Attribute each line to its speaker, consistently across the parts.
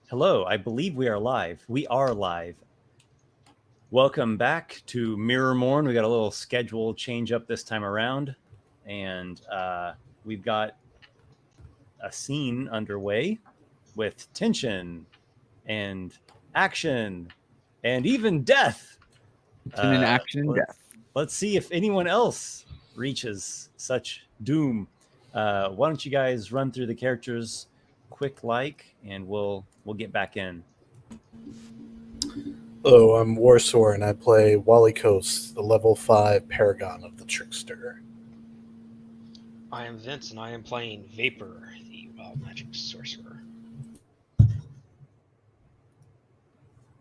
Speaker 1: Hello, I believe we are live. We are live. Welcome back to MIRRORMOURN. We got a little schedule change up this time around, and we've got a scene underway with tension and action and even death.
Speaker 2: In action and death.
Speaker 1: Let's see if anyone else reaches such doom. Why don't you guys run through the characters quick and we'll get back in.
Speaker 3: Hello, I'm Warsor, and I play Walykos, the level 5 Paragon of the Trickster.
Speaker 4: I am Vince, and I am playing Vapor, the Wild Magic Sorcerer.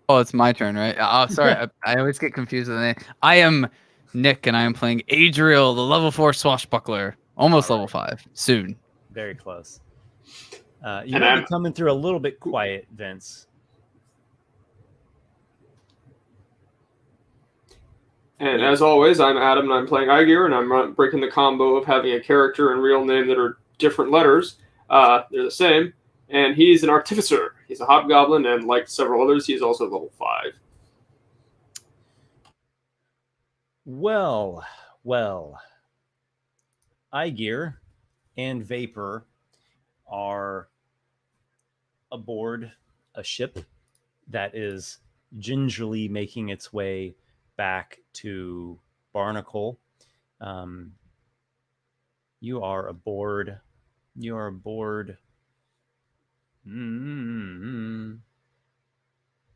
Speaker 2: Oh, it's my turn, right? Oh, sorry. I always get confused with the name. I am Nick, and I am playing Adriel, the level 4 Swashbuckler. Almost level 5. Soon.
Speaker 1: Very close. You might be coming through a little bit quiet, Vince.
Speaker 5: And as always, I'm Adam, and I'm playing Aygir, and I'm breaking the combo of having a character and real name that are different letters. They're the same, and he's an Artificer. He's a Hobgoblin, and like several others, he's also level 5.
Speaker 1: Well. Aygir and Vapor are aboard a ship that is gingerly making its way back to Barnacle. You are aboard the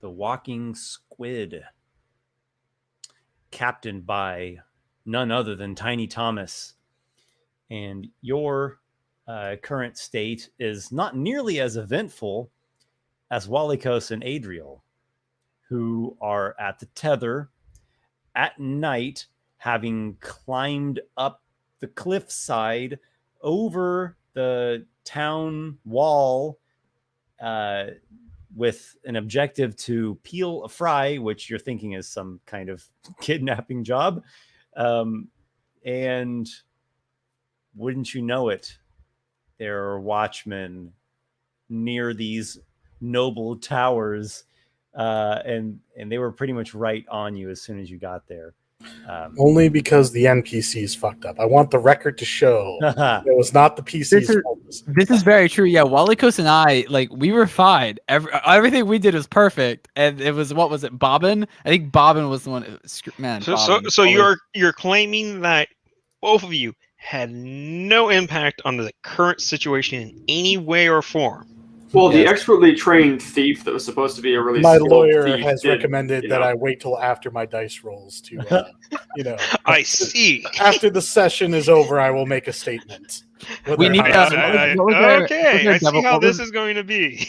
Speaker 1: Walking Squid, captained by none other than Tiny Thomas. And your current state is not nearly as eventful as Walykos and Adriel, who are at the tether at night, having climbed up the cliffside over the town wall with an objective to peel a fry, which you're thinking is some kind of kidnapping job. And wouldn't you know it, there are watchmen near these noble towers, and they were pretty much right on you as soon as you got there.
Speaker 3: Only because the NPCs fucked up. I want the record to show it was not the PC's fault.
Speaker 2: This is very true. Yeah, Walykos and I, we were fine. Everything we did was perfect, and it was, what was it, Bobbin? I think Bobbin was the one. Man,
Speaker 4: So you're claiming that both of you had no impact on the current situation in any way or form.
Speaker 5: Well, the expertly trained thief that was supposed to be a really
Speaker 3: my
Speaker 5: skilled
Speaker 3: lawyer
Speaker 5: thief
Speaker 3: has
Speaker 5: did,
Speaker 3: recommended that I wait till after my dice rolls to,
Speaker 4: I see.
Speaker 3: After the session is over, I will make a statement.
Speaker 2: We need
Speaker 4: okay, I see how this is going to be.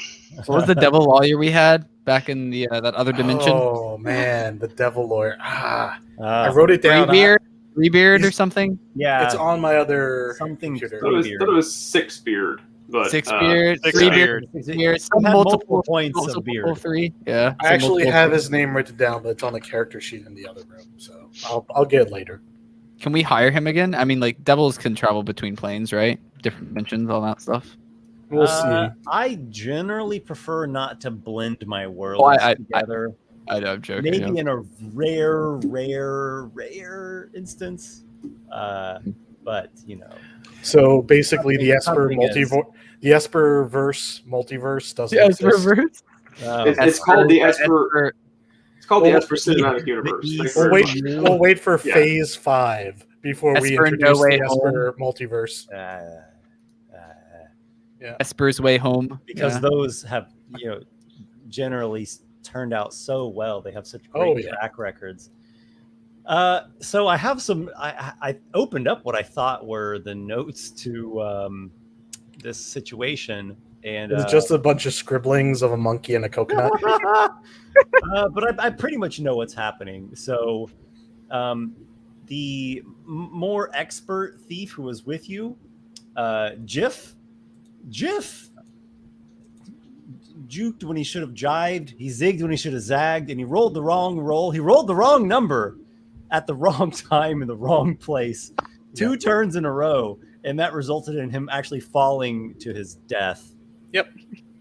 Speaker 2: What was the devil lawyer we had back in the that other dimension?
Speaker 3: Oh man, the devil lawyer. I wrote it down.
Speaker 2: Rebeard or something?
Speaker 1: Yeah,
Speaker 3: it's on my other
Speaker 1: something.
Speaker 3: computer.
Speaker 5: I thought it was Sixbeard. But,
Speaker 2: Sixbeard,
Speaker 1: Sixbeard. Multiple points of beard.
Speaker 2: 3. Yeah.
Speaker 3: I actually have his name written down, but it's on the character sheet in the other room, so I'll get it later.
Speaker 2: Can we hire him again? I mean, devils can travel between planes, right? Different dimensions, all that stuff.
Speaker 3: We'll see.
Speaker 1: I generally prefer not to blend my worlds together.
Speaker 2: I know, I'm joking.
Speaker 1: Maybe in a rare instance, but
Speaker 3: So basically, the Esper multiverse doesn't exist.
Speaker 5: It's called the Esper. It's called the Esper Cinematic Universe.
Speaker 3: We'll wait for Phase 5 before we introduce the Esper multiverse.
Speaker 2: Esper's Way Home,
Speaker 1: because those have generally turned out so well. They have such great track records. So I have some. I opened up what I thought were the notes to this situation, and
Speaker 3: it's just a bunch of scribblings of a monkey and a coconut.
Speaker 1: But I pretty much know what's happening. So, the more expert thief who was with you, Jiff, juked when he should have jived. He zigged when he should have zagged, and he rolled the wrong roll. He rolled the wrong number at the wrong time in the wrong place, two turns in a row, and that resulted in him actually falling to his death.
Speaker 3: Yep.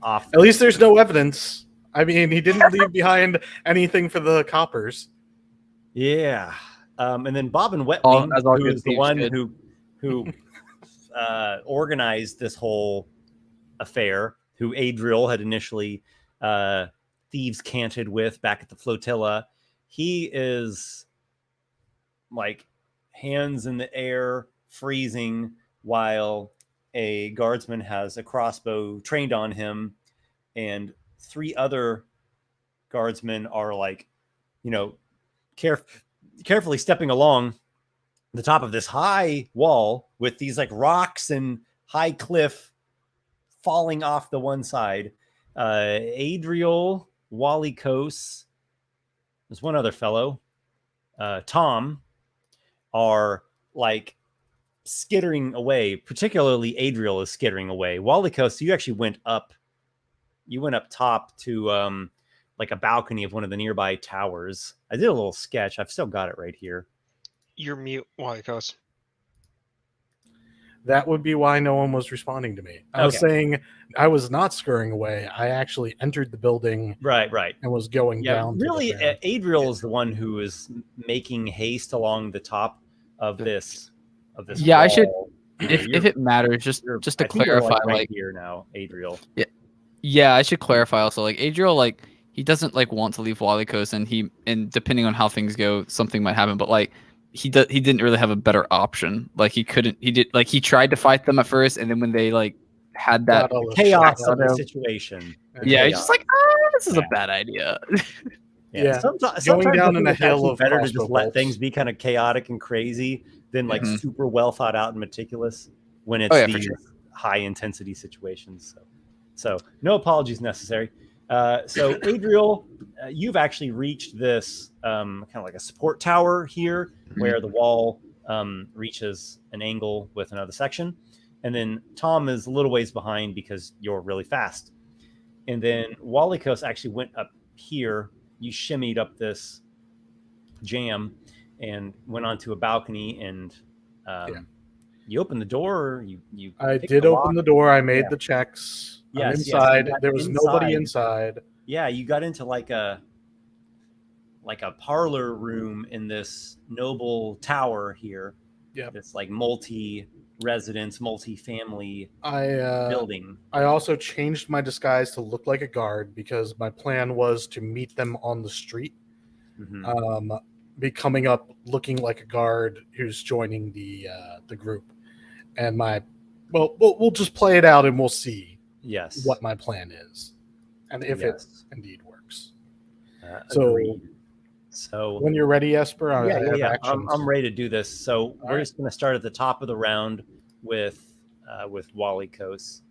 Speaker 1: Off.
Speaker 3: At least there's no evidence. I mean, he didn't leave behind anything for the coppers.
Speaker 1: Yeah. And then Bob and
Speaker 2: All-
Speaker 1: Wetwing,
Speaker 2: as all
Speaker 1: who
Speaker 2: good
Speaker 1: is the
Speaker 2: thieves
Speaker 1: one
Speaker 2: should.
Speaker 1: who organized this whole affair, who Adriel had initially thieves canted with back at the flotilla. He is like hands in the air, freezing, while a guardsman has a crossbow trained on him, and 3 other guardsmen are like, you know, carefully stepping along the top of this high wall with these like rocks and high cliff falling off the one side. Adriel, Walykos, there's one other fellow, Tom, are like skittering away. Particularly Adriel is skittering away. Walykos, you actually went up. You went up top to like a balcony of one of the nearby towers. I did a little sketch. I've still got it right here.
Speaker 4: You're mute, Walykos.
Speaker 3: That would be why no one was responding to me. I was
Speaker 1: Okay.
Speaker 3: saying I was not scurrying away. I actually entered the building
Speaker 1: Right.
Speaker 3: and was going
Speaker 1: Yeah,
Speaker 3: down.
Speaker 1: really,
Speaker 3: to the ground.
Speaker 1: Adriel is the one who is making haste along the top of this.
Speaker 2: Yeah, I should-
Speaker 1: wall.
Speaker 2: If it matters, just to
Speaker 1: I think you're,
Speaker 2: clarify,
Speaker 1: right
Speaker 2: like
Speaker 1: here now, Adriel.
Speaker 2: yeah, I should clarify also, like Adriel, like he doesn't like want to leave Walykos, and depending on how things go, something might happen. But like he didn't really have a better option. Like he tried to fight them at first, and then when they like had that
Speaker 3: Got all the
Speaker 1: Chaos
Speaker 3: shit
Speaker 1: of
Speaker 3: out
Speaker 1: the
Speaker 3: of him.
Speaker 1: situation.
Speaker 2: yeah, he's
Speaker 1: chaos.
Speaker 2: just like, this is
Speaker 1: Yeah.
Speaker 2: a bad idea.
Speaker 3: Yeah.
Speaker 1: Sometimes
Speaker 3: down
Speaker 1: I
Speaker 3: in
Speaker 1: think
Speaker 3: a
Speaker 1: it's
Speaker 3: hill
Speaker 1: actually
Speaker 3: of
Speaker 1: better to
Speaker 3: crossbow
Speaker 1: just let
Speaker 3: bolts.
Speaker 1: things be kind of chaotic and crazy than like
Speaker 2: Mhm.
Speaker 1: super well thought out and meticulous when it's
Speaker 2: Oh, yeah, for
Speaker 1: these
Speaker 2: sure.
Speaker 1: high intensity situations. So no apologies necessary. So Adriel, you've actually reached this kind of like a support tower here, where the wall reaches an angle with another section, and then Tom is a little ways behind because you're really fast. And then Walykos actually went up here. You shimmied up this jam and went onto a balcony, and you opened the door. You
Speaker 3: I
Speaker 1: picked
Speaker 3: did
Speaker 1: the
Speaker 3: open
Speaker 1: lock.
Speaker 3: the door. I made
Speaker 1: Yeah.
Speaker 3: the checks. I'm
Speaker 1: Yes, you
Speaker 3: inside.
Speaker 1: got
Speaker 3: There was nobody
Speaker 1: inside.
Speaker 3: inside.
Speaker 1: Yeah, you got into like a parlor room in this noble tower here.
Speaker 3: Yep.
Speaker 1: It's like multi-residence, multi-family
Speaker 3: I
Speaker 1: building.
Speaker 3: also changed my disguise to look like a guard because my plan was to meet them on the street.
Speaker 1: Mhm.
Speaker 3: Be coming up looking like a guard who's joining the group, and we'll just play it out and we'll see
Speaker 1: Yes.
Speaker 3: what my plan is, and if it
Speaker 1: Yes.
Speaker 3: indeed works.
Speaker 1: Agreed. So
Speaker 3: When you're ready, Esper, I have
Speaker 1: yeah.
Speaker 3: actions.
Speaker 1: I'm ready to do this. So we're
Speaker 3: right.
Speaker 1: just going to start at the top of the round with Walykos.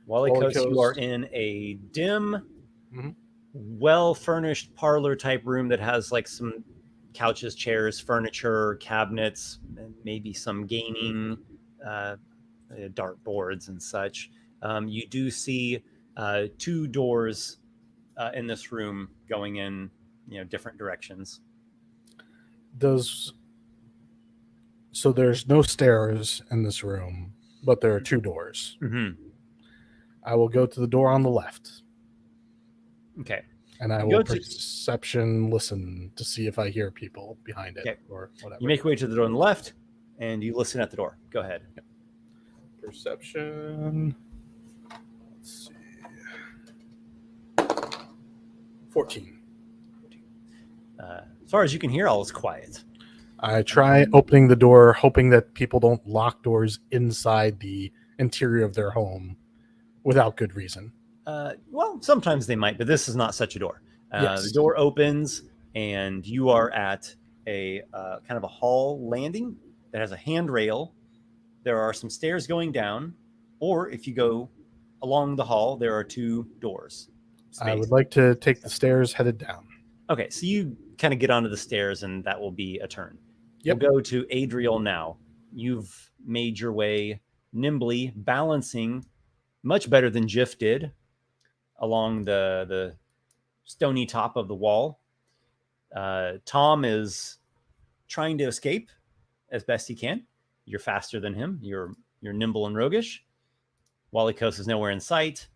Speaker 1: Walykos, you
Speaker 3: Walykos.
Speaker 1: are in a dim,
Speaker 3: Mhm.
Speaker 1: well-furnished parlor type room that has like some couches, chairs, furniture, cabinets, and maybe some gaming, dart boards and such. You do see 2 doors in this room going in different directions.
Speaker 3: So there's no stairs in this room, but there are 2 doors.
Speaker 1: Mm-hmm.
Speaker 3: I will go to the door on the left,
Speaker 1: Okay.
Speaker 3: and I
Speaker 1: You
Speaker 3: will
Speaker 1: go to-
Speaker 3: perception listen to see if I hear people behind it
Speaker 1: Okay.
Speaker 3: or whatever.
Speaker 1: You make your way to the door on the left, and you listen at the door. Go ahead.
Speaker 3: Perception. Let's see. 14.
Speaker 1: As far as you can hear, all is quiet.
Speaker 3: I try opening the door, hoping that people don't lock doors inside the interior of their home without good reason.
Speaker 1: Well, sometimes they might, but this is not such a door.
Speaker 3: Yes.
Speaker 1: The door opens, and you are at a kind of a hall landing that has a handrail. There are some stairs going down, or if you go along the hall, there are 2 doors.
Speaker 3: I would like to take the stairs headed down.
Speaker 1: Okay, so you kind of get onto the stairs, and that will be a turn.
Speaker 3: Yep.
Speaker 1: We'll go to Adriel now. You've made your way nimbly, balancing much better than Jiff did along the stony top of the wall. Tom is trying to escape as best he can. You're faster than him. You're nimble and roguish. Walykos is nowhere in sight,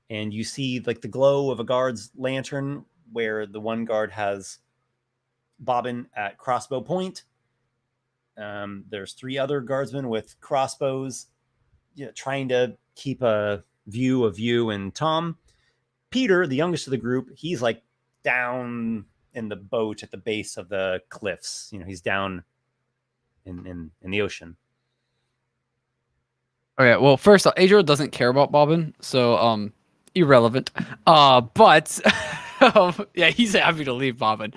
Speaker 1: and you see like the glow of a guard's lantern where the one guard has Bobbin at crossbow point. There's 3 other guardsmen with crossbows, trying to keep a view of you and Tom. Peter, the youngest of the group, he's like down in the boat at the base of the cliffs. He's down in the ocean.
Speaker 2: Okay, well, first off, Adriel doesn't care about Bobbin, so irrelevant. But yeah, he's happy to leave Bobbin.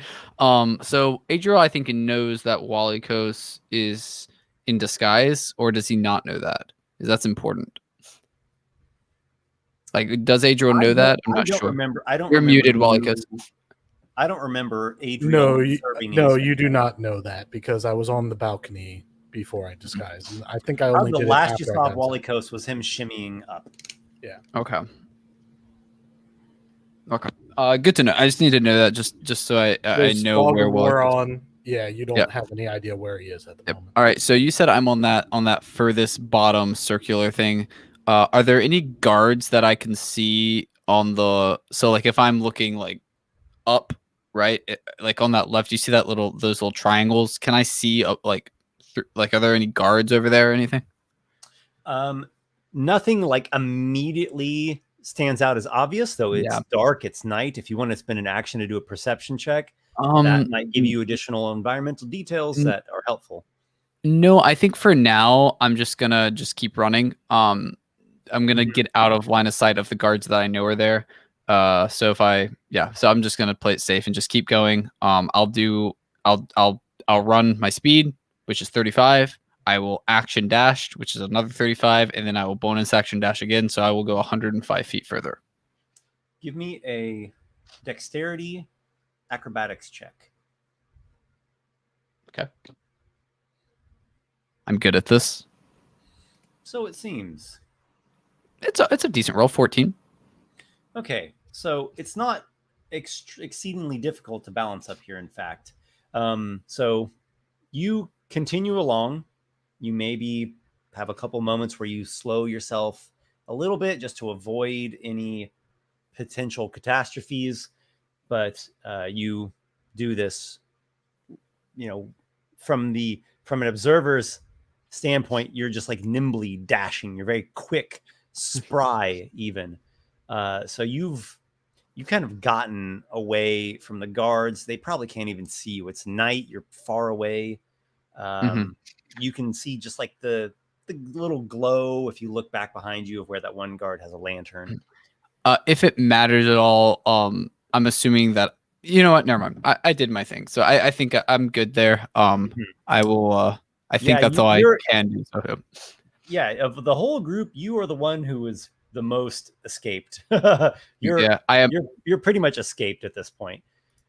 Speaker 2: So Adriel, I think, knows that Walykos is in disguise, or does he not know that? Because that's important. Like, does Adriel know that? I'm not sure.
Speaker 1: I don't.
Speaker 2: You're
Speaker 1: remember
Speaker 2: muted, Walykos.
Speaker 1: I don't remember Adriel.
Speaker 3: You do not know that because I was on the balcony before I disguised. And I think I only
Speaker 1: the
Speaker 3: did
Speaker 1: last
Speaker 3: it
Speaker 1: you
Speaker 3: after
Speaker 1: saw
Speaker 3: I
Speaker 1: of
Speaker 3: got
Speaker 1: Walykos was him shimmying up.
Speaker 3: Yeah.
Speaker 2: Okay. Good to know. I just need to know that just so I know where
Speaker 3: we're
Speaker 2: Walykos.
Speaker 3: on. Yeah, you don't have any idea where he is at the moment.
Speaker 2: All right. So you said I'm on that furthest bottom circular thing. Are there any guards that I can see on the? So like if I'm looking like up, right, like on that left, you see that those little triangles. Can I see like are there any guards over there or anything?
Speaker 1: Nothing like immediately stands out as obvious, though. It's dark. It's night. If you want to spend an action to do a perception check, that might give you additional environmental details that are helpful.
Speaker 2: No, I think for now I'm just gonna keep running. I'm gonna get out of line of sight of the guards that I know are there. So I'm just gonna play it safe and just keep going. I'll run my speed, which is 35. I will action dash, which is another 35, and then I will bonus action dash again. So I will go 105 feet further.
Speaker 1: Give me a dexterity acrobatics check.
Speaker 2: Okay. I'm good at this.
Speaker 1: So it seems.
Speaker 2: It's a decent roll, 14.
Speaker 1: Okay, so it's not exceedingly difficult to balance up here, in fact. So you continue along. You maybe have a couple moments where you slow yourself a little bit just to avoid any potential catastrophes. But you do this, from an observer's standpoint, you're just like nimbly dashing. You're very quick, spry, even. So you've kind of gotten away from the guards. They probably can't even see you. It's night. You're far away. You can see just like the little glow if you look back behind you of where that one guard has a lantern.
Speaker 2: If it matters at all, I'm assuming that, you know what? Never mind. I did my thing. So I think I'm good there. I will. I think that's all I can do. So.
Speaker 1: Yeah, of the whole group, you are the one who is the most escaped. You're pretty much escaped at this point.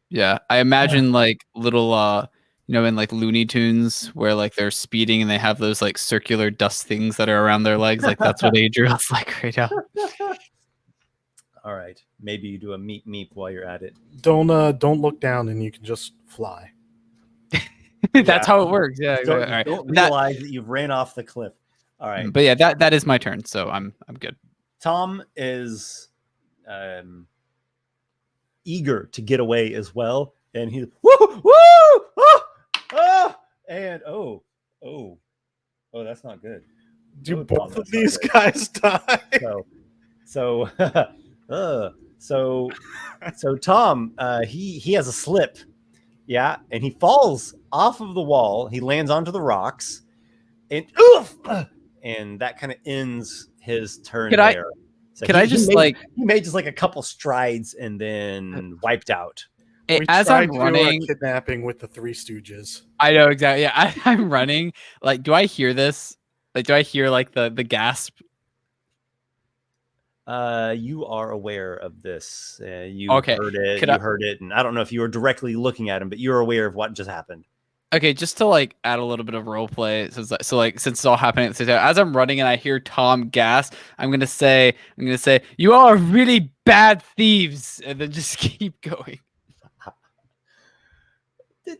Speaker 2: Yeah, I imagine like little in like Looney Tunes where like they're speeding and they have those like circular dust things that are around their legs. Like that's what Adriel's like right now.
Speaker 1: All right, maybe you do a meep while you're at it.
Speaker 3: Don't look down and you can just fly.
Speaker 2: That's how it works. Yeah,
Speaker 1: don't realize that you've ran off the cliff. All right,
Speaker 2: but yeah, that is my turn, so I'm good.
Speaker 1: Tom is eager to get away as well, and he's and that's not good.
Speaker 3: Do both of these guys die?
Speaker 1: So Tom, he has a slip, and he falls off of the wall. He lands onto the rocks, and that kind of ends his turn there.
Speaker 2: He
Speaker 1: made just like a couple strides and then wiped out.
Speaker 2: As I'm running,
Speaker 3: kidnapping with the Three Stooges.
Speaker 2: I know exactly. Yeah, I'm running. Like, do I hear this? Like, do I hear like the gasp?
Speaker 1: You are aware of this. You heard it. Heard it, and I don't know if you were directly looking at him, but you're aware of what just happened.
Speaker 2: Okay, just to like add a little bit of role play, since it's all happening at the same time. As I'm running and I hear Tom gasp, I'm gonna say, "You all are really bad thieves," and then just keep going.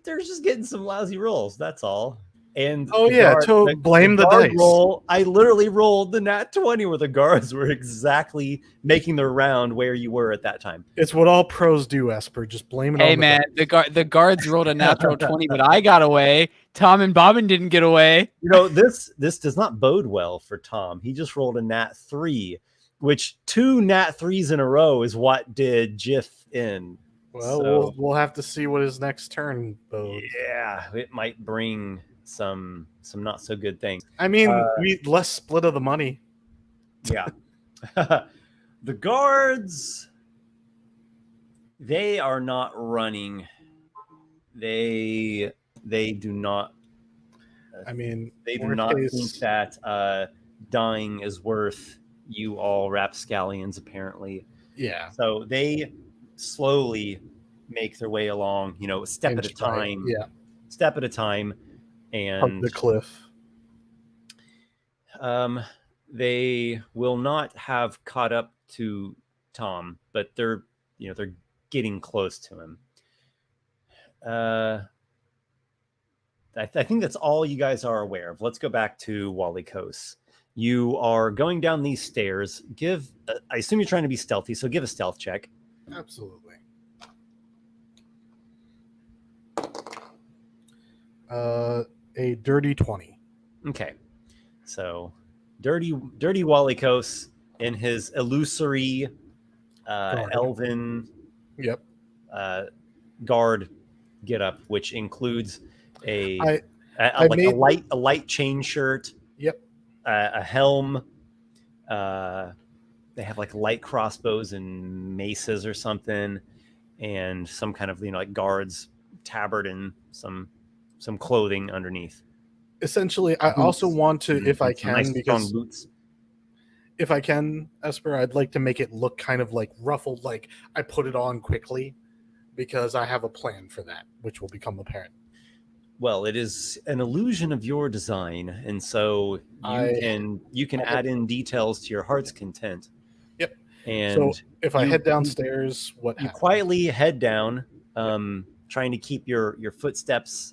Speaker 1: They're just getting some lousy rolls. That's all. And
Speaker 3: Oh, yeah, to blame the
Speaker 1: guard
Speaker 3: dice.
Speaker 1: roll. I literally rolled the nat 20 where the guards were exactly making their round where you were at that time.
Speaker 3: It's what all pros do, Esper. Just blame it
Speaker 2: Hey
Speaker 3: on
Speaker 2: man,
Speaker 3: the
Speaker 2: the guards rolled a natural 20, but I got away. Tom and Bobbin didn't get away.
Speaker 1: You know, this does not bode well for Tom. He just rolled a nat 3, which 2 nat 3s in a row is what did Jiff in.
Speaker 3: Well,
Speaker 1: So-
Speaker 3: we'll have to see what his next turn bodes.
Speaker 1: Yeah, it might bring some not so good things.
Speaker 3: I mean, we less split of the money.
Speaker 1: Yeah. The guards, they are not running. They do not.
Speaker 3: I mean,
Speaker 1: They do
Speaker 3: worst
Speaker 1: not
Speaker 3: case-
Speaker 1: think that dying is worth you all rapscallions, apparently.
Speaker 3: Yeah.
Speaker 1: So they slowly make their way along, you know, step at a
Speaker 3: Inch by-
Speaker 1: time,
Speaker 3: Yeah.
Speaker 1: step at a time.
Speaker 3: Up
Speaker 1: And
Speaker 3: the cliff.
Speaker 1: they will not have caught up to Tom, but they're getting close to him. I think that's all you guys are aware of. Let's go back to Walykos. You are going down these stairs. I assume you're trying to be stealthy, so give a stealth check.
Speaker 3: Absolutely. A dirty 20.
Speaker 1: Okay, so dirty Walykos in his illusory
Speaker 3: Guard.
Speaker 1: elven
Speaker 3: Yep.
Speaker 1: guard getup, which includes
Speaker 3: I
Speaker 1: a
Speaker 3: made-
Speaker 1: light chain shirt.
Speaker 3: Yep.
Speaker 1: A helm. They have like light crossbows and maces or something, and some kind of like guards tabard and some clothing underneath.
Speaker 3: Essentially, I
Speaker 1: Boots.
Speaker 3: also want to, if I
Speaker 1: Some
Speaker 3: can,
Speaker 1: nice
Speaker 3: because
Speaker 1: strong boots.
Speaker 3: if I can, Esper, I'd like to make it look kind of like ruffled, like I put it on quickly, because I have a plan for that, which will become apparent.
Speaker 1: Well, it is an illusion of your design, and so you can add in details to your heart's content.
Speaker 3: Yep.
Speaker 1: And
Speaker 3: So if I
Speaker 1: you-
Speaker 3: head downstairs, what
Speaker 1: you
Speaker 3: happens?
Speaker 1: quietly head down, trying to keep your footsteps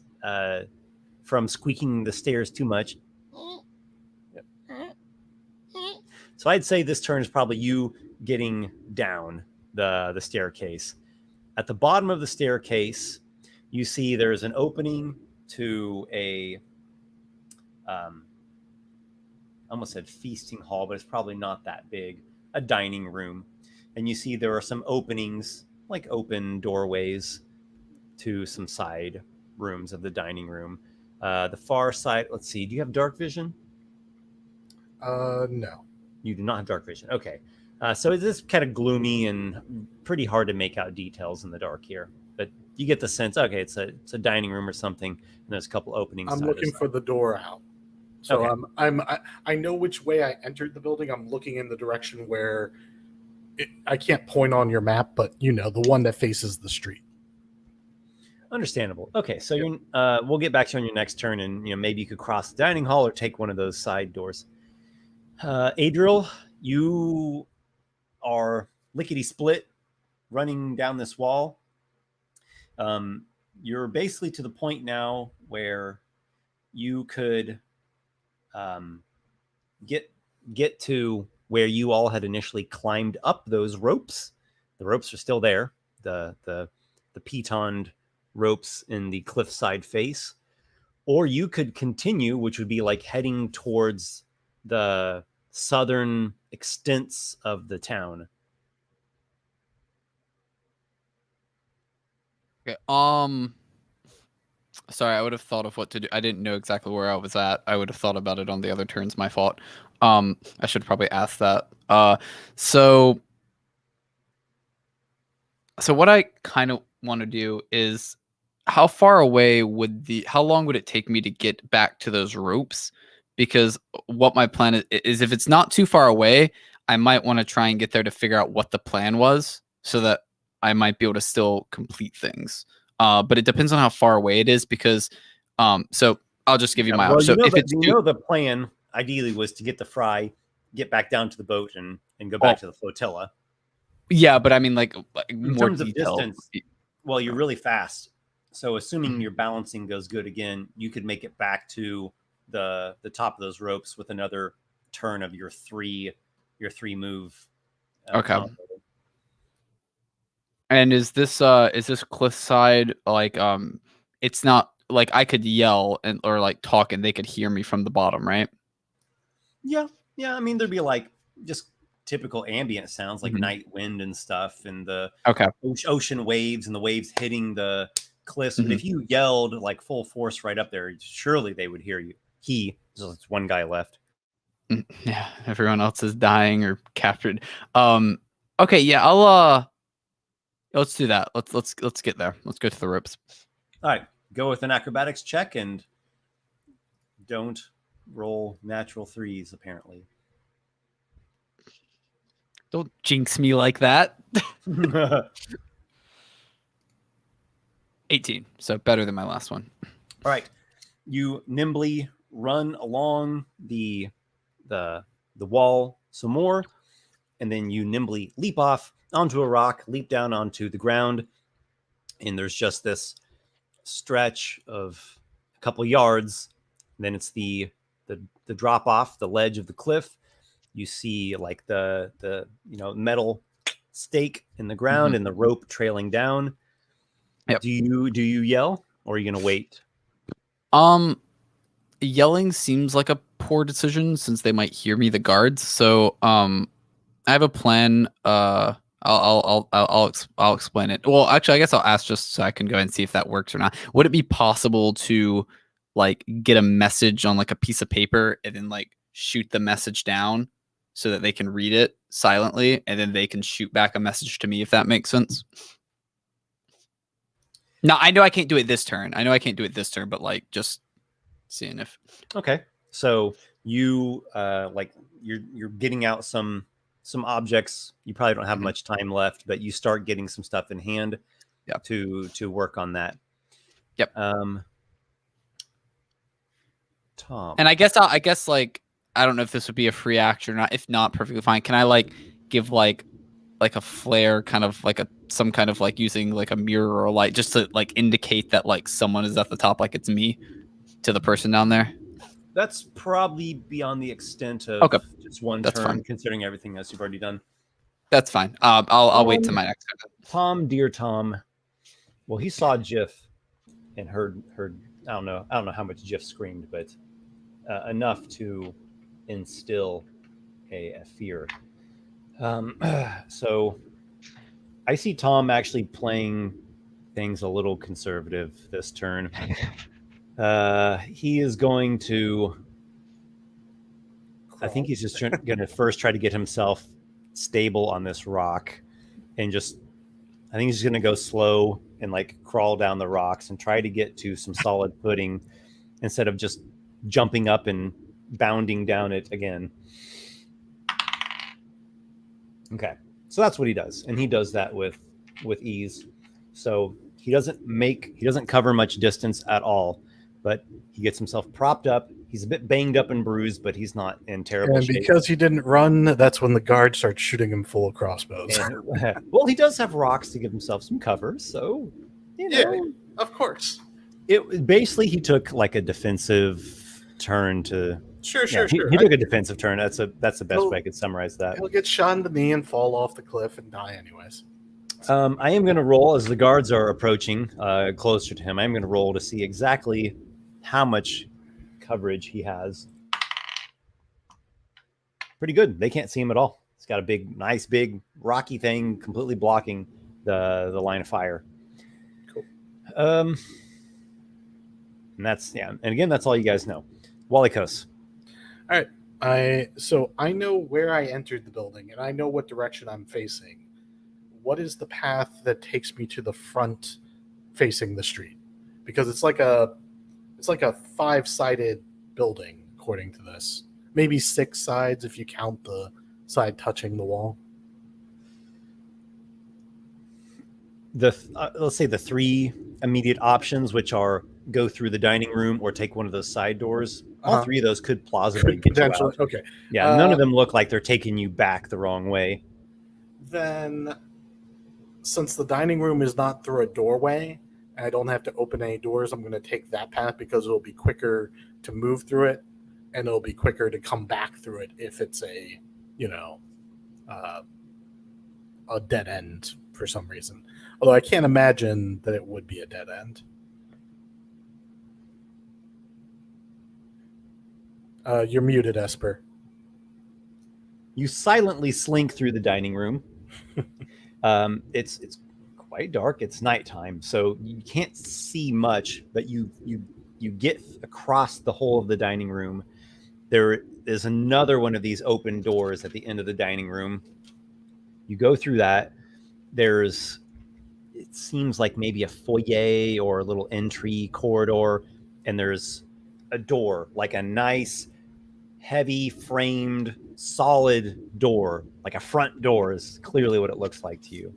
Speaker 1: from squeaking the stairs too much. So I'd say this turn is probably you getting down the staircase. At the bottom of the staircase, you see there's an opening to a I almost said feasting hall, but it's probably not that big. A dining room. And you see there are some openings, like open doorways to some side rooms of the dining room. The far side, let's see, do you have dark vision?
Speaker 3: No.
Speaker 1: You do not have dark vision. Okay. So it is kind of gloomy and pretty hard to make out details in the dark here. But you get the sense, okay, it's a dining room or something, and there's a couple openings.
Speaker 3: I'm
Speaker 1: side to
Speaker 3: looking
Speaker 1: side.
Speaker 3: for the door out. So
Speaker 1: Okay.
Speaker 3: I know which way I entered the building. I'm looking in the direction where I can't point on your map, but the one that faces the street.
Speaker 1: Understandable. Okay, so you're we'll get back to you on your next turn, and maybe you could cross the dining hall or take one of those side doors. Adriel, you are lickety split running down this wall. You're basically to the point now where you could get to where you all had initially climbed up those ropes. The ropes are still there. The pitoned ropes in the cliffside face, or you could continue, which would be like heading towards the southern extents of the town.
Speaker 2: Okay. Sorry, I would have thought of what to do. I didn't know exactly where I was at. I would have thought about it on the other turns. My fault. I should probably ask that. So what I kind of want to do is, how far away how long would it take me to get back to those ropes? Because what my plan is if it's not too far away, I might want to try and get there to figure out what the plan was, so that I might be able to still complete things. But it depends on how far away it is, because so I'll just give you my option. So if it's
Speaker 1: the plan ideally was to get the fry, get back down to the boat, and go back to the flotilla.
Speaker 2: Yeah, but I mean, like
Speaker 1: In
Speaker 2: more
Speaker 1: terms of
Speaker 2: detail.
Speaker 1: distance, well, you're really fast. So assuming your balancing goes good again, you could make it back to the top of those ropes with another turn of your three move.
Speaker 2: Okay.
Speaker 1: combo.
Speaker 2: And is this cliffside like it's not like I could yell and or like talk and they could hear me from the bottom, right?
Speaker 1: Yeah. I mean, there'd be like just typical ambient sounds like
Speaker 2: Mhm.
Speaker 1: night wind and stuff, and the
Speaker 2: Okay.
Speaker 1: ocean waves and the waves hitting the cliffs. But if you yelled like full force right up there, surely they would hear you. There's one guy left.
Speaker 2: Yeah, everyone else is dying or captured. Okay, yeah, I'll let's do that. Let's get there. Let's go to the ropes.
Speaker 1: All right, go with an acrobatics check and don't roll natural 3s. Apparently,
Speaker 2: Don't jinx me like that. 18, so better than my last one.
Speaker 1: All right, you nimbly run along the wall some more, and then you nimbly leap off onto a rock, leap down onto the ground, and there's just this stretch of a couple yards. Then it's the drop off the ledge of the cliff. You see like the metal stake in the ground and the rope trailing down.
Speaker 2: Yep.
Speaker 1: Do you yell, or are you gonna wait?
Speaker 2: Yelling seems like a poor decision since they might hear me, the guards. So I have a plan. I'll explain it. Well, actually, I guess I'll ask just so I can go and see if that works or not. Would it be possible to like get a message on like a piece of paper and then like shoot the message down so that they can read it silently and then they can shoot back a message to me, if that makes sense? Now, I know I can't do it this turn. But like just seeing if.
Speaker 1: Okay, so you you're getting out some objects. You probably don't have much time left, but you start getting some stuff in hand.
Speaker 2: Yep.
Speaker 1: To work on that.
Speaker 2: Yep.
Speaker 1: Tom.
Speaker 2: And I guess like I don't know if this would be a free action or not. If not, perfectly fine. Can I like give like a flare, kind of like some kind of like using like a mirror or a light just to like indicate that like someone is at the top, like it's me, to the person down there?
Speaker 1: That's probably beyond the extent of just one
Speaker 2: That's
Speaker 1: turn,
Speaker 2: fine.
Speaker 1: considering everything else you've already done.
Speaker 2: That's fine. I'll wait till my next turn.
Speaker 1: Tom, dear Tom. Well, he saw Jiff and heard. I don't know how much Jiff screamed, but enough to instill a fear. So I see Tom actually playing things a little conservative this turn. He is going to. I think he's just going to first try to get himself stable on this rock, and I think he's going to go slow and like crawl down the rocks and try to get to some solid footing instead of just jumping up and bounding down it again. Okay, so that's what he does, and he does that with ease. So he doesn't cover much distance at all, but he gets himself propped up. He's a bit banged up and bruised, but he's not in terrible shape.
Speaker 3: And because he didn't run, that's when the guard starts shooting him full of crossbows.
Speaker 1: Well, he does have rocks to give himself some cover, so
Speaker 3: yeah, of course.
Speaker 1: It basically he took like a defensive turn to.
Speaker 3: Sure.
Speaker 1: He took a defensive turn. That's the best way I could summarize that.
Speaker 3: He'll get shot in the knee and fall off the cliff and die anyways.
Speaker 1: I am going to roll as the guards are approaching closer to him. I'm going to roll to see exactly how much coverage he has. Pretty good. They can't see him at all. It's got a nice big rocky thing completely blocking the line of fire.
Speaker 3: Cool.
Speaker 1: And that's and again, that's all you guys know. Walykos.
Speaker 3: All right. So I know where I entered the building and I know what direction I'm facing. What is the path that takes me to the front facing the street? Because it's like a 5-sided building according to this. Maybe 6 sides if you count the side touching the wall.
Speaker 1: Let's say the 3 immediate options, which are go through the dining room or take one of those side doors. All 3 of those could plausibly get you out.
Speaker 3: Okay.
Speaker 1: Yeah, none of them look like they're taking you back the wrong way.
Speaker 3: Then, since the dining room is not through a doorway, and I don't have to open any doors, I'm going to take that path because it'll be quicker to move through it, and it'll be quicker to come back through it if it's a, a dead end for some reason. Although I can't imagine that it would be a dead end. You're muted, Esper.
Speaker 1: You silently slink through the dining room. It's quite dark. It's nighttime, so you can't see much, but you get across the whole of the dining room. There is another one of these open doors at the end of the dining room. You go through that. It seems like maybe a foyer or a little entry corridor, and there's a door, like a nice, heavy framed, solid door, like a front door is clearly what it looks like to you.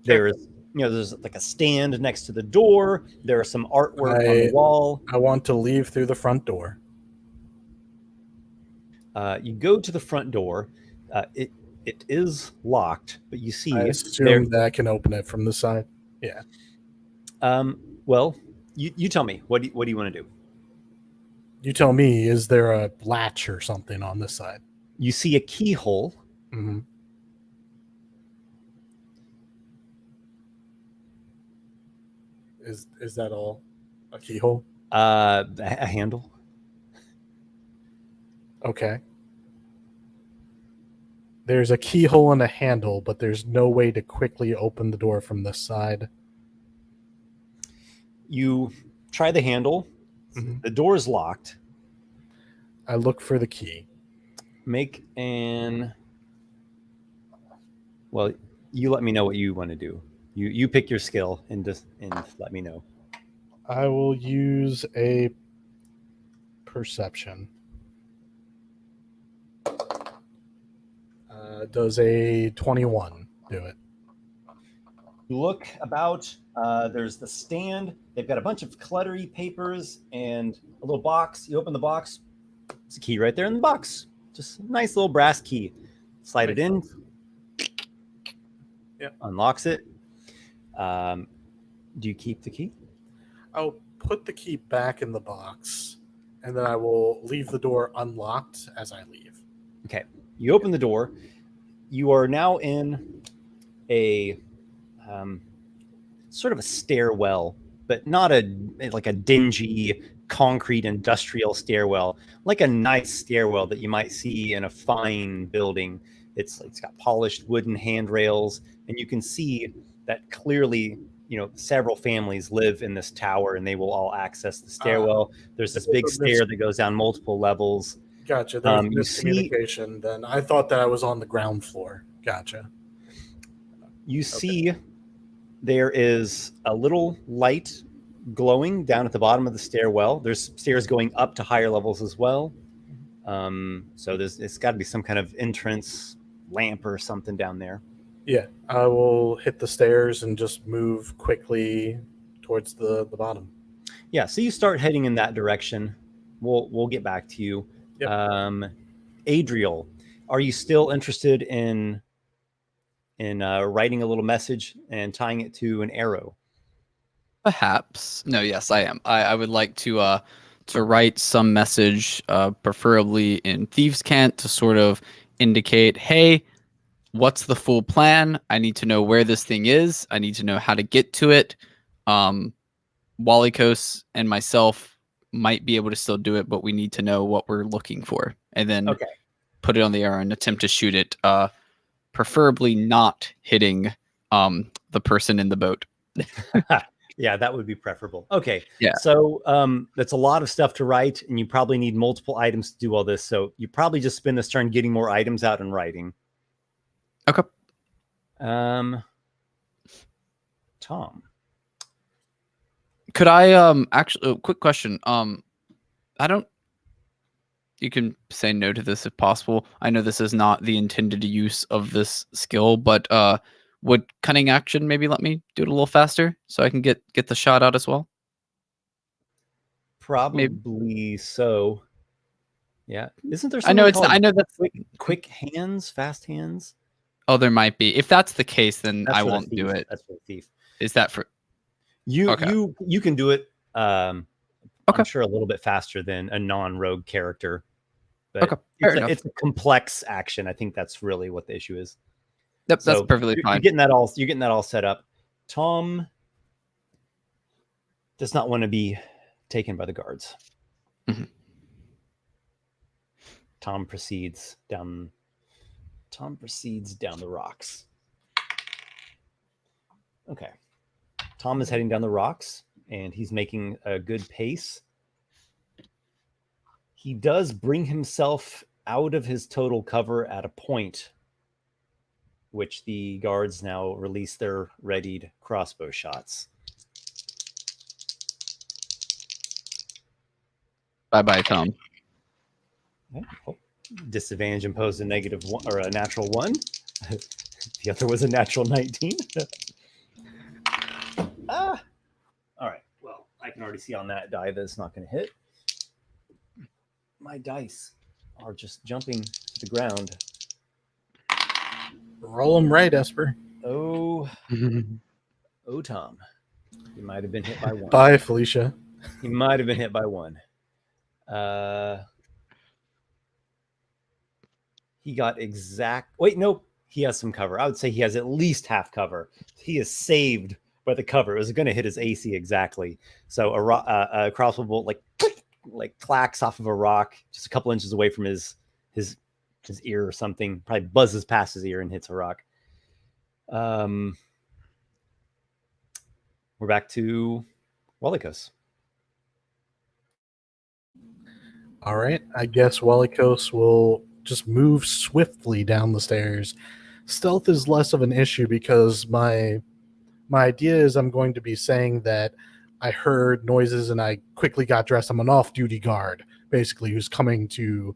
Speaker 1: There's like a stand next to the door. There are some artwork on the wall.
Speaker 3: I want to leave through the front door.
Speaker 1: You go to the front door. It is locked, but you see,
Speaker 3: I assume that I can open it from the side. Yeah.
Speaker 1: Well, you tell me. What do you want to do?
Speaker 3: You tell me. Is there a latch or something on this side?
Speaker 1: You see a keyhole.
Speaker 3: Mm-hmm. Is that all? A keyhole?
Speaker 1: A handle.
Speaker 3: Okay. There's a keyhole and a handle, but there's no way to quickly open the door from this side.
Speaker 1: You try the handle.
Speaker 3: Mm-hmm.
Speaker 1: The door is locked.
Speaker 3: I look for the key.
Speaker 1: Make an... Well, you let me know what you want to do. You pick your skill and let me know.
Speaker 3: I will use a perception. Does a 21 do it?
Speaker 1: You look about. There's the stand. They've got a bunch of cluttery papers and a little box. You open the box. There's a key right there in the box. Just a nice little brass key. Slide it in.
Speaker 3: Yep.
Speaker 1: Unlocks it. Do you keep the key?
Speaker 3: I'll put the key back in the box, and then I will leave the door unlocked as I leave.
Speaker 1: Okay. You open the door. You are now in a sort of a stairwell, but not like a dingy concrete industrial stairwell, like a nice stairwell that you might see in a fine building. It's got polished wooden handrails, and you can see that clearly, several families live in this tower, and they will all access the stairwell. There's this big stair that goes down multiple levels.
Speaker 3: Gotcha. There's miscommunication. Then I thought that I was on the ground floor. Gotcha.
Speaker 1: You see there is a little light glowing down at the bottom of the stairwell. There's stairs going up to higher levels as well. So it's got to be some kind of entrance lamp or something down there.
Speaker 3: Yeah, I will hit the stairs and just move quickly towards the bottom.
Speaker 1: Yeah, so you start heading in that direction. We'll get back to you. Yep. Adriel, are you still interested in writing a little message and tying it to an arrow?
Speaker 2: Perhaps. No, yes, I am. I would like to write some message, preferably in Thieves' Cant, to sort of indicate, hey, what's the full plan? I need to know where this thing is. I need to know how to get to it. Walykos and myself might be able to still do it, but we need to know what we're looking for, and then put it on the arrow and attempt to shoot it, preferably not hitting the person in the boat.
Speaker 1: Yeah, that would be preferable. Okay.
Speaker 2: Yeah.
Speaker 1: So that's a lot of stuff to write, and you probably need multiple items to do all this. So you probably just spend this turn getting more items out and writing.
Speaker 2: Okay.
Speaker 1: Tom.
Speaker 2: Could I actually quick question. You can say no to this if possible. I know this is not the intended use of this skill, but would cunning action maybe let me do it a little faster so I can get the shot out as well?
Speaker 1: Probably so. Yeah. Isn't there
Speaker 2: I know
Speaker 1: something
Speaker 2: I know that's
Speaker 1: quick hands, fast hands?
Speaker 2: Oh, there might be. If that's the case, then I won't do it.
Speaker 1: That's for the thief.
Speaker 2: Is that for Okay.
Speaker 1: You can do it.
Speaker 2: Okay.
Speaker 1: I'm sure a little bit faster than a non-rogue character, but
Speaker 2: Okay, fair enough.
Speaker 1: it's a complex action. I think that's really what the issue is.
Speaker 2: Yep,
Speaker 1: So
Speaker 2: that's perfectly
Speaker 1: you're
Speaker 2: fine.
Speaker 1: getting that all set up. Tom does not want to be taken by the guards.
Speaker 2: Mhm.
Speaker 1: Tom proceeds down the rocks. Okay. Tom is heading down the rocks, and he's making a good pace. He does bring himself out of his total cover at a point, which the guards now release their readied crossbow shots.
Speaker 2: Bye, Tom.
Speaker 1: Okay. Oh, disadvantage imposed a -1 or a natural 1. The other was a natural 19. All right. Well, I can already see on that die that it's not going to hit. My dice are just jumping to the ground.
Speaker 3: Roll them right, Esper.
Speaker 1: Oh, Tom. You might have been hit by 1.
Speaker 3: Bye, Felicia.
Speaker 1: He might have been hit by 1. He got exact. Wait, nope. He has some cover. I would say he has at least half cover. He is saved by the cover. It was going to hit his AC exactly. So a crossbow bolt like clacks off of a rock just a couple inches away from his ear or something. Probably buzzes past his ear and hits a rock. We're back to Walykos.
Speaker 3: All right. I guess Walykos will just move swiftly down the stairs. Stealth is less of an issue because my idea is I'm going to be saying that I heard noises and I quickly got dressed. I'm an off-duty guard, basically, who's coming to,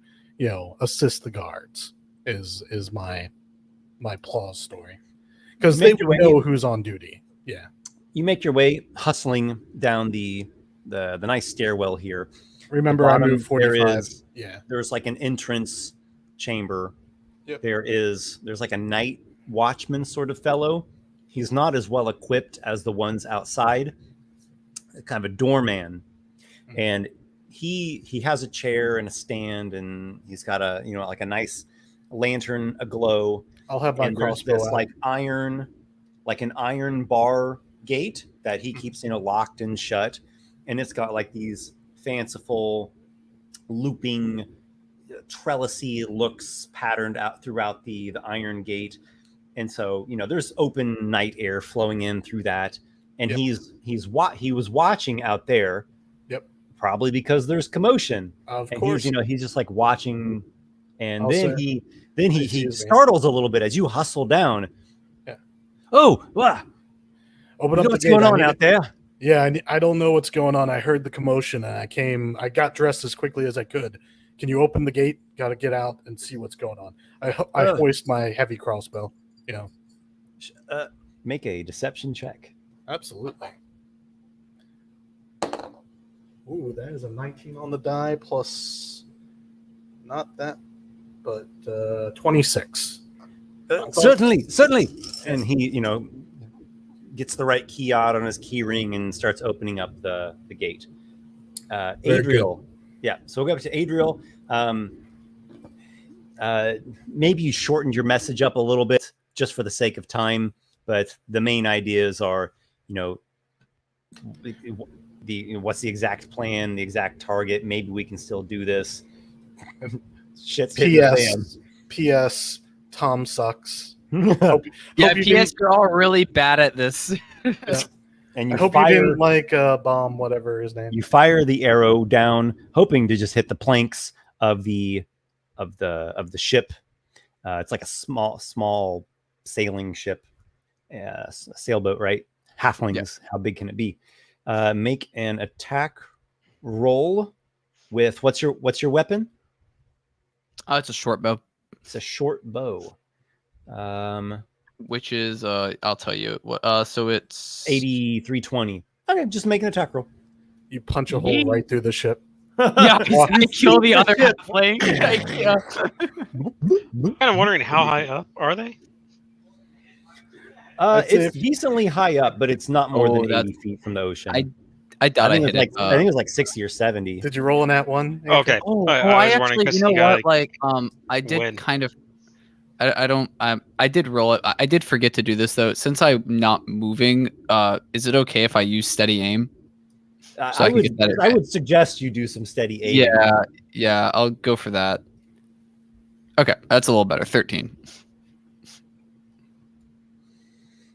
Speaker 3: assist the guards. Is my Plaws story, because they would know who's on duty. Yeah.
Speaker 1: You make your way hustling down the nice stairwell here.
Speaker 3: Remember, I moved 45.
Speaker 1: There's like an entrance chamber.
Speaker 3: Yep.
Speaker 1: There's like a night watchman sort of fellow. He's not as well equipped as the ones outside. Kind of a doorman, and he has a chair and a stand, and he's got a like a nice lantern aglow.
Speaker 3: I'll have my crossbow
Speaker 1: this
Speaker 3: out.
Speaker 1: like an iron bar gate that he keeps locked and shut, and it's got like these fanciful looping trellisy looks patterned out throughout the iron gate, and so there's open night air flowing in through that, and
Speaker 3: Yep.
Speaker 1: he was watching out there.
Speaker 3: Yep.
Speaker 1: Probably because there's commotion.
Speaker 3: Of
Speaker 1: And
Speaker 3: course.
Speaker 1: he's just like watching, and
Speaker 3: Also,
Speaker 1: he
Speaker 3: excuse me.
Speaker 1: startles a little bit as you hustle down.
Speaker 3: Yeah.
Speaker 1: Oh, wow.
Speaker 3: Open
Speaker 1: You
Speaker 3: up
Speaker 1: know
Speaker 3: the
Speaker 1: what's
Speaker 3: gate.
Speaker 1: going
Speaker 3: I
Speaker 1: on
Speaker 3: need
Speaker 1: out there?
Speaker 3: Yeah, I don't know what's going on. I heard the commotion and I got dressed as quickly as I could. Can you open the gate? Got to get out and see what's going on. I hoist my heavy crossbow.
Speaker 1: Make a deception check.
Speaker 3: Absolutely. Ooh, that is a 19 on the die plus not that, but 26.
Speaker 1: Certainly. And he, gets the right key out on his key ring and starts opening up the gate. Adriel. Yeah. So we'll go up to Adriel. Maybe you shortened your message up a little bit just for the sake of time, but the main ideas are, what's the exact plan, the exact target. Maybe we can still do this. Shit's hitting the fan.
Speaker 3: P.S. Tom sucks.
Speaker 2: P.S. You're all really bad at this.
Speaker 1: And you
Speaker 3: I hope you didn't like bomb whatever his name.
Speaker 1: You fire the arrow down, hoping to just hit the planks of the ship. It's like a small sailing ship, a sailboat, right? Halflings. Yeah. How big can it be? Make an attack roll with what's your weapon?
Speaker 2: Oh, it's a short bow.
Speaker 1: It's a short bow.
Speaker 2: Which is I'll tell you what. So it's
Speaker 1: 8320. Okay, just make an attack roll.
Speaker 3: You punch a hole right through the ship.
Speaker 2: Yeah, I kill the other halfling.
Speaker 4: Kind of wondering how high up are they?
Speaker 3: That's
Speaker 1: It's decently high up, but it's not more
Speaker 2: Oh,
Speaker 1: than 80 feet from the ocean.
Speaker 2: I doubt I hit it.
Speaker 1: I think it was like 60 or 70.
Speaker 3: Did you roll in that one?
Speaker 4: Okay.
Speaker 2: I
Speaker 4: was wondering
Speaker 2: actually,
Speaker 4: 'cause
Speaker 2: you know
Speaker 4: you
Speaker 2: what?
Speaker 4: gotta
Speaker 2: Like, I did
Speaker 4: win.
Speaker 2: kind of. I don't. I did roll it. I did forget to do this though. Since I'm not moving, is it okay if I use steady aim? So I can get that
Speaker 1: I would suggest you do some steady aiming.
Speaker 2: Yeah, I'll go for that. Okay, that's a little better. 13.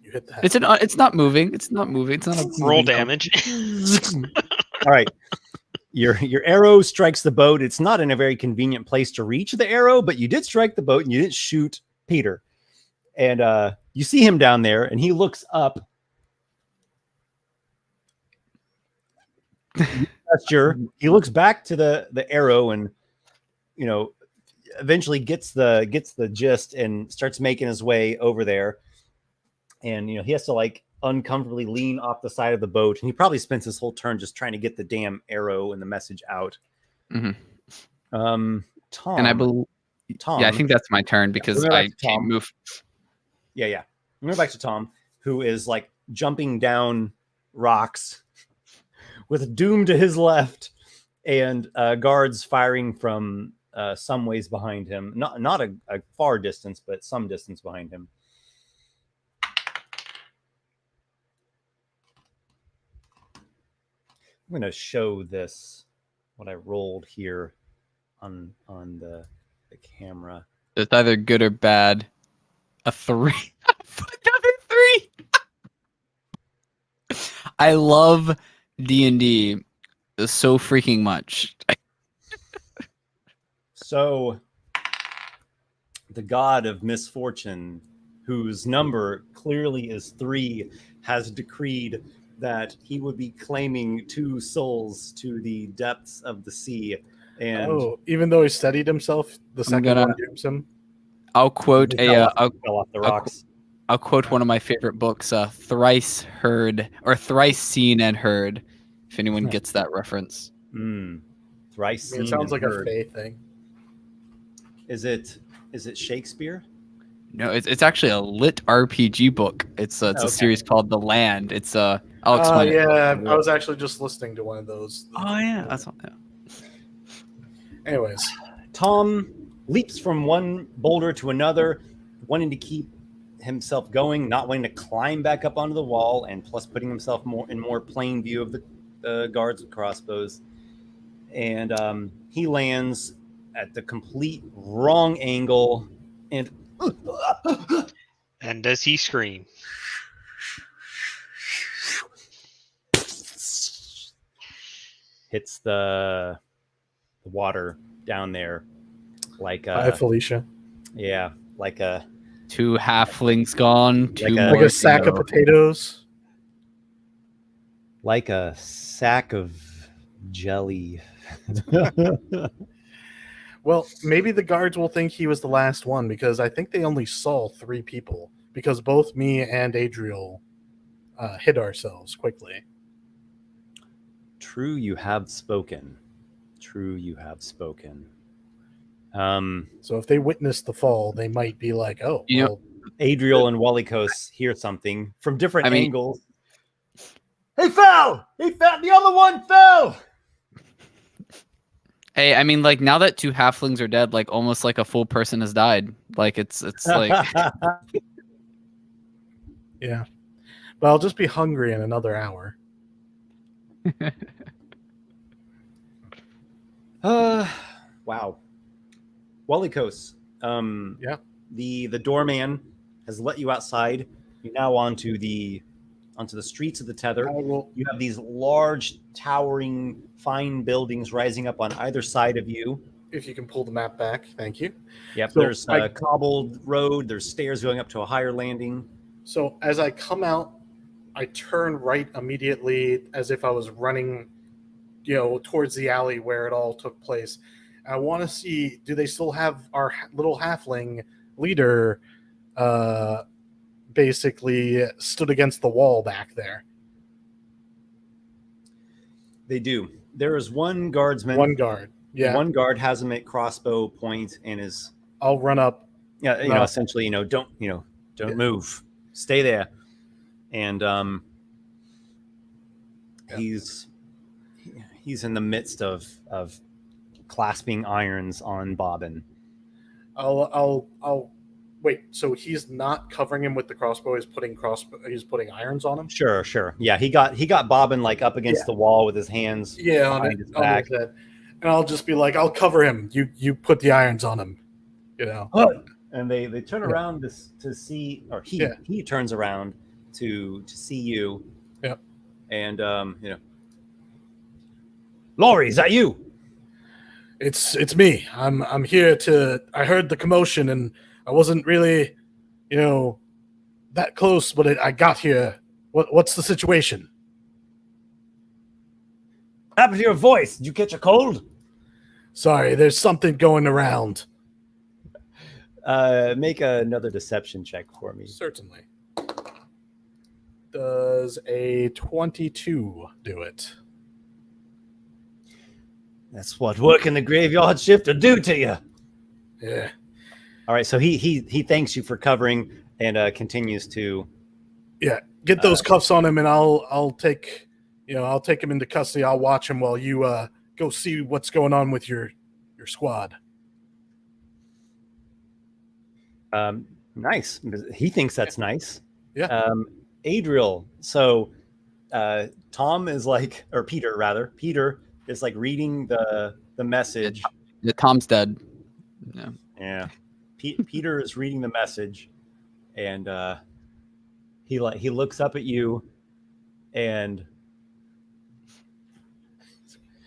Speaker 3: You hit that.
Speaker 2: It's not moving. It's not moving. It's not a
Speaker 4: roll
Speaker 2: moving
Speaker 4: damage.
Speaker 1: All right. Your arrow strikes the boat. It's not in a very convenient place to reach the arrow, but you did strike the boat and you didn't shoot Peter. And you see him down there, and he looks up. Gesture. He looks back to the arrow, and eventually gets the gist and starts making his way over there. And he has to like uncomfortably lean off the side of the boat, and he probably spends his whole turn just trying to get the damn arrow and the message out.
Speaker 2: Mhm.
Speaker 1: Tom,
Speaker 2: And I believe.
Speaker 1: Tom.
Speaker 2: Yeah, I think that's my turn because
Speaker 1: we're back
Speaker 2: I
Speaker 1: to
Speaker 2: can't
Speaker 1: Tom.
Speaker 2: move.
Speaker 1: Yeah. We're back to Tom, who is like jumping down rocks with Doom to his left and guards firing from some ways behind him. Not a far distance, but some distance behind him. I'm going to show this, what I rolled here on the camera.
Speaker 2: It's either good or bad. A 3. Another 3. I love D&D so freaking much.
Speaker 1: So, the god of misfortune, whose number clearly is 3, has decreed that he would be claiming 2 souls to the depths of the sea. And
Speaker 3: even though he steadied himself, the second one dooms him.
Speaker 2: I'll quote
Speaker 1: fell off the rocks.
Speaker 2: I'll quote one of my favorite books, Thrice Heard, or Thrice Seen and Heard, if anyone gets that reference.
Speaker 1: Thrice seen.
Speaker 3: It sounds like
Speaker 1: heard.
Speaker 3: a Fae thing.
Speaker 1: Is it Shakespeare?
Speaker 2: No, it's actually a lit RPG book. It's a series called The Land. It's I'll explain it.
Speaker 3: Yeah, I was actually just listening to one of those.
Speaker 2: Oh yeah, that's all. Yeah.
Speaker 3: Anyways,
Speaker 1: Tom leaps from one boulder to another, wanting to keep himself going, not wanting to climb back up onto the wall, and plus putting himself more plain view of the guards with crossbows. And he lands at the complete wrong angle, and
Speaker 4: does he scream?
Speaker 1: hits the water down there like
Speaker 3: hi Felicia.
Speaker 1: Yeah, like a
Speaker 2: 2 halflings gone, 2
Speaker 1: Like a-
Speaker 2: more
Speaker 3: Like
Speaker 2: to
Speaker 3: a sack
Speaker 2: go.
Speaker 3: of potatoes.
Speaker 1: like a sack of jelly.
Speaker 3: Well, maybe the guards will think he was the last one because I think they only saw 3 people because both me and Adriel hid ourselves quickly.
Speaker 1: True, you have spoken.
Speaker 3: So if they witness the fall, they might be like, "Oh,
Speaker 2: You know-
Speaker 3: well,
Speaker 1: Adriel and Walykos hear something from different
Speaker 2: I mean-
Speaker 1: angles. He fell! The other one fell!
Speaker 2: Hey, I mean, like now that 2 halflings are dead, like almost like a full person has died. Like it's like
Speaker 3: yeah." But I'll just be hungry in another hour.
Speaker 1: Wow. Walykos.
Speaker 3: Yeah.
Speaker 1: The doorman has let you outside. You're now onto the streets of the Tether. You have these large, towering, fine buildings rising up on either side of you.
Speaker 3: If you can pull the map back, thank you.
Speaker 1: Yep,
Speaker 3: So
Speaker 1: there's a cobbled road. There's stairs going up to a higher landing.
Speaker 3: So as I come out, I turn right immediately as if I was running, towards the alley where it all took place. I want to see, do they still have our little halfling leader basically stood against the wall back there?
Speaker 1: They do. There is one guardsman.
Speaker 3: One guard. Yeah.
Speaker 1: One guard has him at crossbow point and is.
Speaker 3: I'll run up.
Speaker 1: Yeah, essentially, don't move. stay there. And he's in the midst of clasping irons on Bobbin.
Speaker 3: I'll wait. So he's not covering him with the crossbow. He's putting irons on him.
Speaker 1: Sure. Yeah, he got Bobbin like up against the wall with his hands.
Speaker 3: Yeah, on
Speaker 1: behind
Speaker 3: his
Speaker 1: his back.
Speaker 3: head. And I'll just be like, I'll cover him. You put the irons on him. You know.
Speaker 1: And they turn around to see, or he turns around to see you.
Speaker 3: Yep.
Speaker 1: And Laurie, is that you?
Speaker 3: It's me. I'm here to. I heard the commotion and I wasn't really, that close, but I got here. What's the situation?
Speaker 1: What happened to your voice? Did you catch a cold?
Speaker 3: Sorry, there's something going around.
Speaker 1: Make another deception check for me.
Speaker 3: Certainly. Does a 22 do it?
Speaker 1: That's what working the graveyard shift will do to you.
Speaker 3: Yeah.
Speaker 1: All right, so he thanks you for covering and continues to.
Speaker 3: Yeah, get those cuffs on him, and I'll take him into custody. I'll watch him while you go see what's going on with your squad.
Speaker 1: Nice. He thinks that's nice.
Speaker 3: Yeah.
Speaker 1: Adriel. So Tom is like, or Peter rather. Peter is like reading the message.
Speaker 2: Yeah, Tom's dead. Yeah.
Speaker 1: Yeah. Peter is reading the message, and he looks up at you, and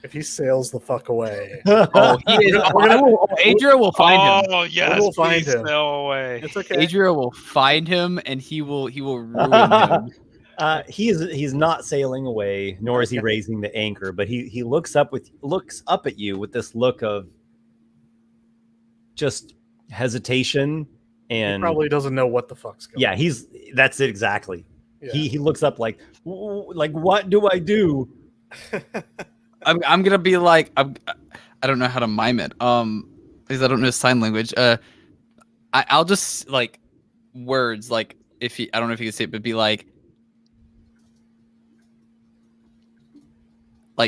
Speaker 3: if he sails the fuck away,
Speaker 2: Adriel will find him.
Speaker 4: Oh yes,
Speaker 3: we'll find
Speaker 4: please
Speaker 3: him.
Speaker 4: sail away.
Speaker 3: it's okay.
Speaker 2: Adriel will find him, and he will ruin him.
Speaker 1: He's not sailing away, nor is he raising the anchor, but he looks up at you with this look of just hesitation, and
Speaker 3: He probably doesn't know what the fuck's going on.
Speaker 1: yeah, that's it exactly.
Speaker 3: Yeah.
Speaker 1: He looks up like what do I do?
Speaker 2: I'm gonna be like I don't know how to mime it because I don't know sign language. I'll just like words like I don't know if you can say it, but be like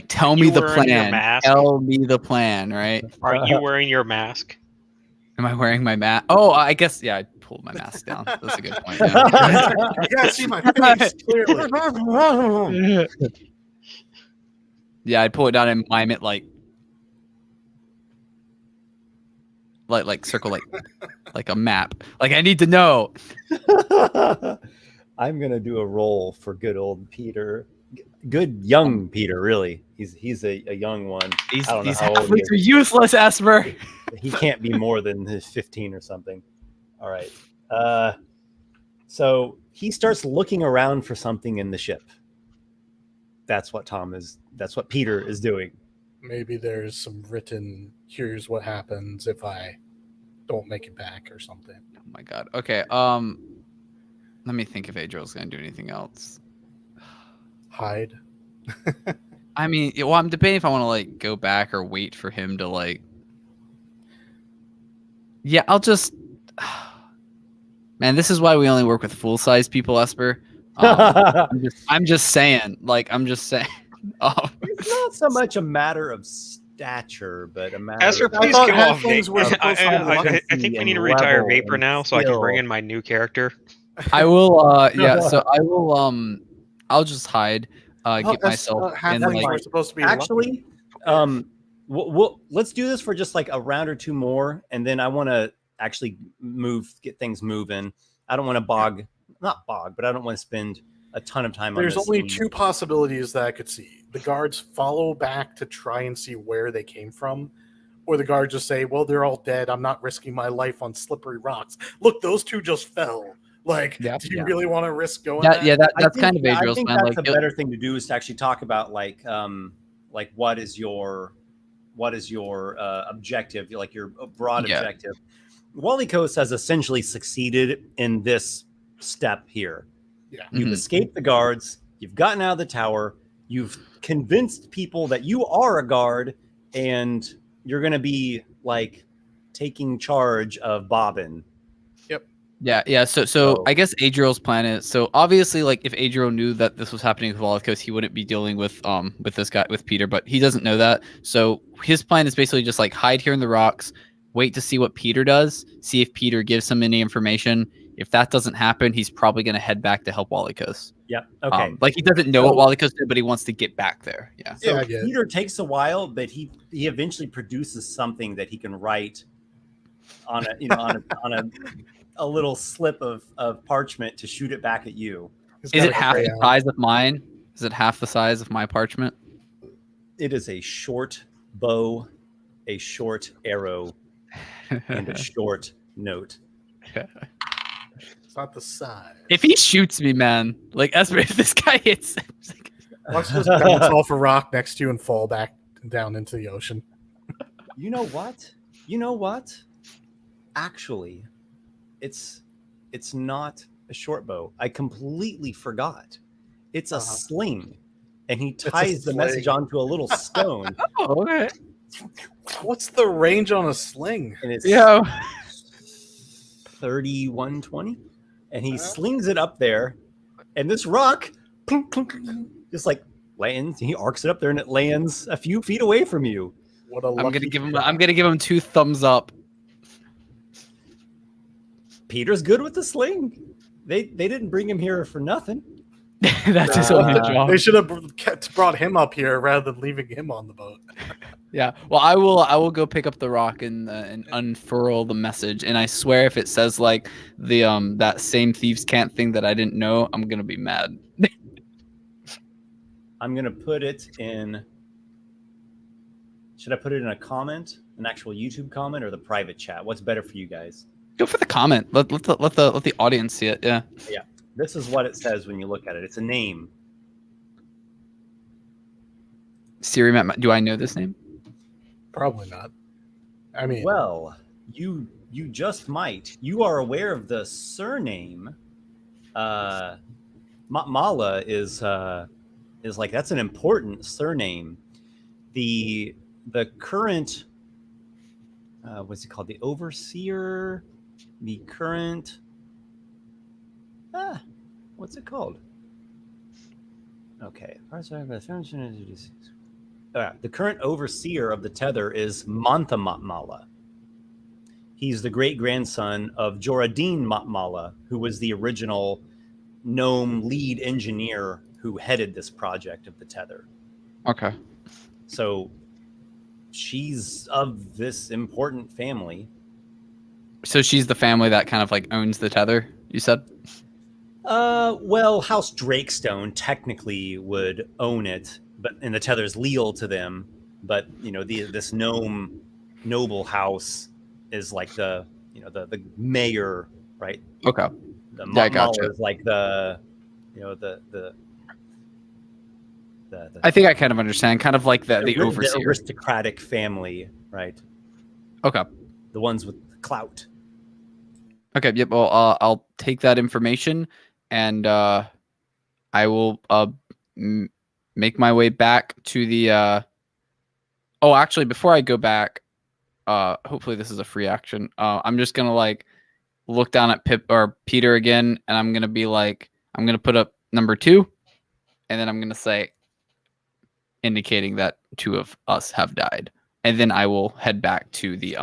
Speaker 2: tell me the
Speaker 4: wearing your
Speaker 2: plan.
Speaker 4: mask?
Speaker 2: Tell me the plan, right?
Speaker 4: Are you wearing your mask?
Speaker 2: Am I wearing my mask? Oh, I guess I pulled my mask down. That's a good point. Yeah.
Speaker 3: You gotta see my face clearly.
Speaker 2: Yeah, I'd pull it down and mime it like circle like a map. Like I need to know.
Speaker 1: I'm gonna do a roll for good old Peter. Good young Peter, really. He's a young one.
Speaker 2: He's
Speaker 1: I don't know how old
Speaker 2: halfway
Speaker 1: he is.
Speaker 2: through useless, Esper.
Speaker 1: He can't be more than 15 or something. All right. So he starts looking around for something in the ship. That's what Peter is doing.
Speaker 3: Maybe there's some written, here's what happens if I don't make it back or something.
Speaker 2: Oh my god. Okay. Let me think if Adriel's gonna do anything else.
Speaker 3: Hide.
Speaker 2: I mean, well, I'm debating if I want to like go back or wait for him to like. Yeah, I'll just. Man, this is why we only work with full-size people, Esper. I'm just saying.
Speaker 1: It's not so much a matter of stature, but a matter.
Speaker 4: Esther,
Speaker 1: of
Speaker 4: please
Speaker 3: thought
Speaker 4: go off.
Speaker 3: halflings were supposed to be
Speaker 4: I think we need to
Speaker 1: and
Speaker 4: retire
Speaker 1: level
Speaker 4: Vapor
Speaker 1: and
Speaker 4: now, so I can bring
Speaker 1: skill.
Speaker 4: in my new character.
Speaker 2: I will. Yeah. So I will. I'll just hide. Get myself in
Speaker 3: halflings
Speaker 2: like.
Speaker 3: were supposed to be
Speaker 1: Actually, let's do this for just like a round or two more, and then I want to actually get things moving. I don't want to not bog, but I don't want to spend a ton of time on
Speaker 3: There's
Speaker 1: this
Speaker 3: only
Speaker 1: scene.
Speaker 3: two possibilities that I could see. The guards follow back to try and see where they came from, or the guards just say, well, they're all dead. I'm not risking my life on slippery rocks. Look, those two just fell. Like,
Speaker 2: Yeah.
Speaker 3: do you really want to risk going
Speaker 2: That,
Speaker 3: there?
Speaker 2: yeah,
Speaker 1: I
Speaker 2: that's
Speaker 1: think-
Speaker 2: kind of
Speaker 1: I
Speaker 2: Adriel's
Speaker 1: think
Speaker 2: plan.
Speaker 1: that's
Speaker 2: Like,
Speaker 1: a better thing to do is to actually talk about like what is your objective, like your broad
Speaker 2: Yeah.
Speaker 1: objective. Walykos has essentially succeeded in this step here.
Speaker 3: Yeah.
Speaker 1: You've
Speaker 2: Mhm.
Speaker 1: escaped the guards. You've gotten out of the tower. You've convinced people that you are a guard, and you're going to be like taking charge of Bobbin.
Speaker 3: Yep.
Speaker 2: Yeah. So
Speaker 1: So-
Speaker 2: I guess Adriel's plan is so obviously like if Adriel knew that this was happening with Walykos, he wouldn't be dealing with this guy with Peter, but he doesn't know that. So his plan is basically just like hide here in the rocks, wait to see what Peter does, see if Peter gives him any information. If that doesn't happen, he's probably gonna head back to help Walykos.
Speaker 1: Yep. Okay.
Speaker 2: Like he doesn't know
Speaker 1: So-
Speaker 2: what Walykos did, but he wants to get back there. Yeah.
Speaker 1: So
Speaker 3: Yeah, I get it.
Speaker 1: Peter takes a while, but he eventually produces something that he can write on a little slip of parchment to shoot it back at you.
Speaker 3: He's
Speaker 2: Is
Speaker 3: got
Speaker 2: it
Speaker 3: a
Speaker 2: half the
Speaker 3: crayon.
Speaker 2: size of mine? Is it half the size of my parchment?
Speaker 1: It is a short bow, a short arrow, and a short note.
Speaker 3: It's not the size.
Speaker 2: If he shoots me, man, like Esper, if this guy hits,
Speaker 3: Watch this bounce off a rock next to you and fall back down into the ocean.
Speaker 1: You know what? You know what? Actually, it's not a short bow. I completely forgot. It's a
Speaker 3: Uh-huh.
Speaker 1: sling, and he
Speaker 3: a
Speaker 1: ties the message
Speaker 3: sling.
Speaker 1: onto a little stone,
Speaker 2: oh, okay.
Speaker 3: What's the range on a sling?
Speaker 1: and it's
Speaker 2: Yeah.
Speaker 1: 3120, and he slings it up there, and this rock plunk, plunk, just like lands. He arcs it up there, and it lands a few feet away from you.
Speaker 3: What a
Speaker 2: I'm
Speaker 3: lucky
Speaker 2: gonna give him 2 thumbs up.
Speaker 1: Peter's good with the sling. They didn't bring him here for nothing.
Speaker 2: That's his
Speaker 3: Nah.
Speaker 2: only job.
Speaker 3: They should have brought him up here rather than leaving him on the boat.
Speaker 2: Yeah. Well, I will go pick up the rock and unfurl the message. And I swear, if it says like the that same thieves' cant thing that I didn't know, I'm gonna be mad.
Speaker 1: I'm gonna put it in. Should I put it in a comment, an actual YouTube comment, or the private chat? What's better for you guys?
Speaker 2: Go for the comment. Let the audience see it. Yeah.
Speaker 1: This is what it says when you look at it. It's a name.
Speaker 2: Siri, do I know this name?
Speaker 3: Probably not. I mean,
Speaker 1: Well, you just might. You are aware of the surname. Mala is like, that's an important surname. The current what's it called? The overseer. The current what's it called? Okay. The current overseer of the tether is Mantha-Mala. He's the great grandson of Joradin Mala, who was the original gnome lead engineer who headed this project of the tether.
Speaker 2: Okay.
Speaker 1: So she's of this important family.
Speaker 2: So she's the family that kind of like owns the tether. You said.
Speaker 1: Well, House Drakestone technically would own it, and the tether's leal to them. But this noble house is like the mayor, right?
Speaker 2: Okay.
Speaker 1: The
Speaker 2: Yeah, I gotcha.
Speaker 1: Mala is like the
Speaker 2: I think I kind of understand. Kind of like the overseer.
Speaker 1: aristocratic family, right?
Speaker 2: Okay.
Speaker 1: The ones with clout.
Speaker 2: Okay. Yep. Well, I'll take that information and I will make my way back to the. Oh, actually, before I go back, hopefully this is a free action. I'm just gonna like look down at Peter again, and I'm gonna be like, I'm gonna put up number 2, and then I'm gonna say, indicating that 2 of us have died, and then I will head back to the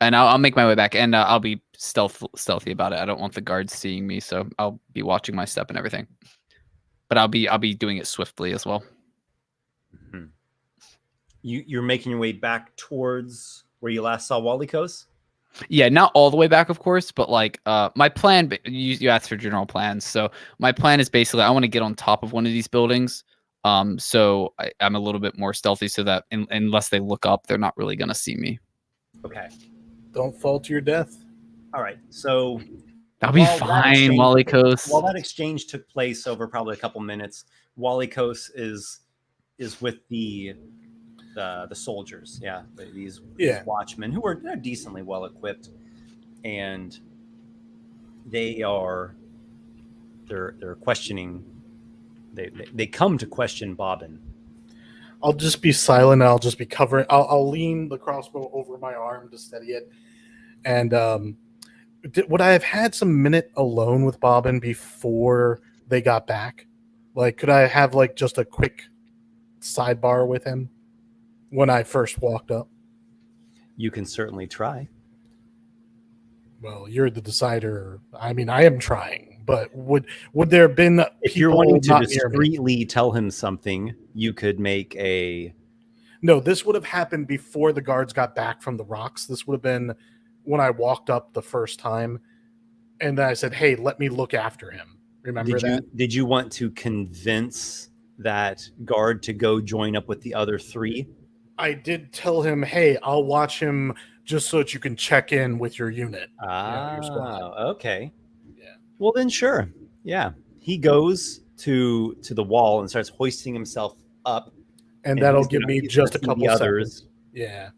Speaker 2: and I'll make my way back, and I'll be stealthy about it. I don't want the guards seeing me, so I'll be watching my step and everything. But I'll be doing it swiftly as well.
Speaker 1: Mm-hmm. You're making your way back towards where you last saw Walykos?
Speaker 2: Yeah, not all the way back, of course, but like my plan. You asked for general plans, so my plan is basically I want to get on top of one of these buildings. So I'm a little bit more stealthy, so that unless they look up, they're not really gonna see me.
Speaker 1: Okay.
Speaker 3: don't fall to your death.
Speaker 1: All right. So
Speaker 2: I'll be
Speaker 1: while that
Speaker 2: fine,
Speaker 1: exchange-
Speaker 2: Walykos.
Speaker 1: While that exchange took place over probably a couple minutes, Walykos is with the soldiers. Yeah, these watchmen who are decently well equipped, and they're questioning. They come to question Bobbin.
Speaker 3: I'll just be silent. I'll just be covering. I'll lean the crossbow over my arm to steady it, And would I have had some minute alone with Bobbin before they got back? Like, could I have like just a quick sidebar with him when I first walked up?
Speaker 1: You can certainly try.
Speaker 3: Well, you're the decider. I mean, I am trying, but would there have been
Speaker 1: If you're
Speaker 3: people
Speaker 1: wanting to
Speaker 3: not near me?
Speaker 1: discreetly tell him something, you could make a.
Speaker 3: No, this would have happened before the guards got back from the rocks. This would have been when I walked up the first time, and then I said, "Hey, let me look after him." Remember that?
Speaker 1: Did you want to convince that guard to go join up with the other three?
Speaker 3: I did tell him, "Hey, I'll watch him just so that you can check in with your unit." Your squad.
Speaker 1: Okay.
Speaker 3: Yeah.
Speaker 1: Well, then sure. Yeah. He goes to the wall and starts hoisting himself up.
Speaker 3: And that'll
Speaker 1: he's
Speaker 3: give
Speaker 1: gonna-
Speaker 3: me
Speaker 1: he's
Speaker 3: just a
Speaker 1: gonna see
Speaker 3: couple
Speaker 1: the others.
Speaker 3: seconds. Yeah.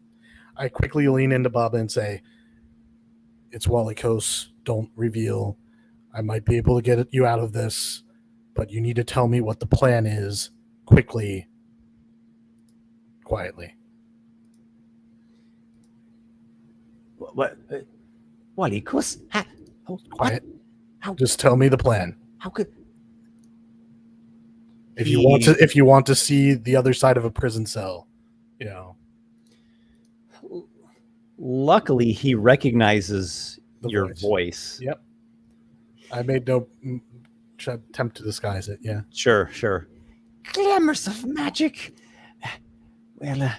Speaker 3: I quickly lean into Bob and say, "It's Walykos. Don't reveal. I might be able to get you out of this, but you need to tell me what the plan is quickly, quietly."
Speaker 1: What? Walykos?
Speaker 3: Quiet.
Speaker 1: How-
Speaker 3: Just tell me the plan.
Speaker 1: How could?
Speaker 3: If you want to see the other side of a prison cell,
Speaker 1: Luckily, he recognizes
Speaker 3: The
Speaker 1: your
Speaker 3: voice.
Speaker 1: voice.
Speaker 3: Yep. I made no attempt to disguise it. Yeah.
Speaker 1: Sure. Glimmers of magic. Well,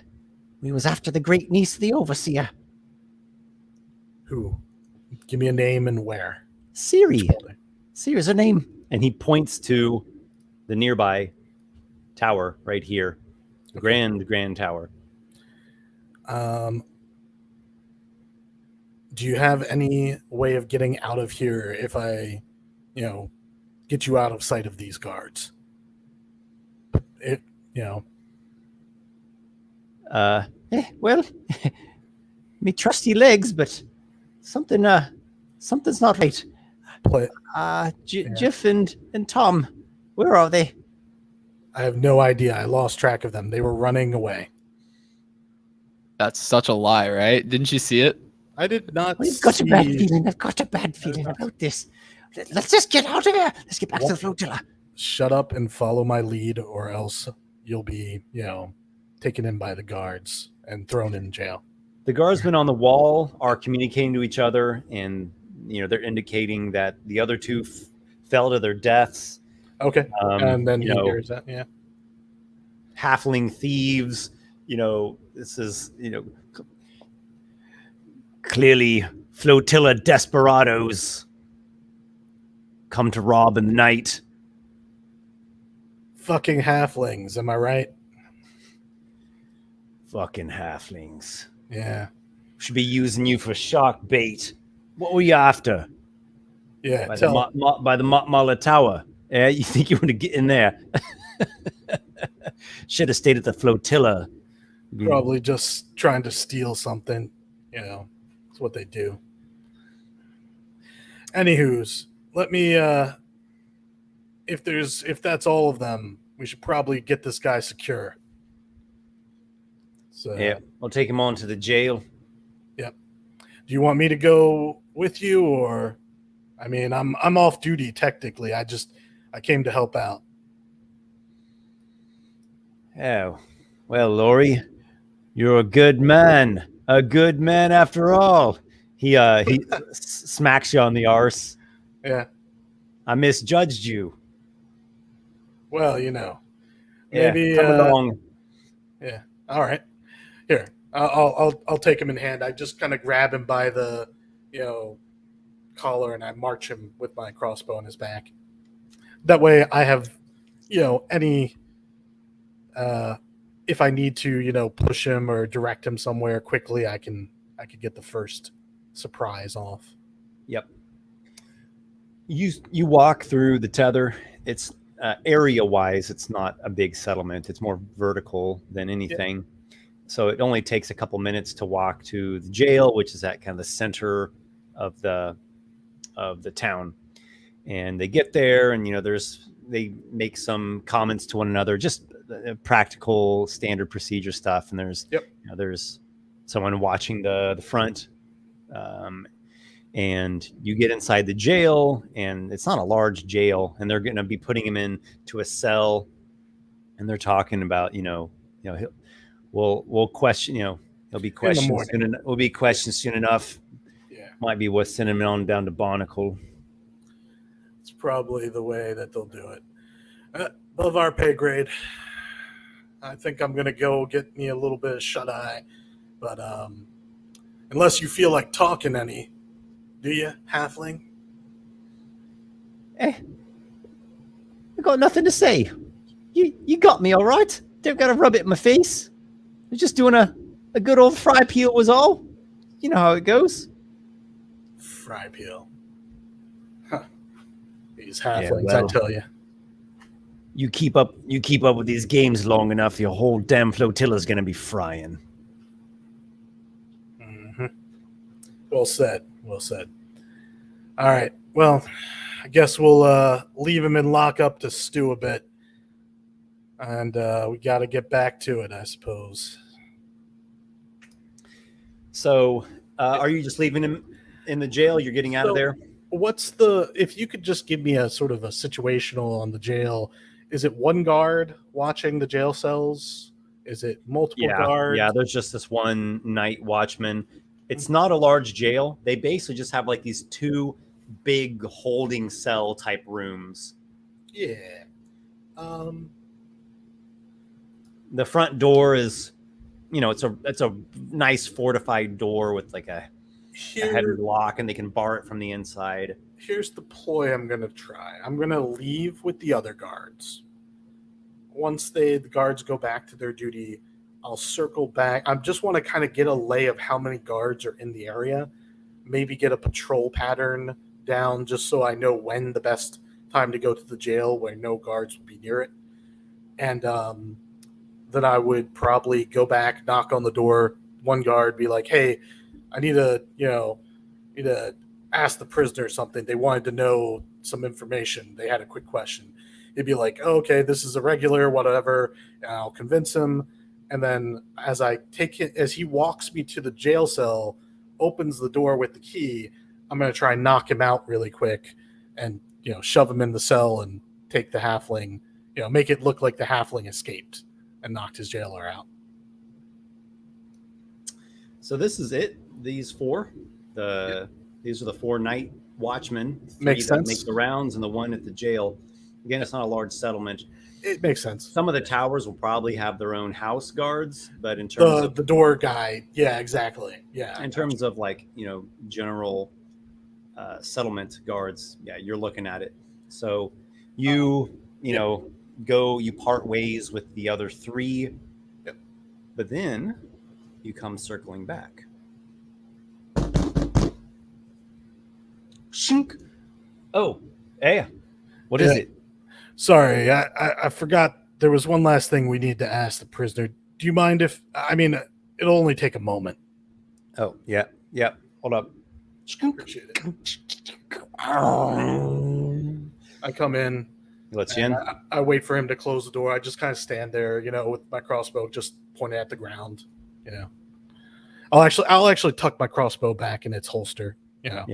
Speaker 1: we was after the great niece of the overseer,
Speaker 3: Who? Give me a name and where.
Speaker 1: Siri. Siri's her name, and he points to the nearby tower right here, the grand tower.
Speaker 3: Do you have any way of getting out of here if I, get you out of sight of these guards?
Speaker 1: Well, me trusty legs, but something's not right.
Speaker 3: Play.
Speaker 1: Jiff and Tom, where are they?
Speaker 3: I have no idea. I lost track of them. They were running away.
Speaker 2: That's such a lie, right? Didn't you see it?
Speaker 3: I did not.
Speaker 1: I've got a bad feeling. I've got a bad feeling about this. Let's just get out of here. Let's get back to the flotilla.
Speaker 3: Shut up and follow my lead, or else you'll be, taken in by the guards and thrown in jail.
Speaker 1: The guardsmen on the wall are communicating to each other, and they're indicating that the other two fell to their deaths.
Speaker 3: Okay, and then he hears that. Yeah,
Speaker 1: halfling thieves. This is clearly flotilla desperados come to rob in the night.
Speaker 3: Fucking halflings, am I right?
Speaker 1: Fucking halflings.
Speaker 3: Yeah.
Speaker 1: Should be using you for shark bait. What were you after?
Speaker 3: Yeah,
Speaker 1: by the Mala Tower. Yeah, you think you want to get in there? Should have stayed at the flotilla.
Speaker 3: Probably just trying to steal something. That's what they do. Anywho's, let me. If that's all of them, we should probably get this guy secure. So
Speaker 1: yeah, I'll take him on to the jail.
Speaker 3: Yep. Do you want me to go with you, or? I mean, I'm off duty technically. I came to help out.
Speaker 1: Oh, well, Laurie, you're a good man. A good man after all. He smacks you on the arse.
Speaker 3: Yeah.
Speaker 1: I misjudged you.
Speaker 3: Well, maybe
Speaker 1: come along.
Speaker 3: Yeah. All right. Here, I'll take him in hand. I just kind of grab him by the, collar, and I march him with my crossbow on his back. That way, I have, any, if I need to, push him or direct him somewhere quickly, I could get the first surprise off.
Speaker 1: Yep. You walk through the tether. It's area-wise, it's not a big settlement. It's more vertical than anything. Yep. So it only takes a couple minutes to walk to the jail, which is at kind of the center of the town. And they get there, and they make some comments to one another, just practical standard procedure stuff. And there's there's someone watching the front And you get inside the jail, and it's not a large jail, and they're going to be putting him into a cell, and they're talking about, we'll question, there'll be questions
Speaker 3: morning.
Speaker 1: will be questions soon enough.
Speaker 3: Yeah,
Speaker 1: Might be what's sending him on down to Barnacle.
Speaker 3: it's probably the way that they'll do it. Above our pay grade. I think I'm gonna go get me a little bit of shut eye, but unless you feel like talking any, do you, halfling?
Speaker 1: I got nothing to say. You got me all right. Don't gotta rub it in my face. I'm just doing a good old fry peel was all. You know how it goes.
Speaker 3: Fry peel. Huh. These halflings,
Speaker 1: well.
Speaker 3: I tell you.
Speaker 1: You keep up with these games long enough, your whole damn flotilla's gonna be frying.
Speaker 3: Mm-hmm. Well said. Well said. All right. Well, I guess we'll leave him in lockup to stew a bit, and we got to get back to it, I suppose.
Speaker 1: So, are you just leaving him in the jail? You're getting out of there?
Speaker 3: If you could just give me a sort of a situational on the jail, is it one guard watching the jail cells? Is it multiple guards?
Speaker 1: Yeah, there's just this one night watchman. It's not a large jail. They basically just have like these two big holding cell type rooms.
Speaker 3: Yeah.
Speaker 1: The front door is, it's a nice fortified door with like a heavy lock, and they can bar it from the inside.
Speaker 3: Here's the ploy I'm going to try. I'm going to leave with the other guards. Once the guards go back to their duty, I'll circle back. I just want to kind of get a lay of how many guards are in the area. Maybe get a patrol pattern down just so I know when the best time to go to the jail where no guards will be near it. And then I would probably go back, knock on the door, one guard, be like, hey, I need to ask the prisoner something. They wanted to know some information. They had a quick question. He'd be like, oh, okay, this is a regular, whatever. And I'll convince him. And then as he walks me to the jail cell, opens the door with the key, I'm going to try and knock him out really quick and, shove him in the cell and take the halfling, make it look like the halfling escaped and knocked his jailer out.
Speaker 1: So this is it. These four. These are the four night watchmen.
Speaker 3: Makes sense.
Speaker 1: Make the rounds, and the one at the jail. Again, it's not a large settlement.
Speaker 3: It makes sense.
Speaker 1: Some of the towers will probably have their own house guards, but in terms of
Speaker 3: the door guy, yeah, exactly, yeah.
Speaker 1: In terms of general settlement guards, yeah, you're looking at it. So you part ways with the other three,
Speaker 3: yep.
Speaker 1: But then you come circling back. Shink. Oh, hey, what is it?
Speaker 3: Sorry, I forgot there was one last thing we need to ask the prisoner. Do you mind if, it'll only take a moment.
Speaker 1: Oh, yeah. Hold up.
Speaker 3: Appreciate it. I come in.
Speaker 1: He lets you in.
Speaker 3: I wait for him to close the door. I just kind of stand there, with my crossbow just pointed at the ground. I'll actually tuck my crossbow back in its holster.
Speaker 1: Yeah.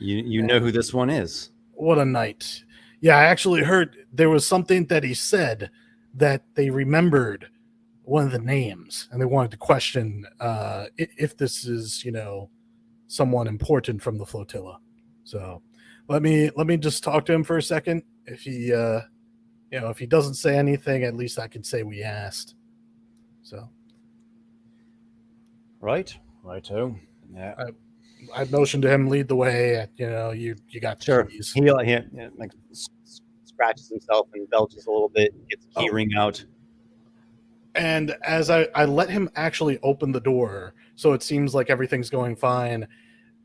Speaker 1: You know who this one is.
Speaker 3: What a night. Yeah, I actually heard there was something that he said that they remembered one of the names and they wanted to question if this is, someone important from the flotilla. So let me just talk to him for a second. If he if he doesn't say anything, at least I can say we asked. So
Speaker 1: righto. Yeah.
Speaker 3: I motioned to him, lead the way. You got the keys.
Speaker 1: He scratches himself and belches a little bit, gets the key ring out.
Speaker 3: And as I let him actually open the door, so it seems like everything's going fine,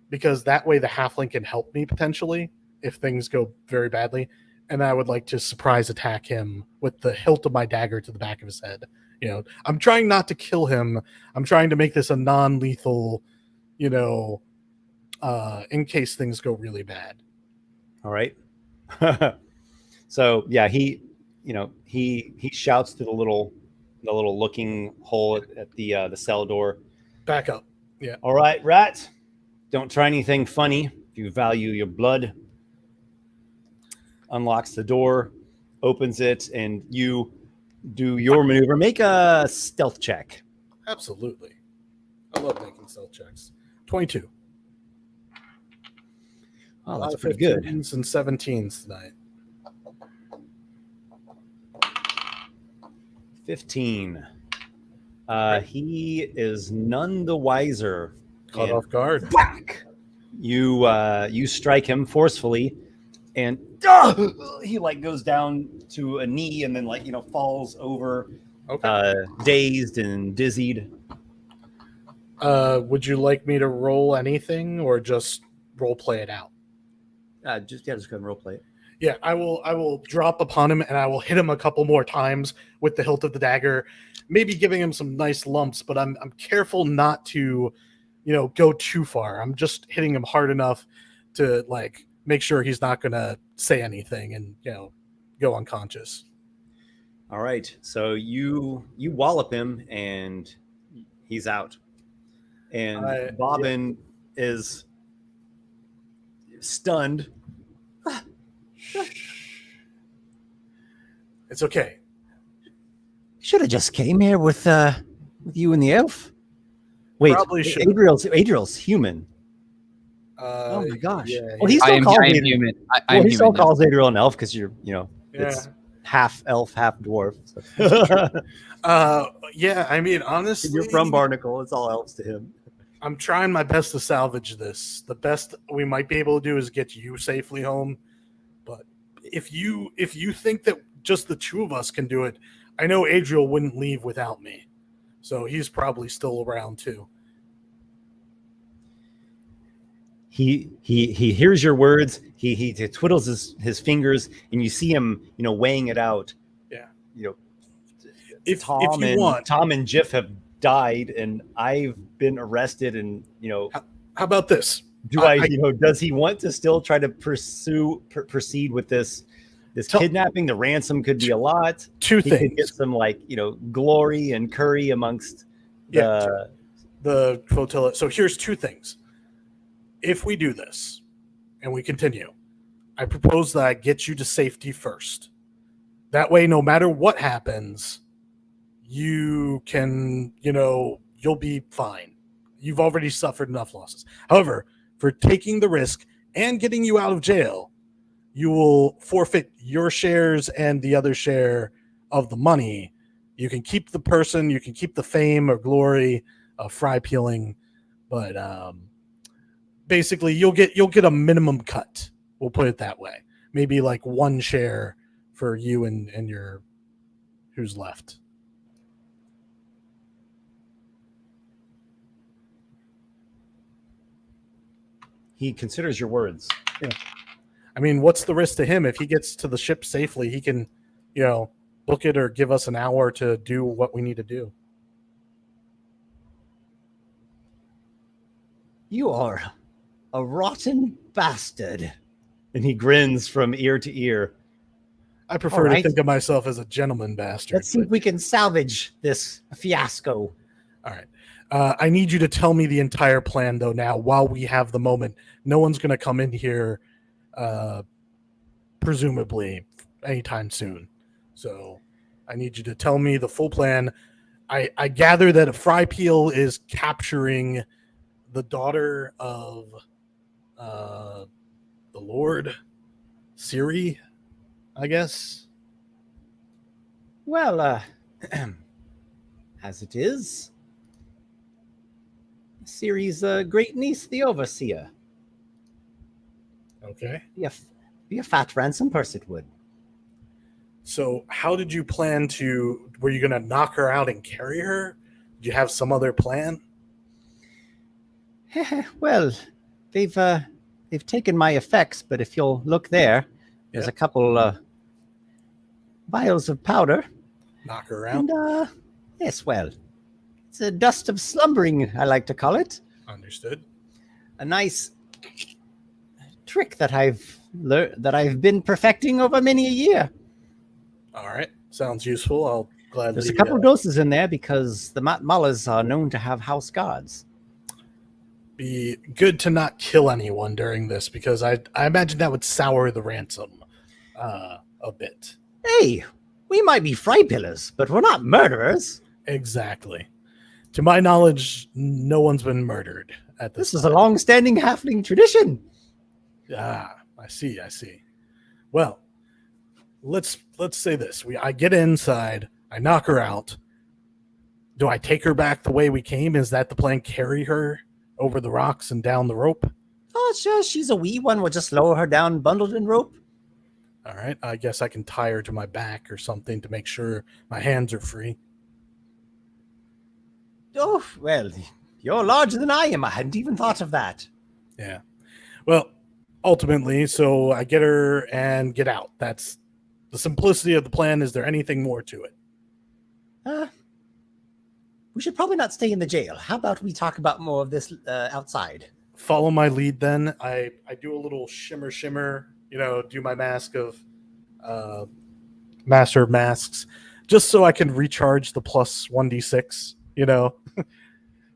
Speaker 3: because that way the halfling can help me potentially if things go very badly. And I would like to surprise attack him with the hilt of my dagger to the back of his head. I'm trying not to kill him. I'm trying to make this a non-lethal, in case things go really bad.
Speaker 1: All right. So yeah, he shouts to the little looking hole at the cell door.
Speaker 3: Back up. Yeah.
Speaker 1: All right, rat. Don't try anything funny. If you value your blood. Unlocks the door, opens it, and you do your maneuver. Make a stealth check.
Speaker 3: Absolutely. I love making stealth checks. 22.
Speaker 1: Oh,
Speaker 3: A lot
Speaker 1: that's
Speaker 3: of
Speaker 1: pretty good.
Speaker 3: 15s and 17s tonight.
Speaker 1: 15. He is none the wiser.
Speaker 3: Caught
Speaker 1: And
Speaker 3: off guard.
Speaker 1: whack! You strike him forcefully, and he like goes down to a knee and then falls over,
Speaker 3: Okay.
Speaker 1: dazed and dizzied.
Speaker 3: Would you like me to roll anything or just role play it out?
Speaker 1: Just go ahead and role play it.
Speaker 3: Yeah, I will drop upon him and I will hit him a couple more times with the hilt of the dagger, maybe giving him some nice lumps, but I'm careful not to, go too far. I'm just hitting him hard enough to make sure he's not gonna say anything and go unconscious.
Speaker 1: All right, so you wallop him and he's out, and Bobbin is stunned.
Speaker 3: It's okay.
Speaker 1: Should have just came here with you and the elf. Wait,
Speaker 3: Probably should.
Speaker 1: Adriel's human. Oh my gosh! Well, he still calls
Speaker 2: I am
Speaker 1: Adriel.
Speaker 2: human.
Speaker 1: Well, he still
Speaker 2: human now.
Speaker 1: calls Adriel an elf because you're, it's half elf, half dwarf. So.
Speaker 3: Yeah, I mean, honestly,
Speaker 1: You're from Barnacle. It's all elves to him.
Speaker 3: I'm trying my best to salvage this. The best we might be able to do is get you safely home. But if you think that just the two of us can do it, I know Adriel wouldn't leave without me. So he's probably still around too.
Speaker 1: He hears your words. He twiddles his fingers, and you see him, weighing it out.
Speaker 3: Yeah.
Speaker 1: If
Speaker 3: Tom
Speaker 1: and Jiff have died, and I've been arrested, and
Speaker 3: how about this?
Speaker 1: Does he want to still try to proceed with this kidnapping? The ransom could be a lot.
Speaker 3: Two things.
Speaker 1: Could get some glory and curry amongst
Speaker 3: the flotilla. So here's two things. If we do this and we continue, I propose that I get you to safety first. That way, no matter what happens, you can, you'll be fine. You've already suffered enough losses. However, for taking the risk and getting you out of jail, you will forfeit your shares and the other share of the money. You can keep the person, you can keep the fame or glory of fry peeling, but basically you'll get a minimum cut. We'll put it that way. Maybe one share for you and your who's left.
Speaker 1: He considers your words.
Speaker 3: Yeah. I mean, what's the risk to him? If he gets to the ship safely, he can, book it or give us an hour to do what we need to do.
Speaker 1: You are a rotten bastard. And he grins from ear to ear.
Speaker 3: I prefer to think of myself as a gentleman bastard.
Speaker 1: Let's see if we can salvage this fiasco.
Speaker 3: All right. I need you to tell me the entire plan, though, now, while we have the moment. No one's going to come in here, presumably, anytime soon. So I need you to tell me the full plan. I gather that a fry peel is capturing the daughter of the Lord Siri, I guess.
Speaker 1: Well, as it is, Ciri's great niece, the Overseer.
Speaker 3: Okay.
Speaker 1: Be a fat ransom purse, it would.
Speaker 3: So how did you plan to, were you going to knock her out and carry her? Did you have some other plan?
Speaker 1: Well, they've taken my effects, but if you'll look there, there's a couple vials of powder.
Speaker 3: Knock her out?
Speaker 1: And, yes, well, it's a dust of slumbering, I like to call it.
Speaker 3: Understood.
Speaker 1: A nice trick that I've been perfecting over many a year.
Speaker 3: All right. Sounds useful. I'll gladly...
Speaker 1: There's a couple of doses in there because the Mat Mullahs are known to have house guards.
Speaker 3: be good to not kill anyone during this, because I imagine that would sour the ransom a bit.
Speaker 1: Hey, we might be fry pillars, but we're not murderers.
Speaker 3: Exactly. To my knowledge, no one's been murdered at
Speaker 1: This
Speaker 3: this.
Speaker 1: is a long-standing halfling tradition.
Speaker 3: Ah, I see. Well, let's say this. I get inside, I knock her out. Do I take her back the way we came? Is that the plan? Carry her over the rocks and down the rope?
Speaker 1: Oh, sure, she's a wee one. We'll just lower her down, bundled in rope.
Speaker 3: All right. I guess I can tie her to my back or something to make sure my hands are free.
Speaker 1: Oh, well, you're larger than I am. I hadn't even thought of that.
Speaker 3: Yeah. Well, ultimately, so I get her and get out. That's the simplicity of the plan. Is there anything more to it?
Speaker 1: We should probably not stay in the jail. How about we talk about more of this outside?
Speaker 3: Follow my lead then. I do a little shimmer, do my mask of Master of Masks, just so I can recharge the plus 1d6,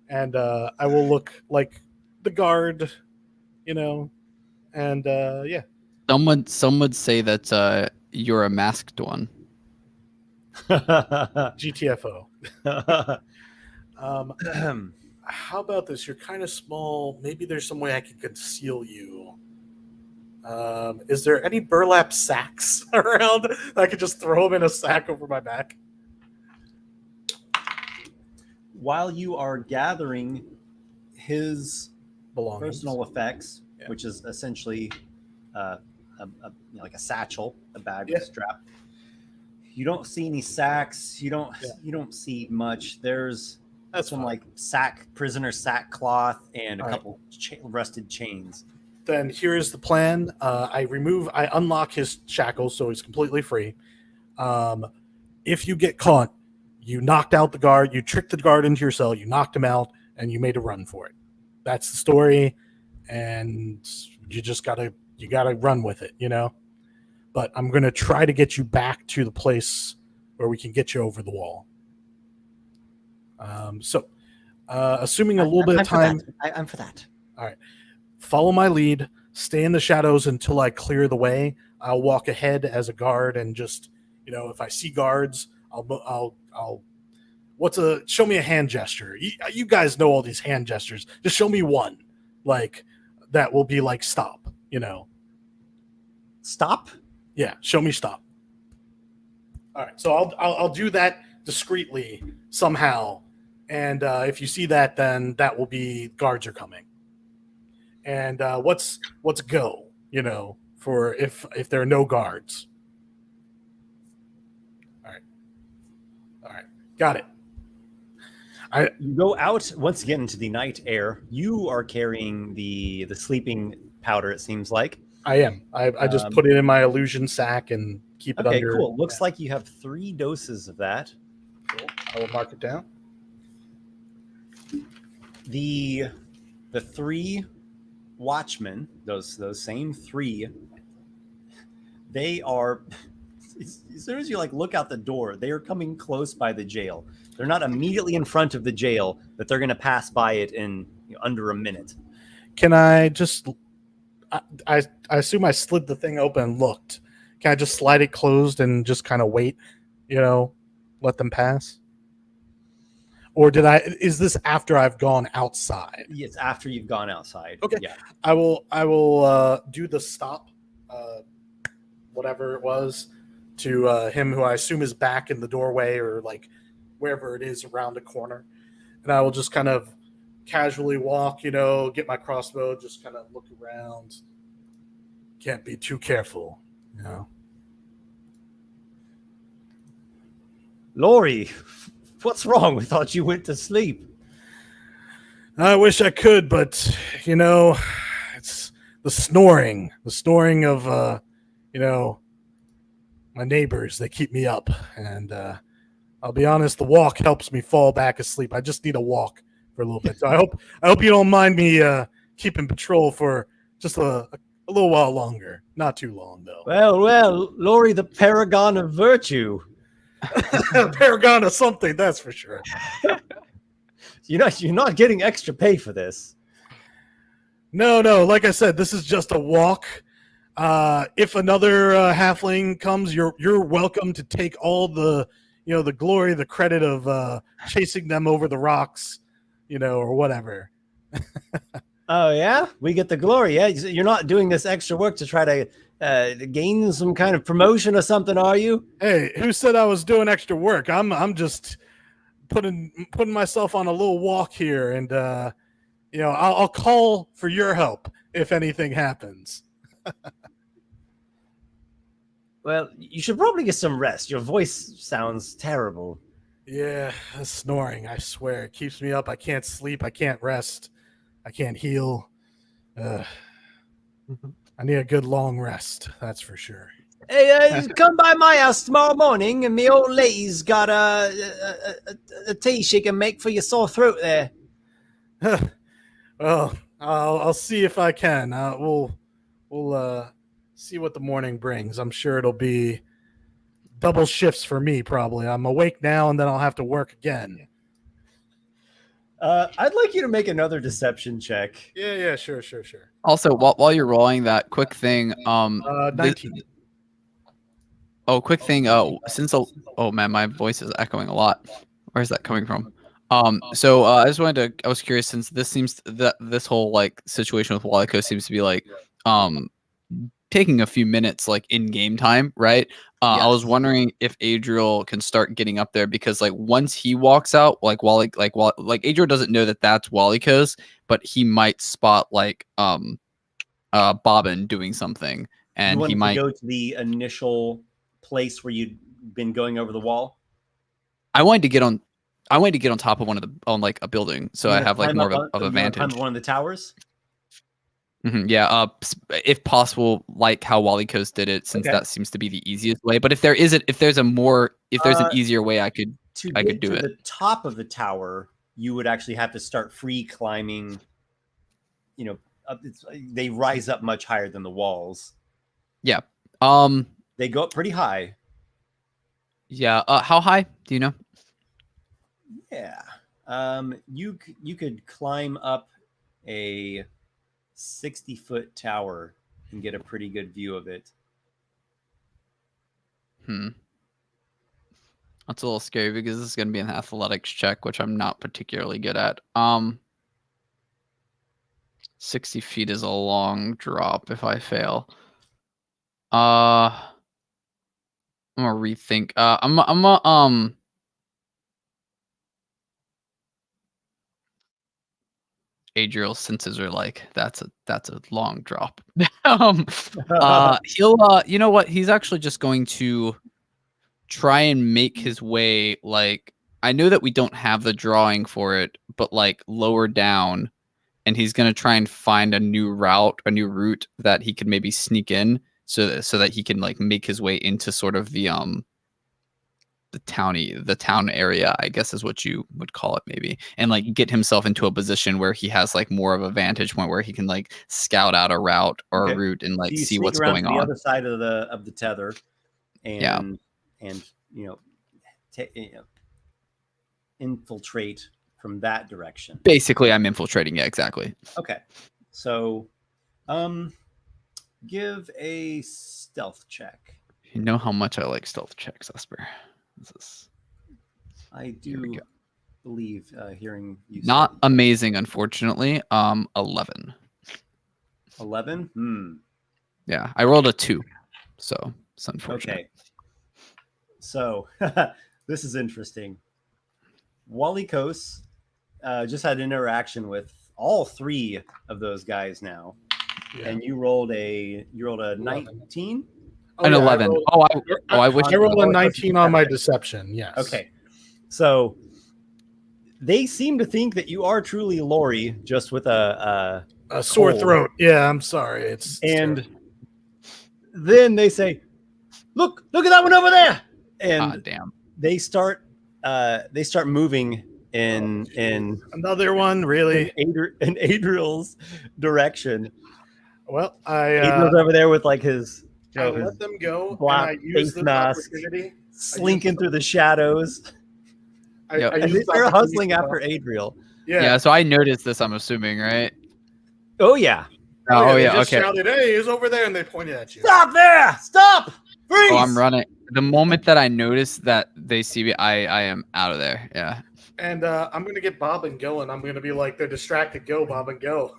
Speaker 3: and I will look like the guard, and yeah.
Speaker 2: Some would say that you're a masked one.
Speaker 3: GTFO. How about this? You're kind of small. Maybe there's some way I can conceal you. Is there any burlap sacks around? I could just throw them in a sack over my back.
Speaker 1: While you are gathering his
Speaker 3: Belongings.
Speaker 1: personal effects,
Speaker 3: Yeah.
Speaker 1: which is essentially like a satchel, a bag
Speaker 3: Yeah.
Speaker 1: with a strap. You don't see any sacks. You don't see much. There's
Speaker 3: That's
Speaker 1: some
Speaker 3: fine.
Speaker 1: like prisoner sackcloth and a
Speaker 3: All right.
Speaker 1: couple rusted chains.
Speaker 3: Then here's the plan. I unlock his shackles so he's completely free. If you get caught, you knocked out the guard, you tricked the guard into your cell, you knocked him out, and you made a run for it. That's the story, and you just gotta run with it, But I'm gonna try to get you back to the place where we can get you over the wall. Assuming a little bit of time,
Speaker 1: I'm for that.
Speaker 3: follow my lead, stay in the shadows until I clear the way. I'll walk ahead as a guard and just, if I see guards, I'll show me a hand gesture. You guys know all these hand gestures. Just show me one, like that will be like stop,
Speaker 1: Stop.
Speaker 3: Yeah, show me stop. All right, so I'll do that discreetly somehow, and if you see that, then that will be guards are coming. And what's go? For if there are no guards. All right, got it.
Speaker 1: You go out once again into the night air. You are carrying the sleeping powder. It seems like.
Speaker 3: I am. I just put it in my illusion sack and keep it
Speaker 1: okay,
Speaker 3: under.
Speaker 1: Cool. Looks like you have 3 doses of that.
Speaker 3: Cool. I will mark it down.
Speaker 1: The 3 watchmen, those same 3, they are. As soon as you look out the door, they are coming close by the jail. They're not immediately in front of the jail, but they're going to pass by it in under a minute.
Speaker 3: Can I just? I assume I slid the thing open and looked. Can I just slide it closed and just kind of wait? Let them pass. Or did I? Is this after I've gone outside?
Speaker 1: It's after you've gone outside.
Speaker 3: Okay.
Speaker 1: Yeah.
Speaker 3: I will do the stop, whatever it was, to him who I assume is back in the doorway or wherever it is around the corner, and I will just kind of casually walk, get my crossbow, just kind of look around. Can't be too careful,
Speaker 1: Laurie, what's wrong? We thought you went to sleep.
Speaker 3: I wish I could, but it's the snoring of my neighbors. They keep me up, and I'll be honest, the walk helps me fall back asleep. I just need a walk for a little bit. So I hope you don't mind me keeping patrol for just a little while longer. Not too long though.
Speaker 1: Well, Laurie, the paragon of virtue.
Speaker 3: Paragon of something, that's for sure.
Speaker 1: You're not getting extra pay for this.
Speaker 3: No. Like I said, this is just a walk. If another halfling comes, you're welcome to take all the the glory, the credit of chasing them over the rocks, or whatever.
Speaker 1: Oh yeah, we get the glory. Yeah, you're not doing this extra work to try to gain some kind of promotion or something, are you?
Speaker 3: Hey, who said I was doing extra work? I'm just putting myself on a little walk here, and I'll call for your help if anything happens.
Speaker 1: Well, you should probably get some rest. Your voice sounds terrible.
Speaker 3: Yeah, snoring, I swear. It keeps me up. I can't sleep. I can't rest. I can't heal. I need a good long rest, that's for sure.
Speaker 1: Hey, come by my house tomorrow morning, and me old lady's got a tea she can make for your sore throat there.
Speaker 3: Well, I'll see if I can. We'll see what the morning brings. I'm sure it'll be double shifts for me, probably. I'm awake now, and then I'll have to work again.
Speaker 1: I'd like you to make another deception check.
Speaker 3: Yeah, sure.
Speaker 2: Also, while you're rolling that, quick thing.
Speaker 3: 19.
Speaker 2: Quick thing. Oh man, my voice is echoing a lot. Where's that coming from? So I just wanted to. I was curious, since this seems that this whole like situation with Walykos seems to be like taking a few minutes like in game time, right?
Speaker 1: Yes.
Speaker 2: I was wondering if Adriel can start getting up there, because like once he walks out, like Adriel doesn't know that that's Walykos, but he might spot like Bobbin doing something, and he might
Speaker 1: go to the initial place where you'd been going over the wall.
Speaker 2: I wanted to get on top of like a building, so I have like more of a vantage.
Speaker 1: One of the towers.
Speaker 2: Yeah, if possible, like how Walykos did it, since that seems to be the easiest way. But if there's an easier way, I could do it.
Speaker 1: The top of the tower, you would actually have to start free climbing. They rise up much higher than the walls.
Speaker 2: Yeah.
Speaker 1: They go up pretty high.
Speaker 2: Yeah. How high? Do you know?
Speaker 1: Yeah. You could climb up a 60-foot tower and get a pretty good view of it.
Speaker 2: That's a little scary, because this is going to be an athletics check, which I'm not particularly good at. 60 feet is a long drop if I fail. I'm gonna rethink. Adriel's senses are like, that's a long drop. He'll you know what? He's actually just going to try and make his way, like, I know that we don't have the drawing for it, but like lower down, and he's gonna try and find a new route that he could maybe sneak in, so that he can like make his way into sort of the town area, I guess is what you would call it, maybe, and like get himself into a position where he has like more of a vantage point, where he can like scout out a route or a route and like see what's going on.
Speaker 1: The other side of the tether, and infiltrate from that direction.
Speaker 2: Basically, I'm infiltrating. Yeah, exactly.
Speaker 1: Okay, so give a stealth check.
Speaker 2: You know how much I like stealth checks, Esper.
Speaker 1: I do believe hearing you.
Speaker 2: Not amazing, unfortunately. 11.
Speaker 1: 11.
Speaker 2: Yeah, I rolled a 2, so it's unfortunate.
Speaker 1: Okay. So this is interesting. Walykos just had an interaction with all 3 of those guys now, and you rolled a 19.
Speaker 2: An 11. I wish
Speaker 3: I rolled a 19 on my deception. Yes.
Speaker 1: Okay. So they seem to think that you are truly Lori, just with a
Speaker 3: sore throat. Yeah, I'm sorry. It's
Speaker 1: terrible. Then they say, "Look at that one over there!" And
Speaker 2: damn,
Speaker 1: they start moving in
Speaker 3: another one, really,
Speaker 1: in Adriel's direction.
Speaker 3: Well,
Speaker 1: Adriel's over there with like his.
Speaker 3: I let them go.
Speaker 1: Black
Speaker 3: and I use
Speaker 1: face mask,
Speaker 3: opportunity,
Speaker 1: slinking through the shadows.
Speaker 3: I
Speaker 1: and they're hustling after Adriel.
Speaker 2: Yeah. So I noticed this. I'm assuming, right?
Speaker 1: Oh yeah.
Speaker 2: Oh,
Speaker 3: they
Speaker 2: yeah,
Speaker 3: just
Speaker 2: okay.
Speaker 3: shouted, "Hey, he's over there!" and they pointed at you.
Speaker 1: Stop there! Stop! Freeze!
Speaker 2: Oh, I'm running. The moment that I notice that they see me, I am out of there. Yeah.
Speaker 3: And I'm gonna get Bob and going. I'm gonna be like, "They're distracted. Go, Bob, and go."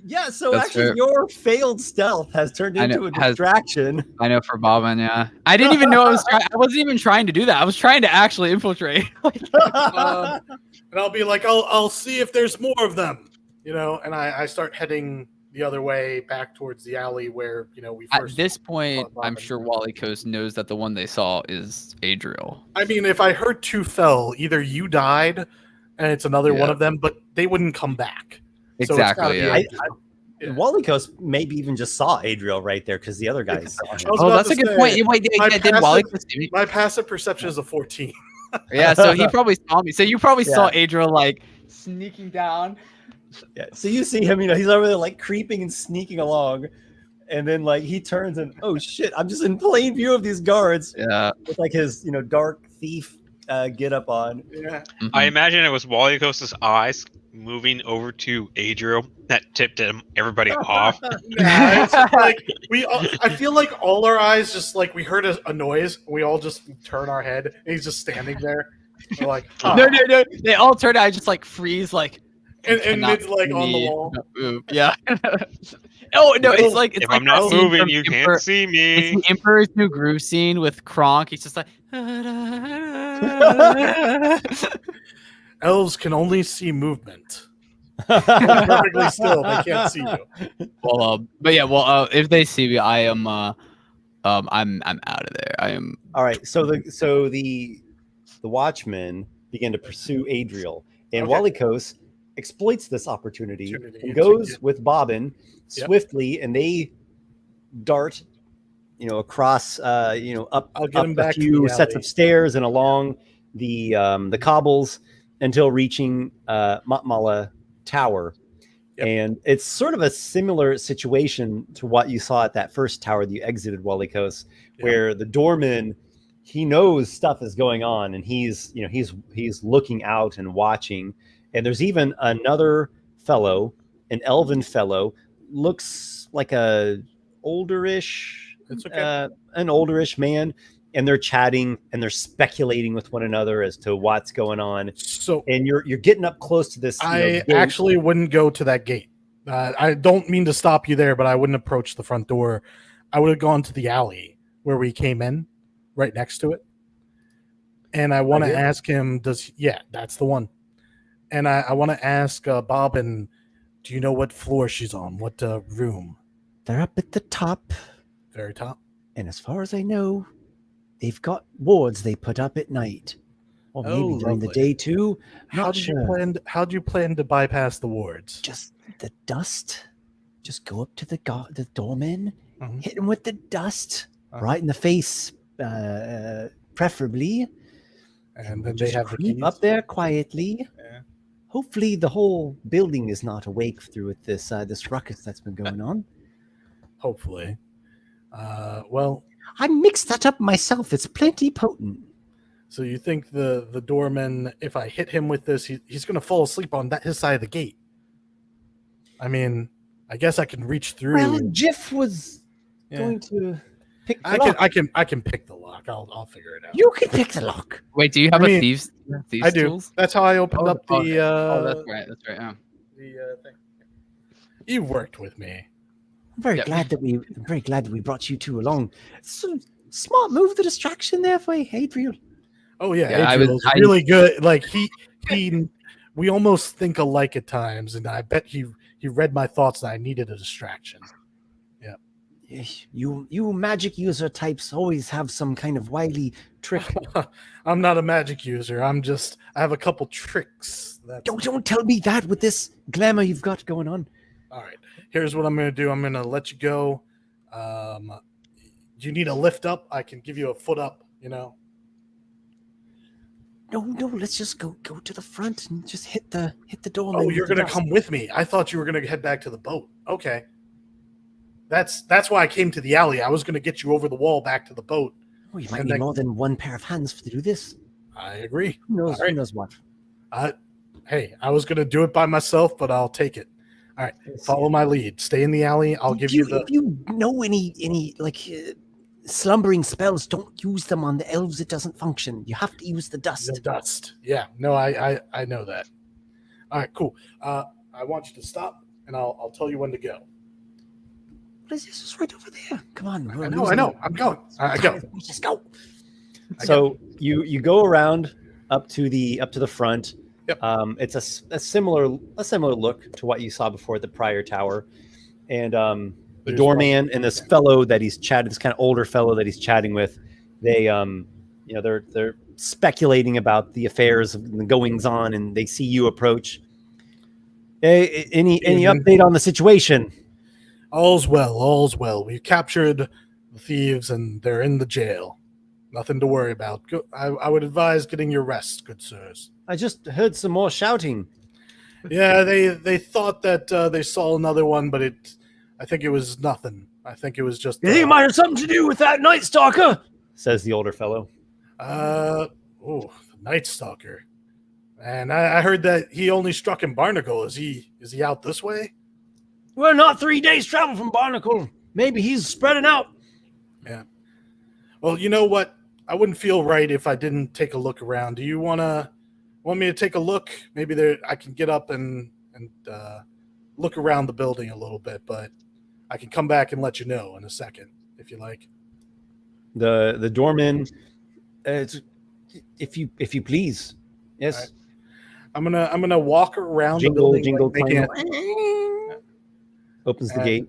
Speaker 1: Yeah, so
Speaker 2: That's
Speaker 1: actually
Speaker 2: fair.
Speaker 1: your failed stealth has turned
Speaker 2: I know,
Speaker 1: into a distraction.
Speaker 2: I know for Bobbin, yeah. I didn't even know I wasn't even trying to do that. I was trying to actually infiltrate.
Speaker 3: And I'll be like, I'll see if there's more of them, and I start heading the other way back towards the alley where, we
Speaker 2: At
Speaker 3: first.
Speaker 2: this point,
Speaker 3: fought
Speaker 2: I'm
Speaker 3: Bobbin.
Speaker 2: sure Walykos knows that the one they saw is Adriel.
Speaker 3: I mean, if I heard two fell, either you died and it's another one
Speaker 2: Yeah.
Speaker 3: of them, but they wouldn't come back. So it's
Speaker 2: Exactly,
Speaker 3: gotta be
Speaker 2: yeah.
Speaker 3: Adriel. Yeah.
Speaker 1: Walykos maybe even just saw Adriel right there because the other guys saw him.
Speaker 3: I was
Speaker 2: Oh,
Speaker 3: about
Speaker 2: that's
Speaker 3: to
Speaker 2: a good
Speaker 3: say,
Speaker 2: point. Wait,
Speaker 3: my
Speaker 2: did
Speaker 3: passive-
Speaker 2: Walykos see me?
Speaker 3: My passive perception is a 14.
Speaker 2: Yeah, so he probably saw me. So you probably saw
Speaker 1: Yeah.
Speaker 2: Adriel like sneaking down.
Speaker 1: Yeah. So you see him, he's over there like creeping and sneaking along. And then like he turns and oh shit, I'm just in plain view of these guards
Speaker 2: Yeah.
Speaker 1: with like his dark thief get up on.
Speaker 3: Yeah.
Speaker 4: I imagine it was Walykos' eyes moving over to Adriel that tipped everybody off.
Speaker 3: Nah, it's just like I feel like all our eyes just like we heard a noise, we all just turn our head, and he's just standing there. We're like, oh.
Speaker 2: No. They all turn out, I just like freeze, like
Speaker 3: and
Speaker 2: cannot
Speaker 3: it's like
Speaker 2: see
Speaker 3: on the
Speaker 2: me.
Speaker 3: wall.
Speaker 2: Don't move. Yeah. Oh no, it's like
Speaker 4: If
Speaker 2: like
Speaker 4: I'm not
Speaker 2: that scene
Speaker 4: moving,
Speaker 2: from
Speaker 4: you
Speaker 2: Emperor-
Speaker 4: can't see
Speaker 2: It's
Speaker 4: me.
Speaker 2: the Emperor's New Groove scene with Kronk. He's just like.
Speaker 3: Elves can only see movement. Perfectly still, they can't see you.
Speaker 2: Well, but yeah, well, if they see me, I am, I'm out of there. I am.
Speaker 1: All right, so the watchmen begin to pursue Adriel, and
Speaker 3: Okay.
Speaker 1: Walykos exploits this opportunity and
Speaker 3: to
Speaker 1: goes
Speaker 3: get-
Speaker 1: with Bobbin
Speaker 3: Yep.
Speaker 1: swiftly, and they dart, across, up
Speaker 3: I'll get him
Speaker 1: a
Speaker 3: back to
Speaker 1: few
Speaker 3: the
Speaker 1: sets
Speaker 3: alley.
Speaker 1: of stairs and along the cobbles until reaching Matmala Tower.
Speaker 3: Yep.
Speaker 1: And it's sort of a similar situation to what you saw at that first tower that you exited, Walykos,
Speaker 3: Yeah.
Speaker 1: where the doorman, he knows stuff is going on, and he's looking out and watching. And there's even another fellow, an elven fellow, looks like an olderish man, and they're chatting and they're speculating with one another as to what's going on.
Speaker 3: So
Speaker 1: And you're getting up close to this.
Speaker 3: I
Speaker 1: gate.
Speaker 3: actually wouldn't go to that gate. I don't mean to stop you there, but I wouldn't approach the front door. I would have gone to the alley where we came in, right next to it. And I want to
Speaker 1: Aygir?
Speaker 3: ask him, that's the one. And I want to ask Bobbin, do you know what floor she's on? What room?
Speaker 1: They're up at the top,
Speaker 3: Very top.
Speaker 1: and as far as I know, they've got wards they put up at night, or maybe
Speaker 3: Oh,
Speaker 1: during the
Speaker 3: lovely.
Speaker 1: day too.
Speaker 3: How
Speaker 1: Not
Speaker 3: did
Speaker 1: sure.
Speaker 3: how do you plan to bypass the wards?
Speaker 1: Just the dust. Just go up to the doorman,
Speaker 3: Mhm.
Speaker 1: hit him with the dust
Speaker 3: Uh-huh.
Speaker 1: right in the face, preferably.
Speaker 3: And then
Speaker 1: Just
Speaker 3: they have the
Speaker 1: creep
Speaker 3: keys.
Speaker 1: up there quietly.
Speaker 3: Yeah.
Speaker 1: Hopefully, the whole building is not awake through this this ruckus that's been going on.
Speaker 3: Hopefully. Well,
Speaker 1: I mixed that up myself. It's plenty potent.
Speaker 3: so you think the doorman, if I hit him with this, he's going to fall asleep on his side of the gate? I mean, I guess I can reach through.
Speaker 1: Well, Jiff was
Speaker 3: Yeah.
Speaker 1: going to pick the
Speaker 3: I
Speaker 1: lock.
Speaker 3: can pick the lock. I'll figure it out.
Speaker 1: You can pick the lock.
Speaker 2: Wait, do you have
Speaker 3: I
Speaker 2: a
Speaker 3: mean,
Speaker 2: thieves
Speaker 3: I do.
Speaker 2: tools?
Speaker 3: That's how I opened up the
Speaker 2: okay. That's right. That's right. Yeah.
Speaker 3: the thing. You worked with me.
Speaker 1: I'm very
Speaker 2: Yep.
Speaker 1: glad that we brought you two along. It's a smart move, the distraction there for Adriel.
Speaker 3: Oh yeah,
Speaker 2: Yeah,
Speaker 3: Adriel's
Speaker 2: I-
Speaker 3: really good. Like he we almost think alike at times, and I bet he read my thoughts and I needed a distraction.
Speaker 1: You magic user types always have some kind of wily trick.
Speaker 3: I'm not a magic user. I have a couple tricks.
Speaker 1: Don't tell me that with this glamour you've got going on.
Speaker 3: All right. Here's what I'm going to do. I'm going to let you go. Do you need a lift up? I can give you a foot up,
Speaker 1: No, let's just go to the front and just hit the door.
Speaker 3: Oh, you're going to come with me. I thought you were going to head back to the boat. Okay. That's why I came to the alley. I was going to get you over the wall back to the boat.
Speaker 1: Oh, you might
Speaker 3: and
Speaker 1: need
Speaker 3: then-
Speaker 1: more than one pair of hands to do this.
Speaker 3: I agree.
Speaker 1: Who knows?
Speaker 3: All right.
Speaker 1: Who knows what?
Speaker 3: Hey, I was going to do it by myself, but I'll take it. right, follow my lead. Stay in the alley. I'll give you the.
Speaker 6: If you know any like slumbering spells, don't use them on the elves. It doesn't function. You have to use the dust.
Speaker 3: The dust. Yeah. No, I know that. All right, cool. I want you to stop, and I'll tell you when to go.
Speaker 6: What is this? It's right over there. Come on.
Speaker 3: I know. I'm going. I go.
Speaker 6: Just go.
Speaker 1: So you go around up to the front.
Speaker 3: Yep.
Speaker 1: It's a similar look to what you saw before at the prior tower, and the doorman and this fellow that he's chatting, this kind of older fellow that he's chatting with, they they're speculating about the affairs and the goings on, and they see you approach. Hey, any update on the situation?
Speaker 3: All's well. We captured the thieves, and they're in the jail. Nothing to worry about. I would advise getting your rest, good sirs.
Speaker 1: I just heard some more shouting.
Speaker 3: Yeah, they thought that they saw another one, but I think it was nothing. I think it was just.
Speaker 1: You think it might have something to do with that Night Stalker? Says the older fellow.
Speaker 3: The Night Stalker. And I heard that he only struck in Barnacle. Is he out this way?
Speaker 1: We're not 3 days travel from Barnacle. Maybe he's spreading out.
Speaker 3: Yeah. Well, you know what? I wouldn't feel right if I didn't take a look around. Do you want me to take a look? Maybe I can get up and look around the building a little bit, but I can come back and let you know in a second if you like.
Speaker 1: The doorman, if you please, yes.
Speaker 3: Right. I'm gonna walk around
Speaker 1: Jingle,
Speaker 3: the building.
Speaker 1: jingle,
Speaker 3: like
Speaker 1: clangle. Opens the gate.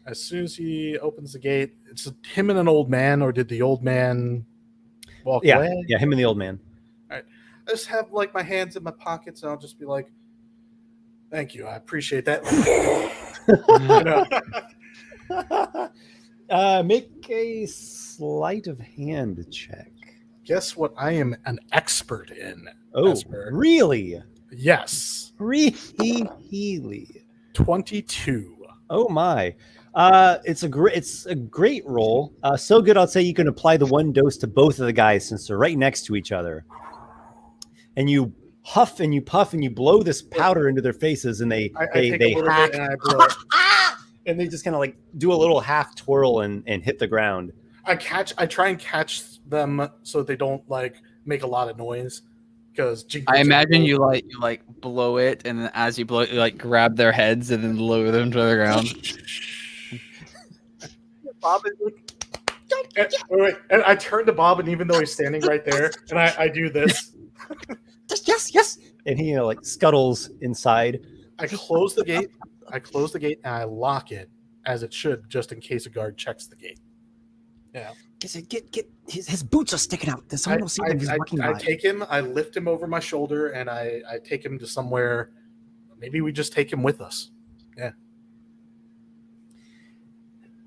Speaker 3: As soon as he opens the gate, it's him and an old man, or did the old man walk away?
Speaker 1: Yeah, him and the old man.
Speaker 3: All right. I just have like my hands in my pockets, and I'll just be like, "Thank you, I appreciate that."
Speaker 1: Make a sleight of hand check.
Speaker 3: Guess what? I am an expert in.
Speaker 1: Oh,
Speaker 3: Esper.
Speaker 1: really?
Speaker 3: Yes.
Speaker 1: Really?
Speaker 3: 22.
Speaker 1: Oh my! It's a great roll. So good, I'll say you can apply the one dose to both of the guys since they're right next to each other. And you huff and you puff and you blow this powder into their faces, and they hack,
Speaker 3: and I blow it.
Speaker 1: and they just kind of like do a little half twirl and hit the ground.
Speaker 3: I try and catch them so they don't like make a lot of noise. Because
Speaker 2: I imagine you blow it, and then as you blow it, you like grab their heads and then lower them to the ground.
Speaker 3: Bob is like, wait. And I turn to Bob, and even though he's standing right there, and I do this.
Speaker 6: Yes.
Speaker 1: And he scuttles inside.
Speaker 3: I close the gate. And I lock it as it should, just in case a guard checks the gate. Yeah.
Speaker 6: Get his boots are sticking out. There's someone will see them. He's walking by.
Speaker 3: I take him. I lift him over my shoulder, and I take him to somewhere. Maybe we just take him with us. Yeah.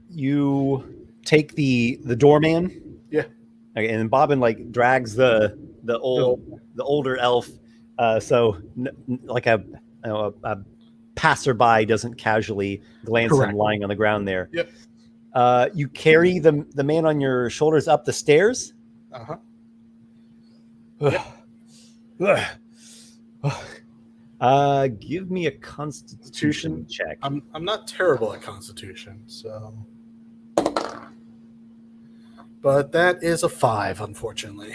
Speaker 1: You take the doorman.
Speaker 3: Yeah.
Speaker 1: Okay, and Bobbin like drags the older elf, so like a passerby doesn't casually glance at him lying on the ground there.
Speaker 3: Yep.
Speaker 1: You carry the man on your shoulders up the stairs. Give me a Constitution check.
Speaker 3: I'm not terrible at Constitution, so. But that is a 5, unfortunately.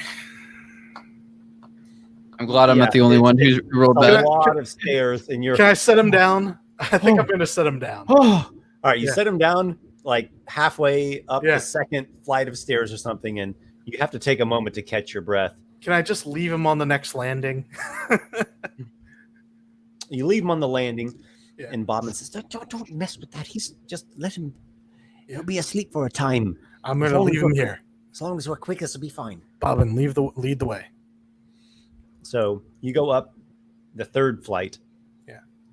Speaker 2: I'm glad I'm not the only one who rolled that.
Speaker 1: A lot of stairs, and you're.
Speaker 3: Can I set him down? I think I'm going to set him down.
Speaker 1: All right, you set him down like halfway up the second flight of stairs or something, and you have to take a moment to catch your breath.
Speaker 3: Can I just leave him on the next landing?
Speaker 1: You leave him on the landing,
Speaker 6: and Bobbin says, "Don't mess with that. He's just let him. He'll be asleep for a time.
Speaker 3: I'm going to leave him here.
Speaker 6: As long as we're quick, this will be fine."
Speaker 3: Bobbin, lead the way.
Speaker 1: So you go up the third flight,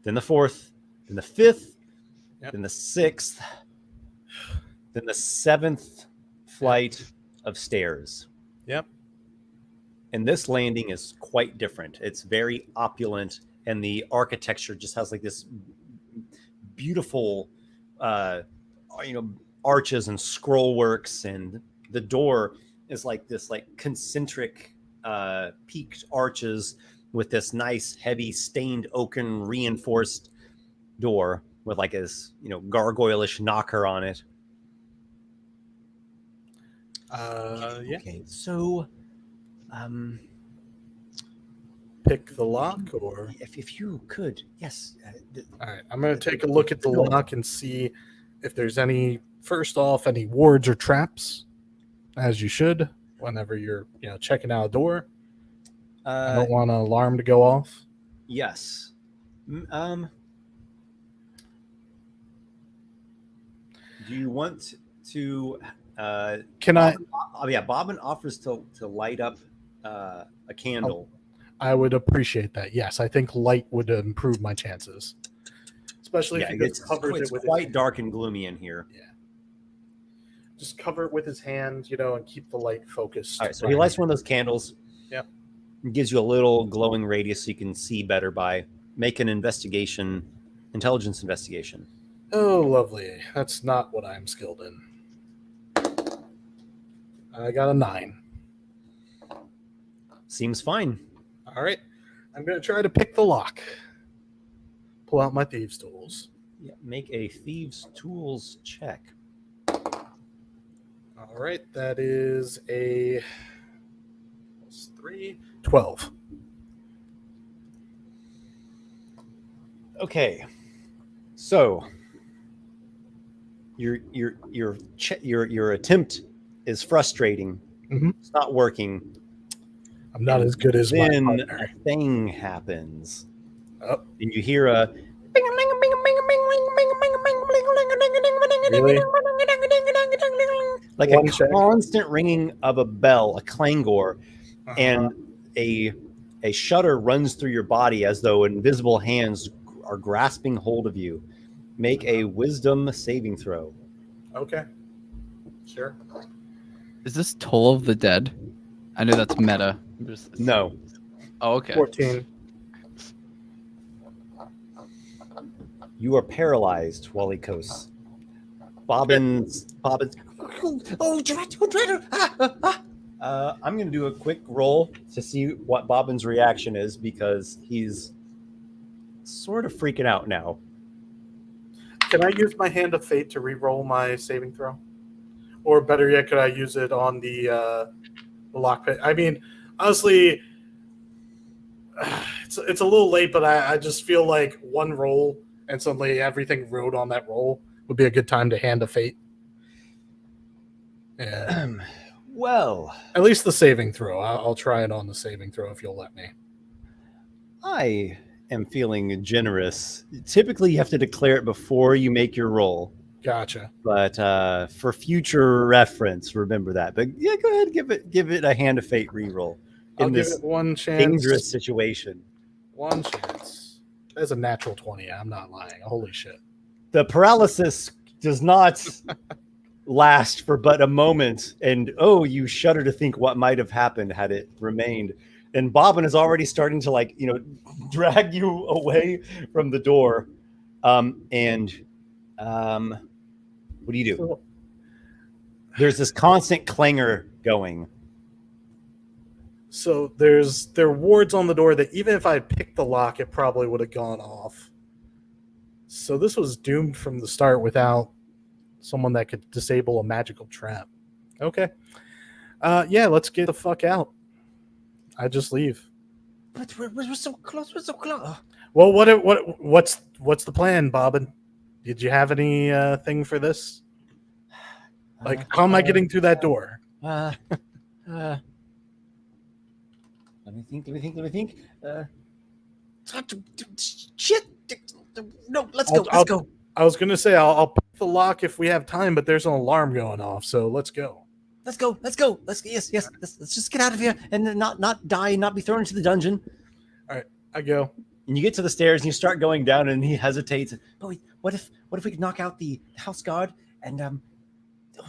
Speaker 1: then the fourth, then the fifth, then the sixth, then the seventh flight of stairs.
Speaker 3: Yep.
Speaker 1: And this landing is quite different. It's very opulent, and the architecture just has like this beautiful, arches and scroll works, and the door is like this like concentric peaked arches with this nice heavy stained oaken reinforced door with like his, gargoyle-ish knocker on it.
Speaker 3: Yeah.
Speaker 1: Okay, so,
Speaker 3: Pick the lock, or
Speaker 1: if you could, yes.
Speaker 3: all right. I'm gonna take a look at the lock and see if there's any. First off, any wards or traps, as you should whenever you're checking out a door. I don't want an alarm to go off.
Speaker 1: Yes. Do you want to?
Speaker 3: Can I?
Speaker 1: Bobbin offers to light up a candle.
Speaker 3: I would appreciate that. Yes, I think light would improve my chances, especially if he just covers it with.
Speaker 1: It's quite dark and gloomy in here.
Speaker 3: Yeah. Just cover it with his hand, and keep the light focused.
Speaker 1: All right, so he lights one of those candles.
Speaker 3: Yep.
Speaker 1: It gives you a little glowing radius so you can see better by make an intelligence investigation.
Speaker 3: Oh, lovely. That's not what I'm skilled in. I got a 9.
Speaker 1: Seems fine.
Speaker 3: All right. I'm going to try to pick the lock. Pull out my thieves' tools.
Speaker 1: Yeah, make a thieves' tools check.
Speaker 3: All right. That is a +3, 12.
Speaker 1: Okay. So your attempt is frustrating.
Speaker 3: Mhm.
Speaker 1: It's not working.
Speaker 3: I'm not as good as my
Speaker 1: Then
Speaker 3: partner.
Speaker 1: a thing happens.
Speaker 3: Oh.
Speaker 1: And you hear a
Speaker 3: Really?
Speaker 1: like
Speaker 3: One
Speaker 1: a
Speaker 3: check.
Speaker 1: constant ringing of a bell, a clangor, and a shudder runs through your body as though invisible hands are grasping hold of you. Make a wisdom saving throw.
Speaker 3: Okay. Sure.
Speaker 2: Is this Toll of the Dead? I know that's meta.
Speaker 1: No.
Speaker 2: Oh, okay.
Speaker 3: 14.
Speaker 1: You are paralyzed, Walykos. Bobbins. Oh, Dreader! I'm going to do a quick roll to see what Bobbin's reaction is because he's sort of freaking out now.
Speaker 3: Can I use my Hand of Fate to re-roll my saving throw? Or better yet, could I use it on the lockpick? I mean, honestly, it's a little late, but I just feel like one roll and suddenly everything rode on that roll would be a good time to Hand of Fate. Yeah.
Speaker 1: Well,
Speaker 3: At least the saving throw. I'll try it on the saving throw if you'll let me.
Speaker 1: I am feeling generous. Typically, you have to declare it before you make your roll.
Speaker 3: Gotcha.
Speaker 1: But for future reference, remember that. But yeah, go ahead, give it a Hand of Fate reroll
Speaker 3: I'll
Speaker 1: in
Speaker 3: give
Speaker 1: this
Speaker 3: it one chance.
Speaker 1: dangerous situation.
Speaker 3: One chance. That's a natural 20. I'm not lying. Holy shit.
Speaker 1: The paralysis does not last for but a moment, and you shudder to think what might have happened had it remained. And Bobbin is already starting to drag you away from the door. What do you do? There's this constant clangor going.
Speaker 3: So there are wards on the door that even if I had picked the lock, it probably would have gone off. So this was doomed from the start without someone that could disable a magical trap. Okay. Yeah, let's get the fuck out. I just leave.
Speaker 6: But we're so close. We're so close.
Speaker 3: Well, what's the plan, Bobbin? Did you have any thing for this? Like, how am I getting through that door?
Speaker 1: Let me think.
Speaker 6: Shit. No, let's go. Let's go.
Speaker 3: I was gonna say I'll pick the lock if we have time, but there's an alarm going off, so let's go.
Speaker 6: Let's go. Yes. Let's just get out of here and then not die, not be thrown into the dungeon.
Speaker 3: All right, I go.
Speaker 1: And you get to the stairs and you start going down, and he hesitates.
Speaker 6: But wait, what if we could knock out the house guard and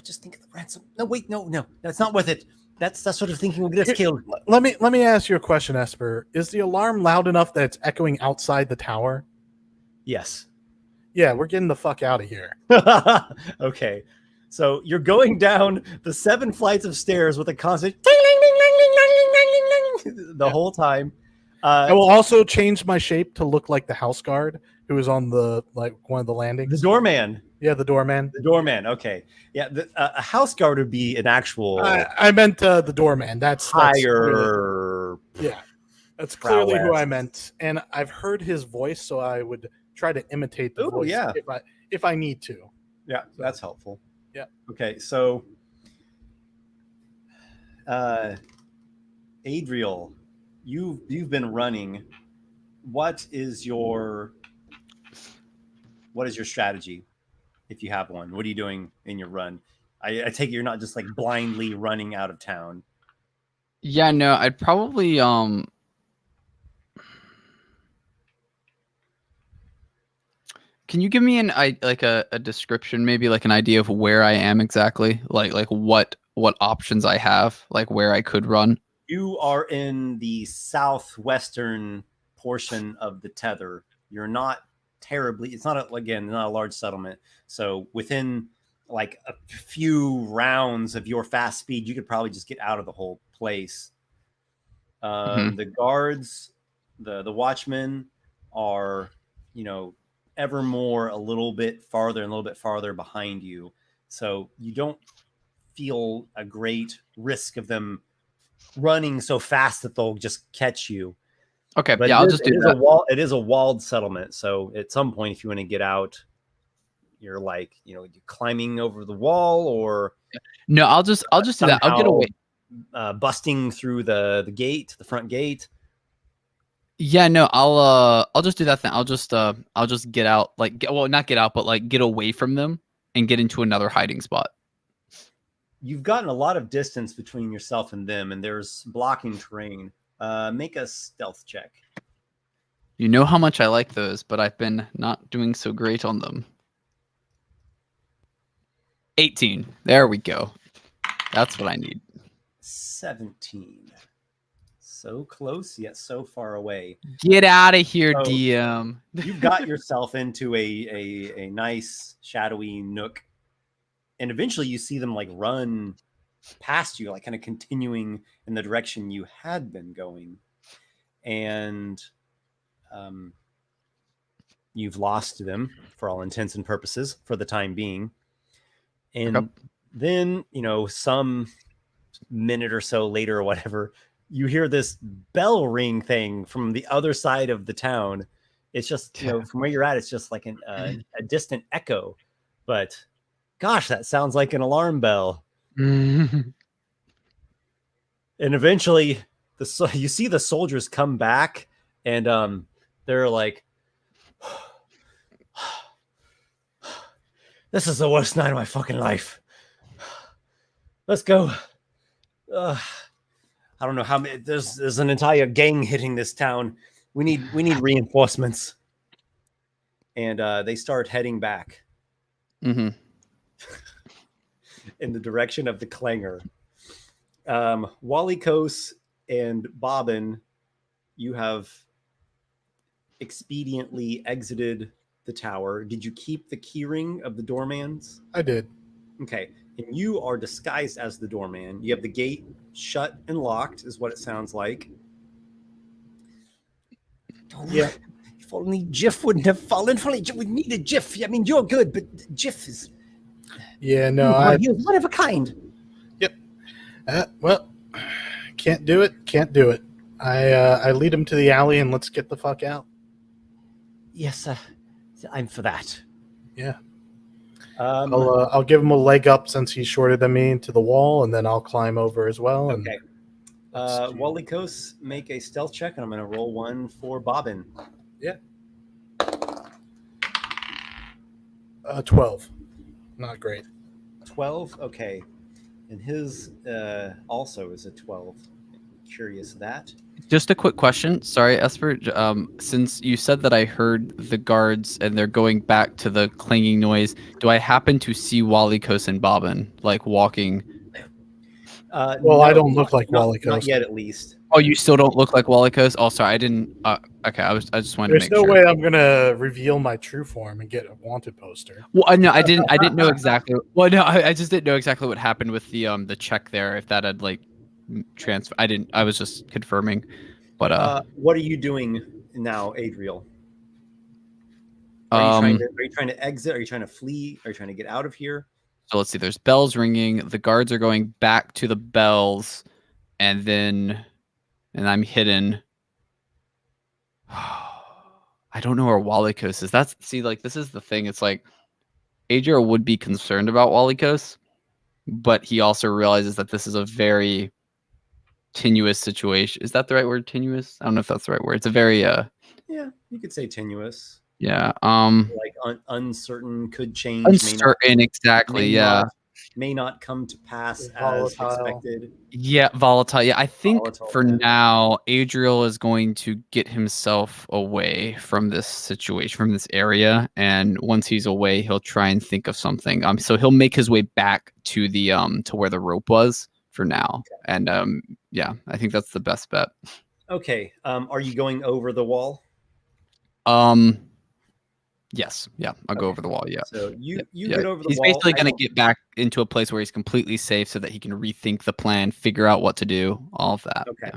Speaker 6: just think of the ransom? No, wait, no, that's not worth it. That's that sort of thinking will get us killed.
Speaker 3: Let me ask you a question, Esper. Is the alarm loud enough that it's echoing outside the tower?
Speaker 1: Yes.
Speaker 3: Yeah, we're getting the fuck out of here.
Speaker 1: Okay. So you're going down the 7 flights of stairs with a constant the whole time.
Speaker 3: I will also change my shape to look like the house guard who was on the one of the landings.
Speaker 1: The doorman.
Speaker 3: Yeah, the doorman.
Speaker 1: The doorman. Okay. Yeah. A house guard would be an actual
Speaker 3: I meant the doorman. That's clearly,
Speaker 1: higher.
Speaker 3: yeah, that's clearly who
Speaker 1: prowess.
Speaker 3: I meant. And I've heard his voice, so I would try to imitate the
Speaker 1: Ooh,
Speaker 3: voice
Speaker 1: yeah.
Speaker 3: if I need to.
Speaker 1: Yeah, that's helpful.
Speaker 3: Yeah.
Speaker 1: Okay, so Adriel, you've been running. What is your strategy, if you have one? What are you doing in your run? I take it you're not just like blindly running out of town.
Speaker 2: Yeah, no, I'd probably Can you give me a description, maybe like an idea of where I am exactly, like what options I have, like where I could run?
Speaker 1: You are in the southwestern portion of the tether. You're not terribly. It's not not a large settlement. So within like a few rounds of your fast speed, you could probably just get out of the whole place. The guards, the watchmen are, ever more a little bit farther behind you. So you don't feel a great risk of them running so fast that they'll just catch you.
Speaker 2: Okay,
Speaker 1: but
Speaker 2: yeah, I'll just do that.
Speaker 1: It is a walled settlement, so at some point, if you want to get out, you're like, you're climbing over the wall, or
Speaker 2: no, I'll just do that. I'll get away,
Speaker 1: busting through the gate, the front gate.
Speaker 2: Yeah, no, I'll just do that thing. I'll just get out, not get out, but like get away from them and get into another hiding spot.
Speaker 1: You've gotten a lot of distance between yourself and them, and there's blocking terrain. Make a stealth check.
Speaker 2: You know how much I like those, but I've been not doing so great on them. 18. There we go. That's what I need.
Speaker 1: 17. So close, yet so far away.
Speaker 2: Get out of here,
Speaker 1: So,
Speaker 2: DM.
Speaker 1: You've got yourself into a nice shadowy nook, and eventually you see them like run past you, like kind of continuing in the direction you had been going, and you've lost them for all intents and purposes for the time being. And then, some minute or so later or whatever, you hear this bell ring thing from the other side of the town. It's just, from where you're at, it's just like a distant echo. But gosh, that sounds like an alarm bell. And eventually, you see the soldiers come back, and they're like, "This is the worst night of my fucking life. Let's go." I don't know how many. There's an entire gang hitting this town. We need reinforcements. And they start heading back in the direction of the clangor. Walykos and Bobbin, you have expediently exited the tower. Did you keep the keyring of the doorman's?
Speaker 3: I did.
Speaker 1: Okay. And you are disguised as the doorman. You have the gate shut and locked, is what it sounds like.
Speaker 3: Yeah.
Speaker 6: If only Jiff wouldn't have fallen. If only we needed Jiff. I mean, you're good, but Jiff is...
Speaker 3: Yeah, no,
Speaker 6: he was one of a kind.
Speaker 3: Yep. Well, can't do it. I lead him to the alley and let's get the fuck out.
Speaker 6: Yes, I'm for that.
Speaker 3: Yeah. I'll give him a leg up since he's shorter than me to the wall, and then I'll climb over as well. And
Speaker 1: okay. Walykos, make a stealth check, and I'm going to roll one for Bobbin.
Speaker 3: Yeah. 12. Not great.
Speaker 1: 12? Okay. And his also is a 12. Curious of that.
Speaker 2: Just a quick question. Sorry, Esper. Since you said that I heard the guards and they're going back to the clanging noise, do I happen to see Walykos and Bobbin like walking?
Speaker 3: Well,
Speaker 1: no,
Speaker 3: I don't look like Walykos.
Speaker 1: Not yet, at least.
Speaker 2: Oh, you still don't look like Walykos? Oh, sorry, I didn't. Okay, I just wanted
Speaker 3: There's
Speaker 2: to make
Speaker 3: no
Speaker 2: sure.
Speaker 3: way I'm gonna reveal my true form and get a wanted poster.
Speaker 2: Well, no, I didn't know exactly. Well, no, I just didn't know exactly what happened with the check there. If that had like transfer, I was just confirming. But
Speaker 1: what are you doing now, Adriel? Are you trying to exit? Are you trying to flee? Are you trying to get out of here?
Speaker 2: So let's see. There's bells ringing. The guards are going back to the bells, and I'm hidden. I don't know where Walykos is. This is the thing. It's like Adriel would be concerned about Walykos, but he also realizes that this is a very tenuous situation. Is that the right word? Tenuous? I don't know if that's the right word. It's a very
Speaker 1: Yeah, you could say tenuous.
Speaker 2: yeah.
Speaker 1: Like uncertain, could change.
Speaker 2: Uncertain, exactly. Yeah.
Speaker 1: May not come to pass as
Speaker 3: Volatile.
Speaker 1: expected.
Speaker 2: Yeah, volatile. Yeah, I think
Speaker 1: Volatile,
Speaker 2: for
Speaker 1: yeah.
Speaker 2: now, Adriel is going to get himself away from this situation, from this area, and once he's away, he'll try and think of something. So he'll make his way back to the to where the rope was for now, and yeah, I think that's the best bet.
Speaker 1: Okay. Are you going over the wall?
Speaker 2: Yes, yeah, I'll go over the wall. Yeah.
Speaker 1: So you
Speaker 2: Yeah.
Speaker 1: get over the
Speaker 2: He's
Speaker 1: wall.
Speaker 2: basically
Speaker 1: I
Speaker 2: going to
Speaker 1: don't-
Speaker 2: get back into a place where he's completely safe, so that he can rethink the plan, figure out what to do, all of that.
Speaker 1: Okay.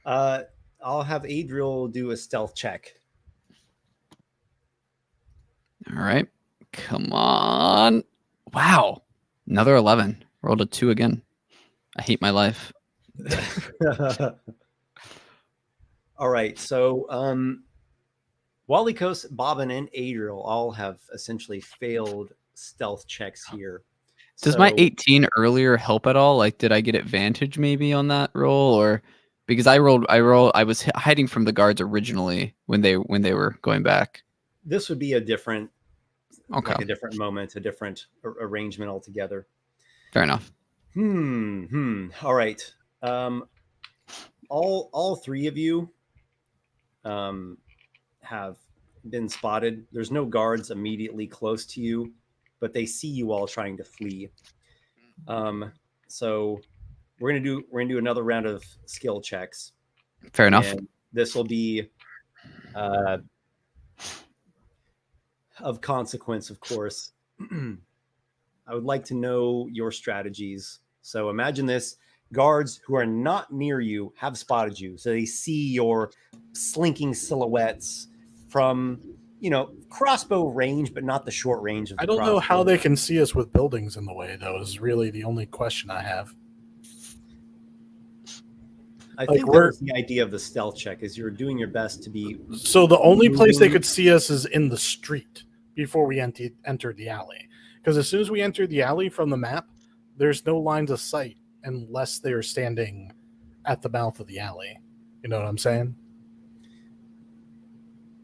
Speaker 2: Yeah.
Speaker 1: I'll have Adriel do a stealth check.
Speaker 2: All right. Come on. Wow. Another 11. Rolled a 2 again. I hate my life.
Speaker 1: All right. So Walykos, Bobbin, and Adriel all have essentially failed stealth checks here.
Speaker 2: Does my
Speaker 1: So-
Speaker 2: 18 earlier help at all? Like, did I get advantage maybe on that roll, or because I was hiding from the guards originally when they were going back.
Speaker 1: This would be a different,
Speaker 2: Okay.
Speaker 1: like a different moment, a different arrangement altogether.
Speaker 2: Fair enough.
Speaker 1: All right. All three of you have been spotted. There's no guards immediately close to you, but they see you all trying to flee. So we're gonna do another round of skill checks.
Speaker 2: Fair enough.
Speaker 1: And this will be of consequence, of course. I would like to know your strategies. So imagine this: guards who are not near you have spotted you, so they see your slinking silhouettes from, crossbow range, but not the short range of the
Speaker 3: I don't know how
Speaker 1: crossbow.
Speaker 3: they can see us with buildings in the way, though, is really the only question I have.
Speaker 1: I
Speaker 3: like,
Speaker 1: think that
Speaker 3: we're-
Speaker 1: was the idea of the stealth check, is you're doing your best to be.
Speaker 3: So the only place they could see us is in the street before we entered the alley. Because as soon as we enter the alley from the map, there's no lines of sight unless they are standing at the mouth of the alley. You know what I'm saying?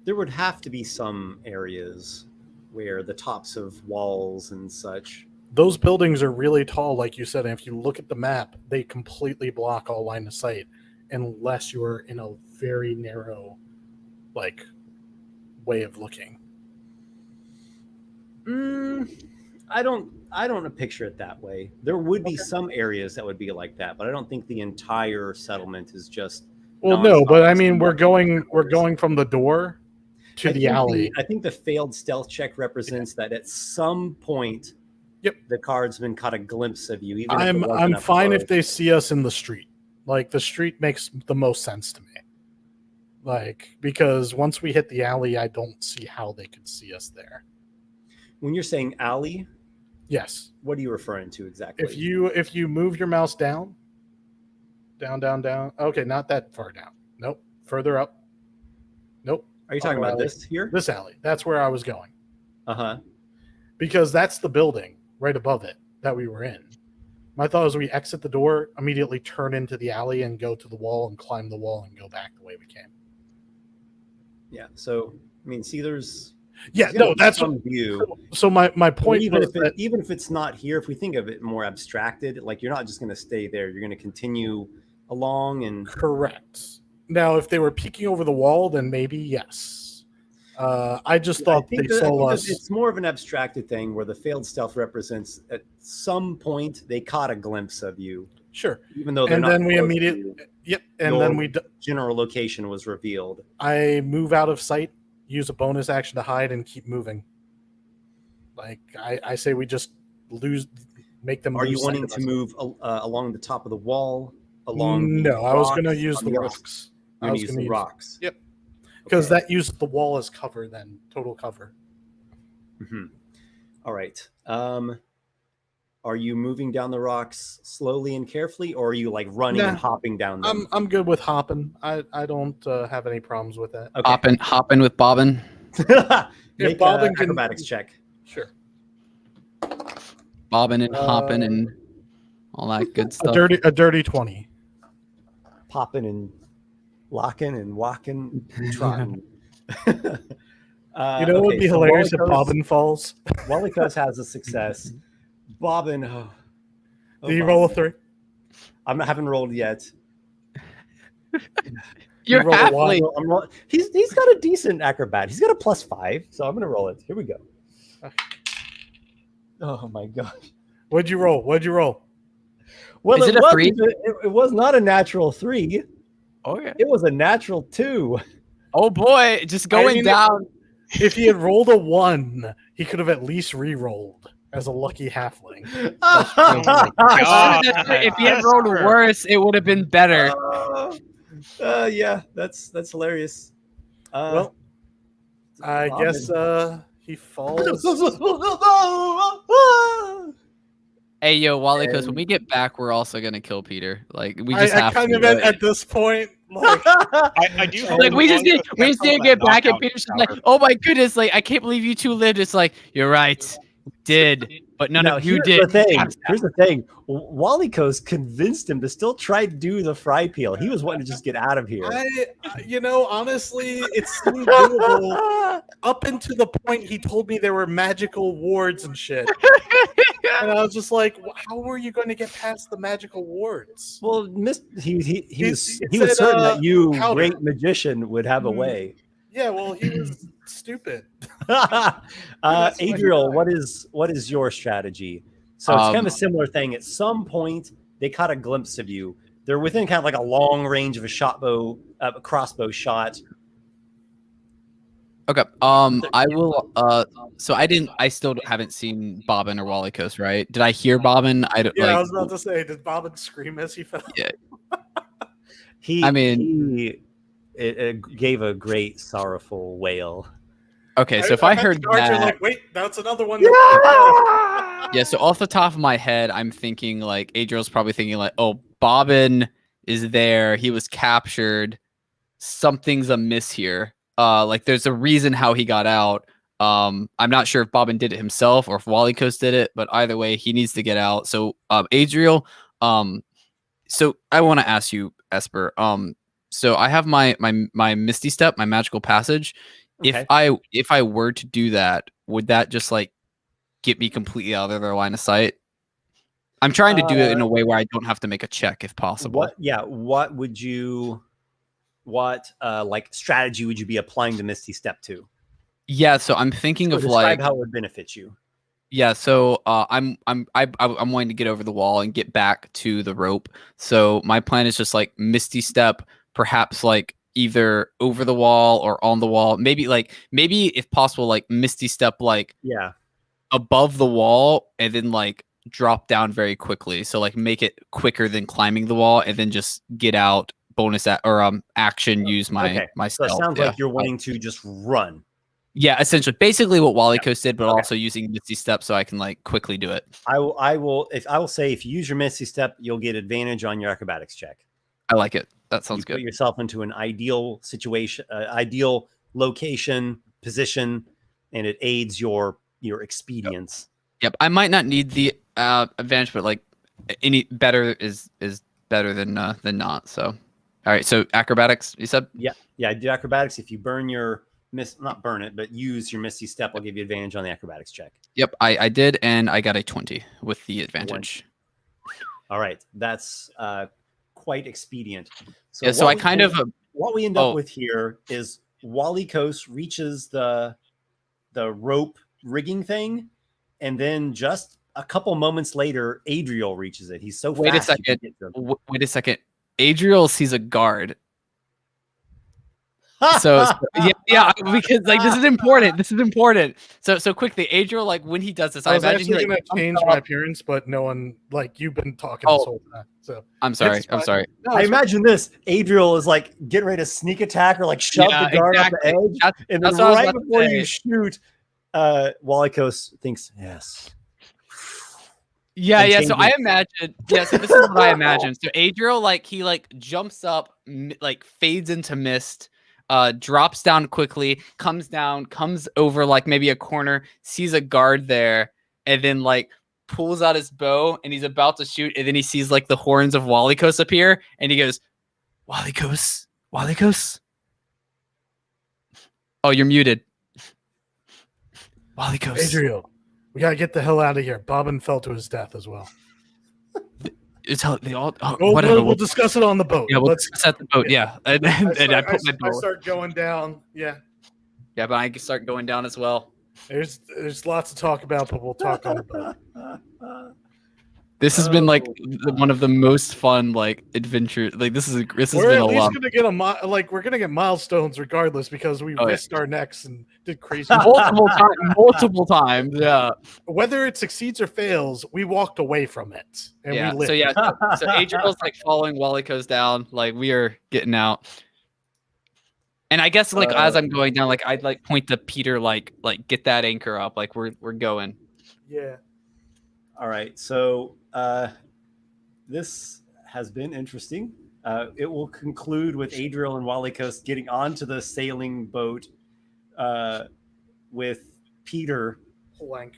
Speaker 1: There would have to be some areas where the tops of walls and such.
Speaker 3: Those buildings are really tall, like you said. And if you look at the map, they completely block all line of sight unless you are in a very narrow, way of looking.
Speaker 1: I don't picture it that way. There would be some areas that would be like that, but I don't think the entire settlement is just.
Speaker 3: Well, no, but I
Speaker 1: nonstop.
Speaker 3: mean, we're going from the door to
Speaker 1: I
Speaker 3: the
Speaker 1: think
Speaker 3: alley.
Speaker 1: I think the failed stealth check represents that at some point,
Speaker 3: Yep.
Speaker 1: the cardsman caught a glimpse of you. Even if it
Speaker 3: I'm
Speaker 1: wasn't up
Speaker 3: fine if
Speaker 1: close.
Speaker 3: they see us in the street. The street makes the most sense to me. Because once we hit the alley, I don't see how they could see us there.
Speaker 1: When you're saying alley,
Speaker 3: Yes.
Speaker 1: what are you referring to exactly?
Speaker 3: If you move your mouse down. Okay, not that far down. Nope. Further up. Nope.
Speaker 1: Are you talking about
Speaker 3: alley.
Speaker 1: this here?
Speaker 3: This alley. That's where I was going.
Speaker 1: Uh-huh.
Speaker 3: Because that's the building right above it that we were in. My thought was we exit the door, immediately turn into the alley and go to the wall and climb the wall and go back the way we came.
Speaker 1: Yeah. So I mean, see, there's
Speaker 3: Yeah,
Speaker 1: there's gotta
Speaker 3: no,
Speaker 1: be
Speaker 3: that's
Speaker 1: some view.
Speaker 3: so my point
Speaker 1: Even
Speaker 3: was
Speaker 1: if
Speaker 3: that
Speaker 1: even if it's not here, if we think of it more abstracted, like you're not just going to stay there. You're going to continue along and.
Speaker 3: correct. Now, if they were peeking over the wall, then maybe yes. I just thought they saw us.
Speaker 1: It's more of an abstracted thing where the failed stealth represents at some point they caught a glimpse of you,
Speaker 3: Sure.
Speaker 1: even though they're
Speaker 3: And
Speaker 1: not.
Speaker 3: then we
Speaker 1: close to
Speaker 3: immediately,
Speaker 1: you.
Speaker 3: yep. And
Speaker 1: Your-
Speaker 3: then we,
Speaker 1: General location was revealed.
Speaker 3: I move out of sight, use a bonus action to hide, and keep moving. I say we just make them.
Speaker 1: Are you
Speaker 3: lose sight
Speaker 1: wanting
Speaker 3: of
Speaker 1: to
Speaker 3: us.
Speaker 1: move along the top of the wall? Along? the
Speaker 3: No, I was going to
Speaker 1: rocks,
Speaker 3: use
Speaker 1: on
Speaker 3: the
Speaker 1: other-
Speaker 3: rocks.
Speaker 1: You're
Speaker 3: I
Speaker 1: going
Speaker 3: was
Speaker 1: to use
Speaker 3: going
Speaker 1: the
Speaker 3: to
Speaker 1: rocks.
Speaker 3: Yep. Because
Speaker 1: Okay.
Speaker 3: that uses the wall as cover, then total cover.
Speaker 1: Mhm. All right. Are you moving down the rocks slowly and carefully, or are you like running and
Speaker 3: Nah,
Speaker 1: hopping down them?
Speaker 3: I'm good with hopping. I don't have any problems with that.
Speaker 1: Okay.
Speaker 2: Hopping with bobbin.
Speaker 1: Make
Speaker 3: Bobbin
Speaker 1: an
Speaker 3: can-
Speaker 1: acrobatics check.
Speaker 3: Sure.
Speaker 2: Bobbing and hopping and all that good stuff.
Speaker 3: A dirty 20.
Speaker 1: Popping and locking and walking, trotting.
Speaker 3: You know what would be hilarious if Bobbin falls?
Speaker 1: Walykos has a success. Bobbin. Oh,
Speaker 3: Do you roll a
Speaker 1: Bobbin.
Speaker 3: 3?
Speaker 1: I haven't rolled yet.
Speaker 2: You're
Speaker 3: roll a
Speaker 2: halfway.
Speaker 1: He's got a decent acrobat. He's got a +5, so I'm gonna roll it. Here we go. Oh my god.
Speaker 3: What'd you roll?
Speaker 1: Well,
Speaker 2: Is it a 3?
Speaker 1: It was not a natural 3.
Speaker 2: Okay.
Speaker 1: It was a natural 2.
Speaker 2: Oh boy, just going
Speaker 3: mean,
Speaker 2: down.
Speaker 3: If he had rolled a 1, he could have at least re-rolled as a lucky halfling.
Speaker 4: God.
Speaker 2: If he had rolled
Speaker 4: Esper.
Speaker 2: worse, it would have been better.
Speaker 1: Yeah, that's hilarious.
Speaker 3: Well, I guess he falls.
Speaker 2: Hey, yo, Walykos, when we get back, we're also gonna kill Peter. Like, we just
Speaker 3: I
Speaker 2: have
Speaker 3: kind
Speaker 2: to.
Speaker 3: of at this point, like,
Speaker 4: I do.
Speaker 2: Like, we just need to get back, and
Speaker 4: knockout
Speaker 2: Peter's just like,
Speaker 4: power.
Speaker 2: oh my goodness, like, I can't believe you two lived. It's like, you're right, did, but none
Speaker 1: Now,
Speaker 2: of you
Speaker 1: here's
Speaker 2: did.
Speaker 1: the thing. Here's the thing. Walykos convinced him to still try to do the fry peel. He was wanting to just get out of here.
Speaker 3: honestly, it seemed doable up until the point he told me there were magical wards and shit. And I was just like, how were you going to get past the magical wards?
Speaker 1: Well, he was
Speaker 3: He
Speaker 1: was
Speaker 3: said,
Speaker 1: certain that you,
Speaker 3: powder.
Speaker 1: great magician, would have a way.
Speaker 3: Yeah, well, he was stupid.
Speaker 1: Adriel, what is your strategy? So it's kind of a similar thing. At some point, they caught a glimpse of you. They're within kind of like a long range of a crossbow shot.
Speaker 2: Okay. I will. So I still haven't seen Bobbin or Walykos, right? Did I hear Bobbin? I don't.
Speaker 3: Yeah,
Speaker 2: like,
Speaker 3: I was about to say, did Bobbin scream as he fell?
Speaker 2: Yeah.
Speaker 1: It gave a great sorrowful wail.
Speaker 2: Okay, so if I
Speaker 3: bet
Speaker 2: heard
Speaker 3: the guards are
Speaker 2: that,
Speaker 3: like, wait, that's another one.
Speaker 2: yeah. So off the top of my head, I'm thinking like Adriel's probably thinking like, oh, Bobbin is there. He was captured. Something's amiss here. Like there's a reason how he got out. I'm not sure if Bobbin did it himself or if Walykos did it, but either way, he needs to get out. So, Adriel, so I want to ask you, Esper. So I have my Misty Step, my magical passage.
Speaker 1: Okay.
Speaker 2: If I were to do that, would that just like get me completely out of their line of sight? I'm trying to do it in a way where I don't have to make a check if possible.
Speaker 1: What would you like strategy would you be applying the Misty Step to?
Speaker 2: Yeah, so I'm thinking of
Speaker 1: Describe
Speaker 2: like
Speaker 1: how it would benefit you.
Speaker 2: Yeah, so I'm wanting to get over the wall and get back to the rope. So my plan is just like Misty Step, perhaps like either over the wall or on the wall. Maybe if possible, like Misty Step like above the wall and then like drop down very quickly. So like make it quicker than climbing the wall and then just get out bonus action, use my
Speaker 1: So it
Speaker 2: stealth.
Speaker 1: sounds like you're wanting to just run.
Speaker 2: Yeah, essentially, basically what Walykos did, but also using Misty Step so I can like quickly do it.
Speaker 1: I will say if you use your Misty Step, you'll get advantage on your acrobatics check.
Speaker 2: I like it. That sounds good.
Speaker 1: Put yourself into an ideal situation, ideal location, position, and it aids your expedience.
Speaker 2: Yep. I might not need the advantage, but like any better is better than not. So, all right. So acrobatics, you said?
Speaker 1: Yeah. I do acrobatics. If you burn your not burn it, but use your Misty Step, I'll give you advantage on the acrobatics check.
Speaker 2: Yep, I did, and I got a 20 with the advantage.
Speaker 1: All right, that's quite expedient. So,
Speaker 2: yeah, so I kind of
Speaker 1: what we end up with here is Walykos reaches the rope rigging thing, and then just a couple moments later, Adriel reaches it. He's so
Speaker 2: wait
Speaker 1: fast.
Speaker 2: Wait a second. Adriel sees a guard. So yeah, because like this is important. So quickly, Adriel, like when he does this, I
Speaker 3: was
Speaker 2: imagine
Speaker 3: actually
Speaker 2: he like
Speaker 3: gonna change my appearance, but no one like you've been talking this whole time. So
Speaker 2: I'm sorry.
Speaker 3: No,
Speaker 1: I imagine this. Adriel is like getting ready to sneak attack or like shove the guard up the edge, and then
Speaker 2: that's what I was
Speaker 1: right
Speaker 2: about to
Speaker 1: before
Speaker 2: say.
Speaker 1: you shoot, Walykos thinks, yes.
Speaker 2: Yeah,
Speaker 1: And
Speaker 2: yeah. So I
Speaker 1: changes.
Speaker 2: imagine. Yeah, so this is what I imagine. So Adriel, like he like jumps up, like fades into mist, drops down quickly, comes down, comes over like maybe a corner, sees a guard there, and then like pulls out his bow and he's about to shoot, and then he sees like the horns of Walykos appear, and he goes, "Walykos, Walykos." Oh, you're muted. Walykos.
Speaker 3: Adriel, we gotta get the hell out of here. Bobbin fell to his death as well.
Speaker 2: It's how they all. Oh,
Speaker 3: We'll,
Speaker 2: whatever.
Speaker 3: we'll discuss it on the boat.
Speaker 2: Yeah, we'll
Speaker 3: Let's.
Speaker 2: set the boat. Yeah, and I put my
Speaker 3: I
Speaker 2: bow.
Speaker 3: start going down. Yeah,
Speaker 2: Yeah, but I can start going down as well.
Speaker 3: there's lots to talk about, but we'll talk on the boat.
Speaker 2: This has been like one of the most fun like adventure. Like this has
Speaker 3: We're
Speaker 2: been
Speaker 3: at
Speaker 2: a
Speaker 3: least
Speaker 2: lot.
Speaker 3: gonna get we're gonna get milestones regardless because we
Speaker 2: Oh, yeah.
Speaker 3: risked our necks and did crazy.
Speaker 2: Multiple times. Yeah.
Speaker 3: Whether it succeeds or fails, we walked away from it and
Speaker 2: Yeah.
Speaker 3: we lived.
Speaker 2: So yeah. So Adriel's like following Walykos down. Like we are getting out. And I guess like as I'm going down, like I'd like point to Peter, like get that anchor up. Like we're going.
Speaker 3: Yeah.
Speaker 1: All right. So this has been interesting. It will conclude with Adriel and Walykos getting onto the sailing boat with Peter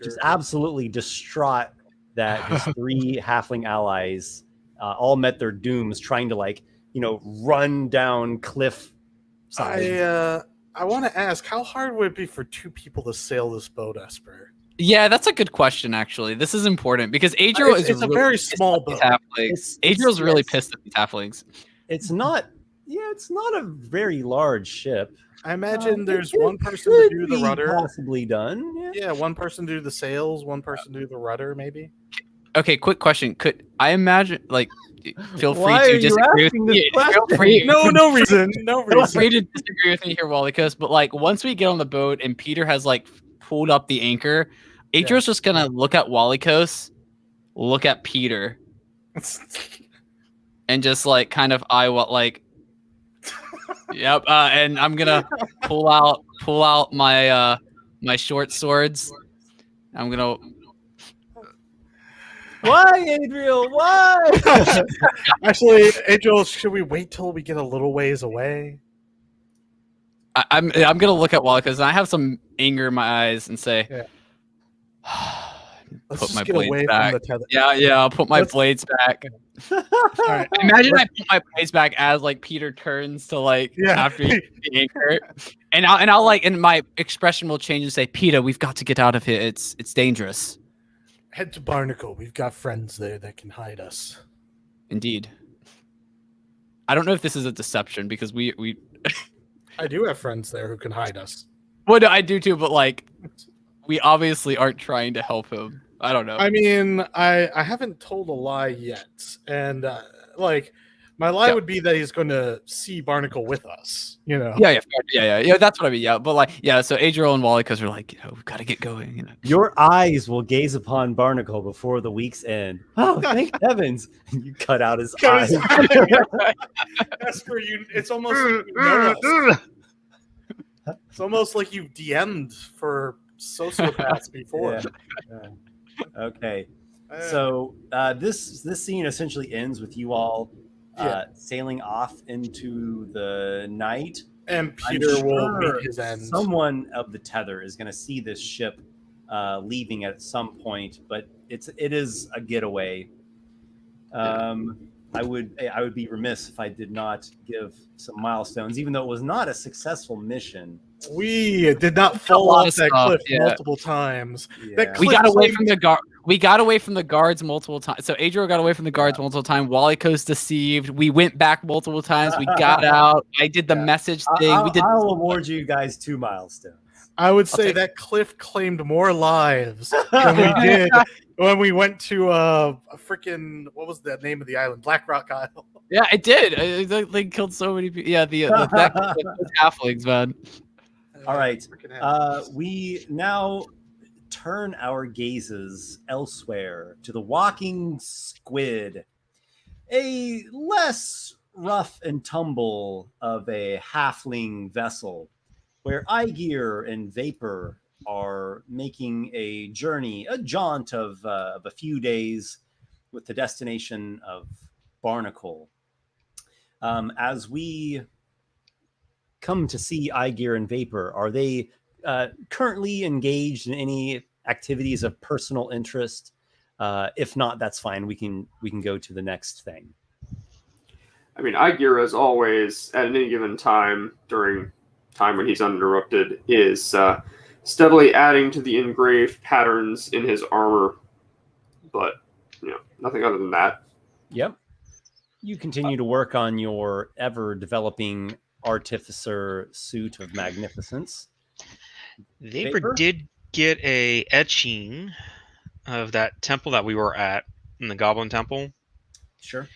Speaker 1: just absolutely distraught that his 3 halfling allies all met their dooms trying to run down cliff sides.
Speaker 3: I want to ask, how hard would it be for 2 people to sail this boat, Esper?
Speaker 2: Yeah, that's a good question. Actually, this is important because Adriel is
Speaker 3: It's a
Speaker 2: really
Speaker 3: very
Speaker 2: pissed
Speaker 3: small
Speaker 2: at these
Speaker 3: boat.
Speaker 2: halflings. Adriel's really pissed at these halflings.
Speaker 1: It's not a very large ship.
Speaker 3: I imagine there's
Speaker 1: It
Speaker 3: one person to do the
Speaker 1: be
Speaker 3: rudder.
Speaker 1: possibly done. Yeah.
Speaker 3: Yeah, one person do the sails, one person do the rudder, maybe.
Speaker 2: Okay, quick question. Could I imagine like feel free
Speaker 1: Why are
Speaker 2: to
Speaker 1: you
Speaker 2: disagree with
Speaker 1: asking this
Speaker 2: me? Feel
Speaker 1: question?
Speaker 2: free,
Speaker 3: No reason. No
Speaker 2: feel
Speaker 3: reason.
Speaker 2: free to disagree with me here, Walykos. But like once we get on the boat and Peter has like pulled up the anchor, Adriel's just gonna look at Walykos, look at Peter, and just like kind of yep. And I'm gonna pull out my my short swords. I'm gonna.
Speaker 1: Why, Adriel? Why?
Speaker 3: Actually, Adriel, should we wait till we get a little ways away?
Speaker 2: I'm gonna look at Walykos and I have some anger in my eyes and say,
Speaker 3: Let's
Speaker 2: put
Speaker 3: just
Speaker 2: my
Speaker 3: get
Speaker 2: blades
Speaker 3: away
Speaker 2: back.
Speaker 3: from the tether.
Speaker 2: Yeah, I'll put my blades back.
Speaker 3: All right.
Speaker 2: Imagine I put my blades back as like Peter turns to after he hits the anchor, and I'll and my expression will change and say, Peter, we've got to get out of here. It's dangerous.
Speaker 3: Head to Barnacle. We've got friends there that can hide us.
Speaker 2: Indeed. I don't know if this is a deception because we.
Speaker 3: I do have friends there who can hide us.
Speaker 2: Well, no, I do too, but we obviously aren't trying to help him. I don't know.
Speaker 3: I mean, I haven't told a lie yet, and my lie would be that he's going to see Barnacle with us. You know.
Speaker 2: Yeah. That's what I mean. Yeah, but so Adriel and Walykos are like, we've got to get going.
Speaker 1: Your eyes will gaze upon Barnacle before the week's end. Oh, thank heavens! You cut out his eyes.
Speaker 3: That's for you. It's almost like you know us. It's almost like you've DM'd for sociopaths before.
Speaker 1: Yeah. Okay. So this scene essentially ends with you all sailing off into the night.
Speaker 3: And Peter will meet his end.
Speaker 1: Someone of the tether is going to see this ship leaving at some point, but it is a getaway. I would be remiss if I did not give some milestones, even though it was not a successful mission.
Speaker 3: We did not fall off that cliff multiple times.
Speaker 1: Yeah.
Speaker 2: We got away from the guard. We got away from the guards multiple times. So Adriel got away from the guards multiple times. Walykos deceived. We went back multiple times. We got out. I did the message thing.
Speaker 1: I'll award you guys 2 milestones.
Speaker 3: I would say that cliff claimed more lives than we did when we went to freaking what was the name of the island? Black Rock Isle.
Speaker 2: Yeah, it did. They killed so many people. Yeah, those halflings, man.
Speaker 1: All right. We now turn our gazes elsewhere to the Walking Squid, a less rough and tumble of a halfling vessel where Aygir and Vapor are making a journey, a jaunt of a few days with the destination of Barnacle. As we come to see Aygir and Vapor, are they currently engaged in any activities of personal interest? If not, that's fine. We can go to the next thing.
Speaker 5: I mean, Aygir, as always, at any given time during time when he's uninterrupted, is steadily adding to the engraved patterns in his armor. But, nothing other than that.
Speaker 1: Yep. You continue to work on your ever-developing Artificer suit of magnificence.
Speaker 4: Vapor did get a etching of that temple that we were at in the Goblin Temple.
Speaker 1: Sure.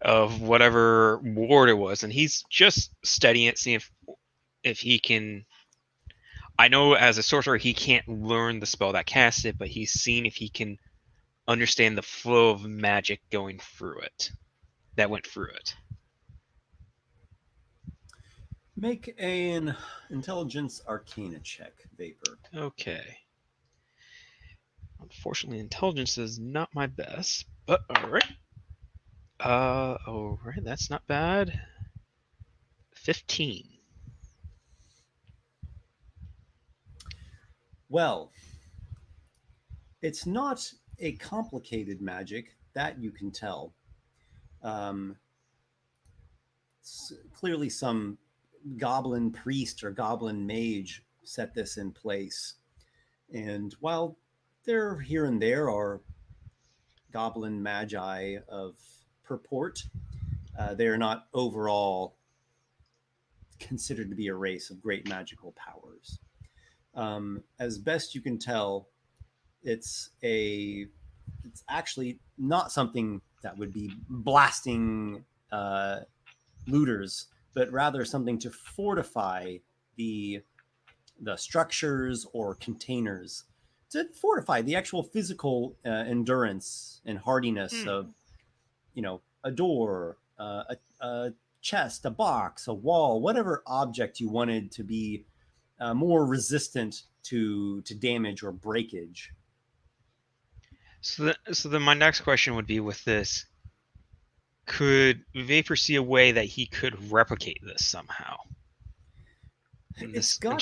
Speaker 4: Of whatever ward it was, and he's just studying it, seeing if he can. I know as a sorcerer he can't learn the spell that casts it, but he's seeing if he can understand the flow of magic going through it. That went through it.
Speaker 1: Make an intelligence arcana check, Vapor.
Speaker 4: Okay. Unfortunately, intelligence is not my best, but all right. All right, that's not bad. 15.
Speaker 1: Well, it's not a complicated magic, that you can tell. Clearly some goblin priest or goblin mage set this in place. And while there here and there are goblin magi of purport, they are not overall considered to be a race of great magical powers. As best you can tell, it's actually not something that would be blasting looters, but rather something to fortify the structures or containers, to fortify the actual physical endurance and hardiness of, a door, a chest, a box, a wall, whatever object you wanted to be more resistant to damage or breakage.
Speaker 4: So then my next question would be with this: could Vapor see a way that he could replicate this somehow?
Speaker 1: It's got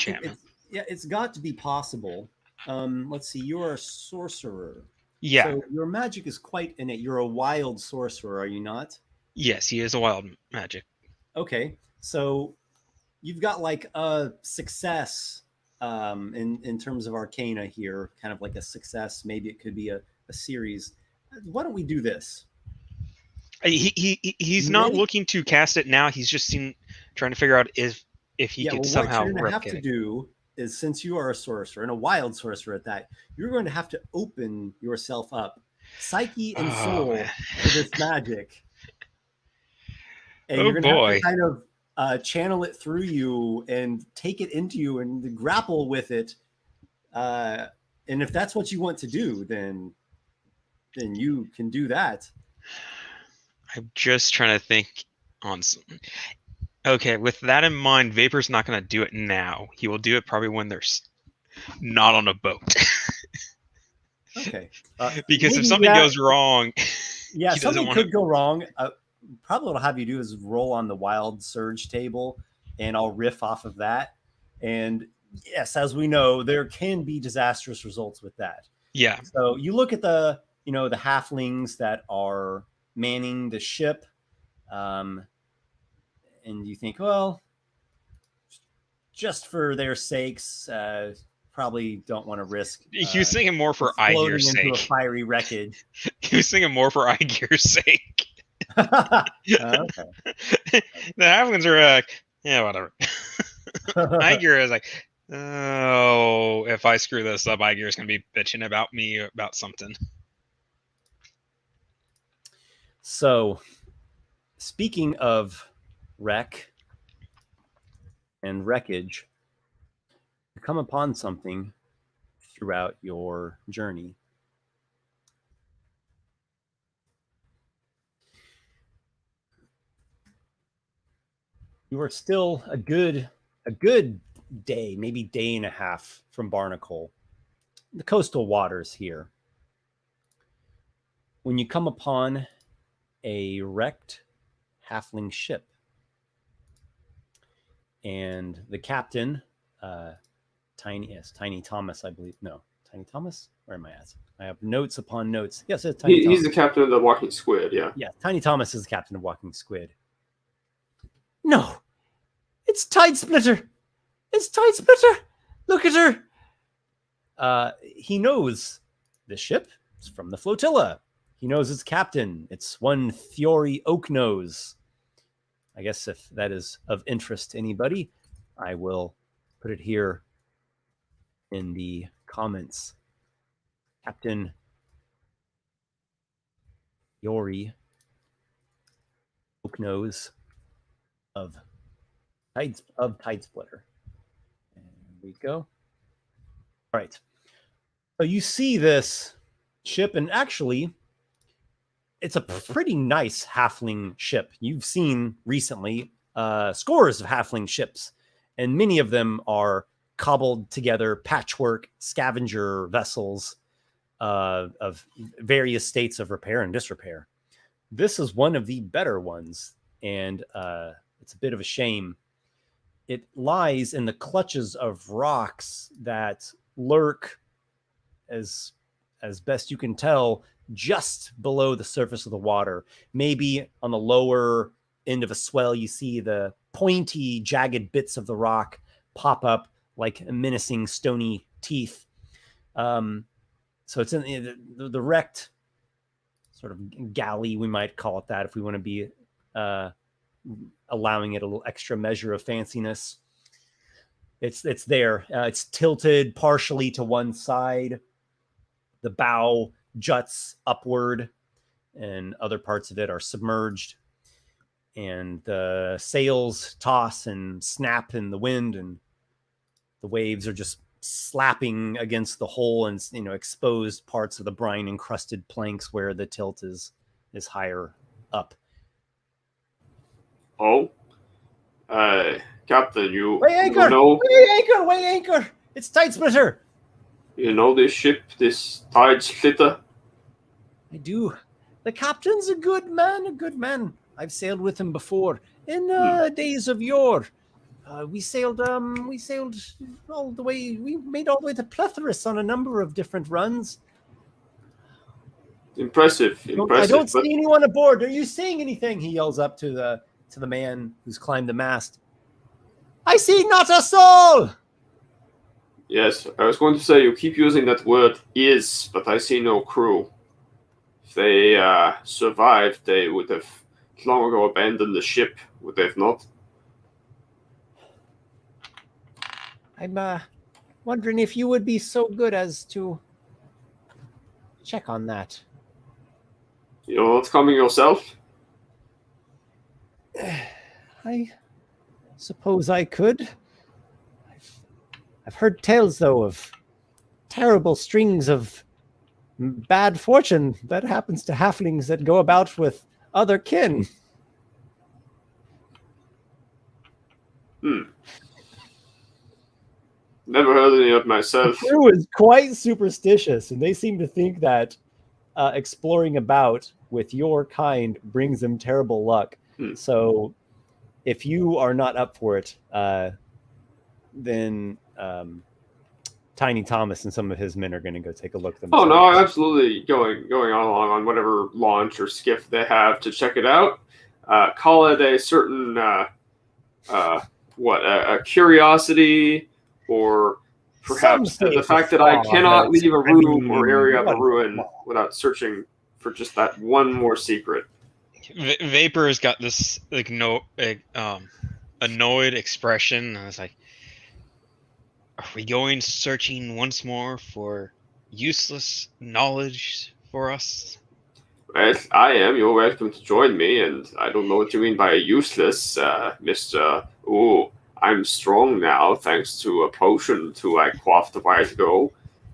Speaker 1: to be possible. Let's see. You're a sorcerer.
Speaker 4: Yeah.
Speaker 1: So your magic is quite innate. You're a wild sorcerer, are you not?
Speaker 4: Yes, he is a wild magic.
Speaker 1: Okay. So you've got like a success in terms of arcana here, kind of like a success. Maybe it could be a series. Why don't we do this?
Speaker 4: He's not looking to cast it now. He's just trying to figure out if he could somehow
Speaker 1: what you're going to have
Speaker 4: replicate
Speaker 1: to do is, since you are a sorcerer and a wild sorcerer at that, you're going to have to open yourself up, psyche and soul, to this magic. And you're going to have to kind of channel it through you and take it into you and grapple with it. And if that's what you want to do, then you can do that.
Speaker 4: I'm just trying to think on something. Okay, with that in mind, Vapor's not going to do it now. He will do it probably when they're not on a boat.
Speaker 1: Okay.
Speaker 4: Because if something goes wrong,
Speaker 1: something could go wrong. Probably what I'll have you do is roll on the wild surge table, and I'll riff off of that. And yes, as we know, there can be disastrous results with that.
Speaker 4: Yeah.
Speaker 1: So you look at the halflings that are manning the ship, and you think, well, just for their sakes, probably don't want to risk.
Speaker 4: He was thinking more for Aygir's sake.
Speaker 1: Into a fiery wreckage.
Speaker 4: He was thinking more for Aygir's sake.
Speaker 1: Okay.
Speaker 4: The halflings are like, yeah, whatever. Aygir is like, oh, if I screw this up, Aygir's gonna be bitching about me about something.
Speaker 1: So, speaking of wreck and wreckage, you come upon something throughout your journey. You are still a good day, maybe day and a half from Barnacle, the coastal waters here, when you come upon a wrecked halfling ship. And the captain, Tiny Thomas, I believe. No, Tiny Thomas? Where am I at? I have notes upon notes. Yes, it's Tiny Thomas.
Speaker 5: He's the captain of the Walking Squid, yeah.
Speaker 1: Yeah, Tiny Thomas is the captain of Walking Squid. No, it's Tide Splitter. It's Tide Splitter. Look at her. He knows the ship is from the flotilla. He knows its captain. It's one Theory Oaknose. I guess if that is of interest to anybody, I will put it here in the comments. Captain Yori Oaknose of Tide Splitter. And there we go. All right. So you see this ship, and actually, it's a pretty nice halfling ship. You've seen recently scores of halfling ships, and many of them are cobbled together patchwork scavenger vessels of various states of repair and disrepair. This is one of the better ones, and it's a bit of a shame. It lies in the clutches of rocks that lurk, as best you can tell, just below the surface of the water. Maybe on the lower end of a swell, you see the pointy, jagged bits of the rock pop up like menacing stony teeth. So it's in the wrecked sort of galley, we might call it that, if we want to be allowing it a little extra measure of fanciness. It's there. It's tilted partially to one side. The bow juts upward, and other parts of it are submerged. And the sails toss and snap in the wind, and the waves are just slapping against the hull and, exposed parts of the brine encrusted planks where the tilt is higher up.
Speaker 5: Oh, Captain, you
Speaker 1: Weigh anchor!
Speaker 5: know
Speaker 1: Weigh anchor! It's Tide Splitter!
Speaker 5: you know this ship, this Tide Splitter?
Speaker 1: I do. The captain's a good man. I've sailed with him before in days of yore. We sailed all the way. We made all the way to Plethorus on a number of different runs.
Speaker 5: Impressive.
Speaker 1: I don't see anyone aboard. Are you seeing anything? He yells up to the man who's climbed the mast. I see not a soul.
Speaker 5: Yes, I was going to say you keep using that word "is," but I see no crew. If they survived, they would have long ago abandoned the ship, would they have not?
Speaker 6: I'm wondering if you would be so good as to check on that.
Speaker 5: You're not coming yourself?
Speaker 6: I suppose I could. I've heard tales, though, of terrible strings of bad fortune that happens to halflings that go about with other kin.
Speaker 5: Never heard any of myself.
Speaker 1: The crew is quite superstitious, and they seem to think that exploring about with your kind brings them terrible luck. So if you are not up for it, then Tiny Thomas and some of his men are going to go take a look themselves.
Speaker 5: Oh no, I'm absolutely going along on whatever launch or skiff they have to check it out. Call it a certain a curiosity, or perhaps the fact that I cannot leave a room or area of a ruin without searching for just that one more secret.
Speaker 4: Vapor's got this annoyed expression. I was like, "Are we going searching once more for useless knowledge for us?"
Speaker 5: Well, I am. You're welcome to join me, and I don't know what you mean by useless, Mr. Ooh, I'm strong now, thanks to a potion I quaffed a while ago.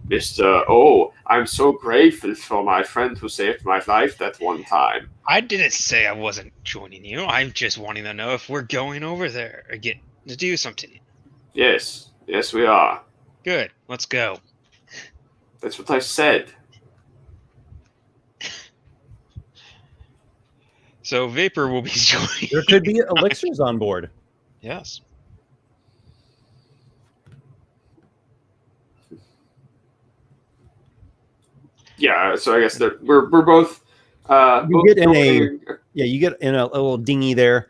Speaker 5: Mr. Oh, I'm so grateful for my friend who saved my life that one time.
Speaker 4: I didn't say I wasn't joining you. I'm just wanting to know if we're going over there or get to do something.
Speaker 5: Yes, we are.
Speaker 4: Good. Let's go.
Speaker 5: That's what I said.
Speaker 4: So Vapor will be joining.
Speaker 1: There could be elixirs on board.
Speaker 4: Yes.
Speaker 5: Yeah, so I guess that we're both.
Speaker 1: You get in you get in a little dinghy there,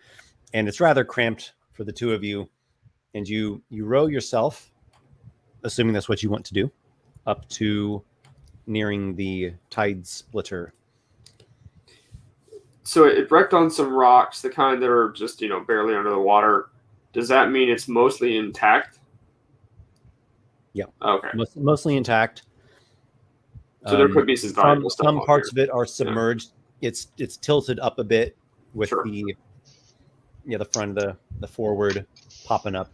Speaker 1: and it's rather cramped for the two of you, and you row yourself, assuming that's what you want to do, up to nearing the tide splitter.
Speaker 5: So it wrecked on some rocks, the kind that are just barely under the water. Does that mean it's mostly intact?
Speaker 1: Yeah.
Speaker 5: Okay.
Speaker 1: Mostly intact.
Speaker 5: So there could be some valuable stuff
Speaker 1: some
Speaker 5: on
Speaker 1: parts
Speaker 5: here.
Speaker 1: of it are submerged. Yeah. It's tilted up a bit with
Speaker 5: Sure.
Speaker 1: the front of the forward popping up.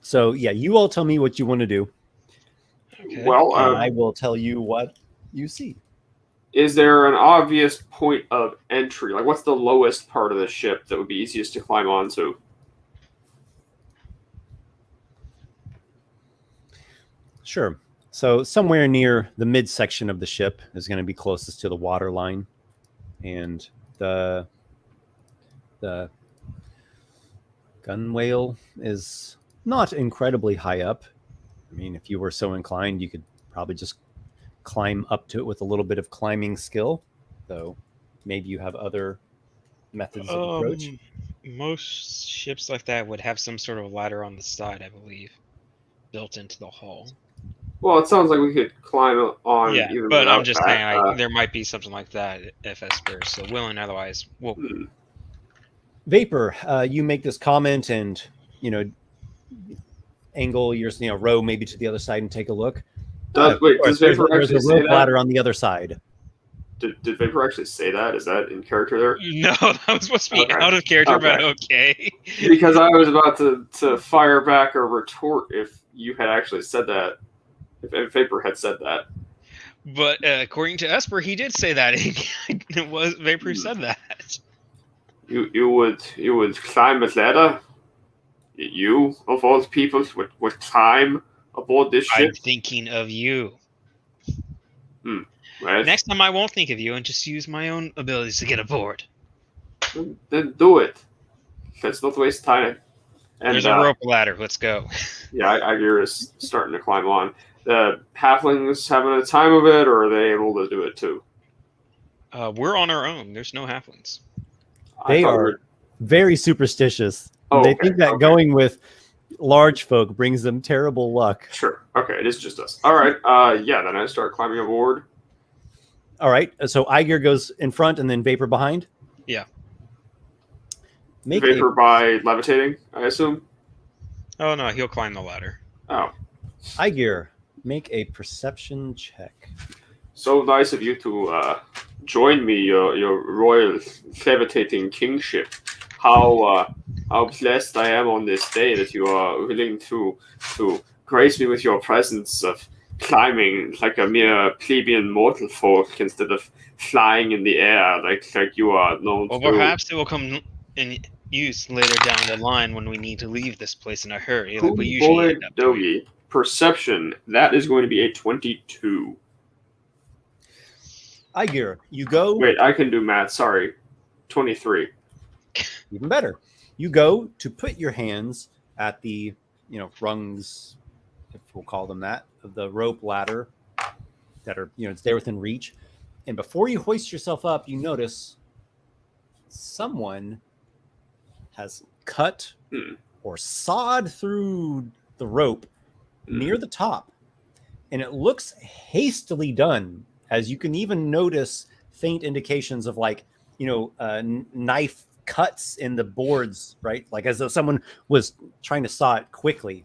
Speaker 1: So yeah, you all tell me what you want to do.
Speaker 4: Okay.
Speaker 5: Well,
Speaker 1: And I will tell you what you see.
Speaker 5: is there an obvious point of entry? Like, what's the lowest part of the ship that would be easiest to climb onto?
Speaker 1: Sure. So somewhere near the midsection of the ship is going to be closest to the water line, and the gunwale is not incredibly high up. I mean, if you were so inclined, you could probably just climb up to it with a little bit of climbing skill, though maybe you have other methods of approach.
Speaker 4: Most ships like that would have some sort of ladder on the side, I believe, built into the hull.
Speaker 5: Well, it sounds like we could climb on.
Speaker 4: Yeah,
Speaker 5: even
Speaker 4: but I'm
Speaker 5: without
Speaker 4: just
Speaker 5: that.
Speaker 4: saying there might be something like that if Esper is so willing. Otherwise, well,
Speaker 1: Vapor, you make this comment and angle your row maybe to the other side and take a look.
Speaker 5: Does Vapor
Speaker 1: there's
Speaker 5: actually
Speaker 1: a
Speaker 5: say
Speaker 1: rope
Speaker 5: that?
Speaker 1: ladder on the other side.
Speaker 5: Did Vapor actually say that? Is that in character there?
Speaker 4: no, that was supposed to be
Speaker 5: Okay.
Speaker 4: out of character, but
Speaker 5: Okay.
Speaker 4: okay.
Speaker 5: Because I was about to fire back a retort if you had actually said that. If Vapor had said that.
Speaker 4: But according to Esper, he did say that. It was Vapor said that.
Speaker 5: You would climb a ladder? You, of all people, would climb aboard this ship?
Speaker 4: I'm thinking of you.
Speaker 5: Well,
Speaker 4: Next time, I won't think of you and just use my own abilities to get aboard.
Speaker 5: then do it. Let's not waste time. And,
Speaker 4: There's a rope ladder. Let's go.
Speaker 5: Yeah, Aygir is starting to climb on. The halflings having a time of it, or are they able to do it too?
Speaker 4: We're on our own. There's no halflings.
Speaker 1: They are very superstitious.
Speaker 5: Oh,
Speaker 1: They
Speaker 5: okay,
Speaker 1: think that
Speaker 5: okay.
Speaker 1: going with large folk brings them terrible luck.
Speaker 5: Sure. Okay, it is just us. All right. Yeah. Then I start climbing aboard.
Speaker 1: All right. So Aygir goes in front and then Vapor behind?
Speaker 4: Yeah.
Speaker 1: Make
Speaker 5: Vapor by levitating, I assume.
Speaker 4: Oh no, he'll climb the ladder.
Speaker 5: Oh,
Speaker 1: Aygir, make a perception check.
Speaker 5: so nice of you to join me, your royal levitating kingship. How blessed I am on this day that you are willing to grace me with your presence of climbing like a mere plebeian mortal folk instead of flying in the air like you are known
Speaker 4: Well,
Speaker 5: to.
Speaker 4: perhaps it will come in use later down the line when we need to leave this place in a hurry. Like we usually end up doing.
Speaker 5: Doggy. Perception. That is going to be a 22.
Speaker 1: Aygir, you go.
Speaker 5: Wait, I can do math. Sorry. 23.
Speaker 1: Even better. You go to put your hands at the, rungs, if we'll call them that, of the rope ladder that are, it's there within reach. And before you hoist yourself up, you notice someone has cut or sawed through the rope near the top. And it looks hastily done, as you can even notice faint indications of knife cuts in the boards, right? Like as though someone was trying to saw it quickly.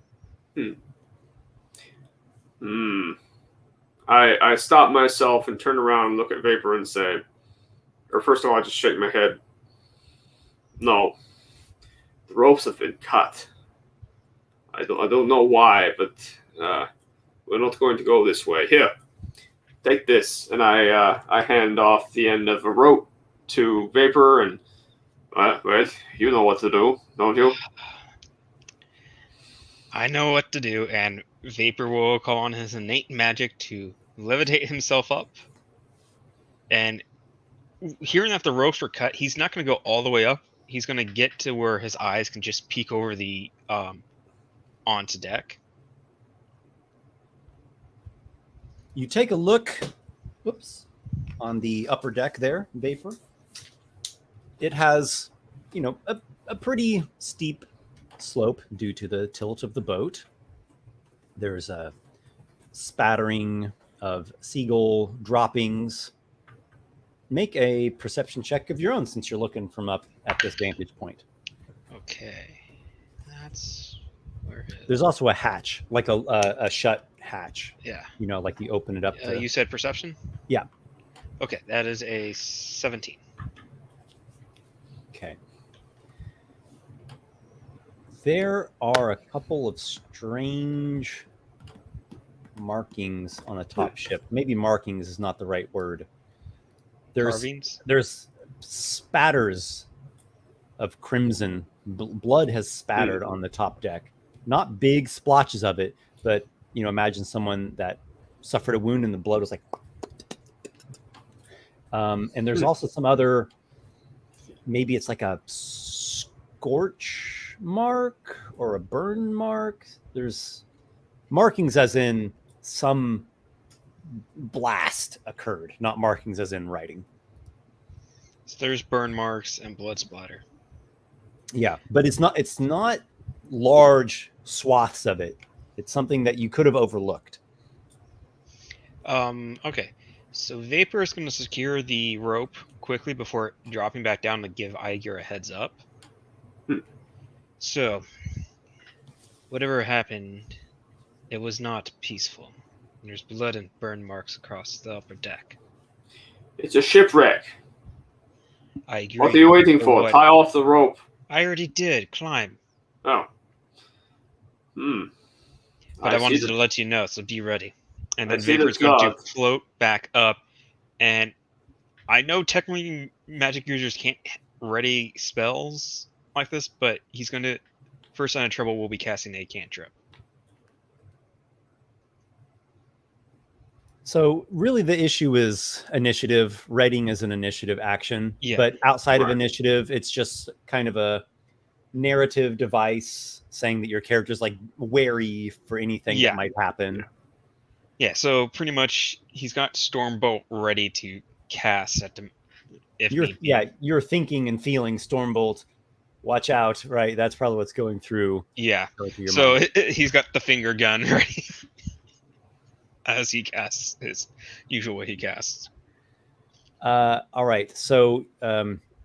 Speaker 5: I stop myself and turn around and look at Vapor and say, or first of all, I just shake my head. No, the ropes have been cut. I don't know why, but we're not going to go this way. Here, take this, and I hand off the end of a rope to Vapor, and Wait, you know what to do, don't you?
Speaker 4: I know what to do, and Vapor will call on his innate magic to levitate himself up. And hearing that the ropes were cut, he's not going to go all the way up. He's going to get to where his eyes can just peek over the onto deck.
Speaker 1: You take a look, whoops, on the upper deck there, Vapor. It has, a pretty steep slope due to the tilt of the boat. There's a spattering of seagull droppings. Make a perception check of your own since you're looking from up at this vantage point.
Speaker 4: Okay, that's where it is.
Speaker 1: There's also a hatch, like a shut hatch.
Speaker 4: Yeah.
Speaker 1: Like you open it up.
Speaker 4: You said perception?
Speaker 1: Yeah.
Speaker 4: Okay, that is a 17.
Speaker 1: Okay. There are a couple of strange markings on the top ship. Maybe markings is not the right word. There's spatters of crimson. Blood has spattered on the top deck. Not big splotches of it, but imagine someone that suffered a wound and the blood was like. And there's also some other. Maybe it's like a scorch mark or a burn mark. There's markings as in some blast occurred, not markings as in writing.
Speaker 4: So there's burn marks and blood splatter.
Speaker 1: Yeah, but it's not large swaths of it. It's something that you could have overlooked.
Speaker 4: Okay. So Vapor is going to secure the rope quickly before dropping back down to give Aygir a heads up. So, whatever happened, it was not peaceful. There's blood and burn marks across the upper deck.
Speaker 5: It's a shipwreck.
Speaker 4: I agree.
Speaker 5: What are you waiting for? Tie off the rope.
Speaker 4: I already did. Climb.
Speaker 5: Oh.
Speaker 4: But I wanted to let you know, so be ready. And then Vapor is going to float back up. And I know technically magic users can't ready spells like this, but he's going to, first sign of trouble, will be casting a cantrip.
Speaker 1: So really the issue is initiative. Writing is an initiative action.
Speaker 4: Yeah.
Speaker 1: But outside of initiative, it's just kind of a narrative device saying that your character's like wary for anything that might happen.
Speaker 4: Yeah, so pretty much he's got Stormbolt ready to cast at the
Speaker 1: you're thinking and feeling Stormbolt. Watch out, right? That's probably what's going through.
Speaker 4: Yeah.
Speaker 1: So
Speaker 4: he's got the finger gun ready as he casts his usual way he casts.
Speaker 1: All right. So